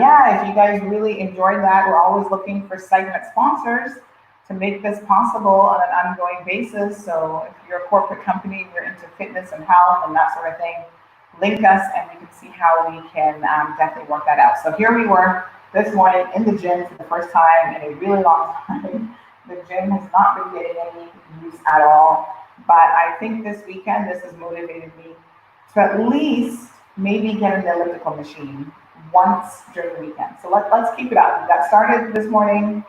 yeah, if you guys really enjoyed that, we're always looking for segment sponsors to make this possible on an ongoing basis. So if you're a corporate company, you're into fitness and health and that sort of thing, link us and we can see how we can definitely work that out. So here we were this morning in the gym for the first time in a really long time. The gym has not been getting any use at all, but I think this weekend this has motivated me to at least maybe get an elliptical machine once during the weekend. So let's keep it up. We got started this morning.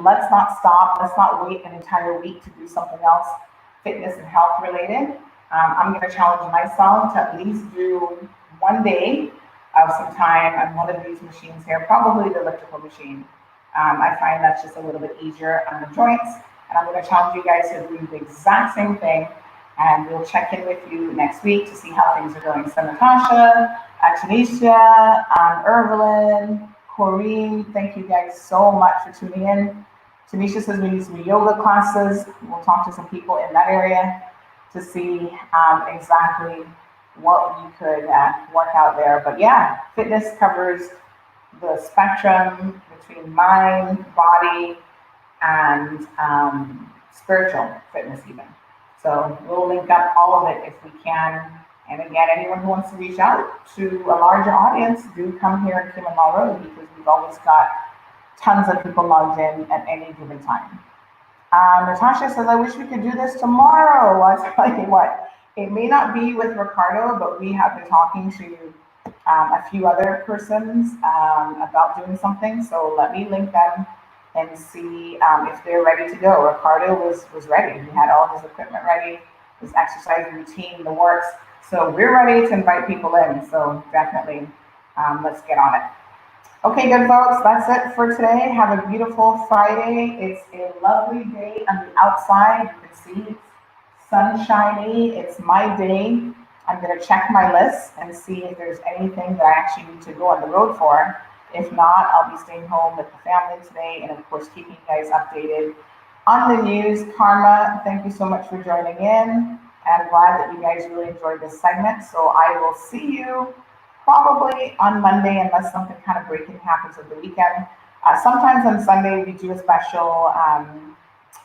Let's not stop. Let's not wait an entire week to do something else fitness and health related. I'm going to challenge myself to at least do one day of some time on one of these machines here, probably the elliptical machine. I find that's just a little bit easier on the joints. And I'm going to challenge you guys to do the exact same thing. And we'll check in with you next week to see how things are going. So Natasha, Tanisha, Evelyn, Corrine, thank you guys so much for tuning in. Tanisha says we need some yoga classes. We'll talk to some people in that area to see exactly what we could work out there. But yeah, fitness covers the spectrum between mind, body, and spiritual fitness even. So we'll link up all of it if we can. And again, anyone who wants to reach out to a larger audience, do come here at Cayman Road because we've always got tons of people logged in at any given time. Natasha says, I wish we could do this tomorrow. I'll tell you what, it may not be with Ricardo, but we have been talking to a few other persons about doing something. So let me link them and see if they're ready to go. Ricardo was ready. He had all his equipment ready, his exercise routine, the works. So we're ready to invite people in. So definitely, let's get on it. Okay, good folks, that's it for today. Have a beautiful Friday. It's a lovely day on the outside. You can see it's sunshiny. It's my day. I'm going to check my list and see if there's anything that I actually need to go on the road for. If not, I'll be staying home with the family today and, of course, keeping you guys updated on the news. Karma, thank you so much for joining in. I'm glad that you guys really enjoyed this segment. So I will see you probably on Monday unless something kind of breaking happens over the weekend. Sometimes on Sunday we do a special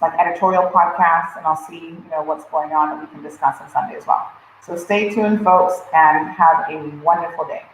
like editorial podcast and I'll see what's going on that we can discuss on Sunday as well. So stay tuned folks and have a wonderful day.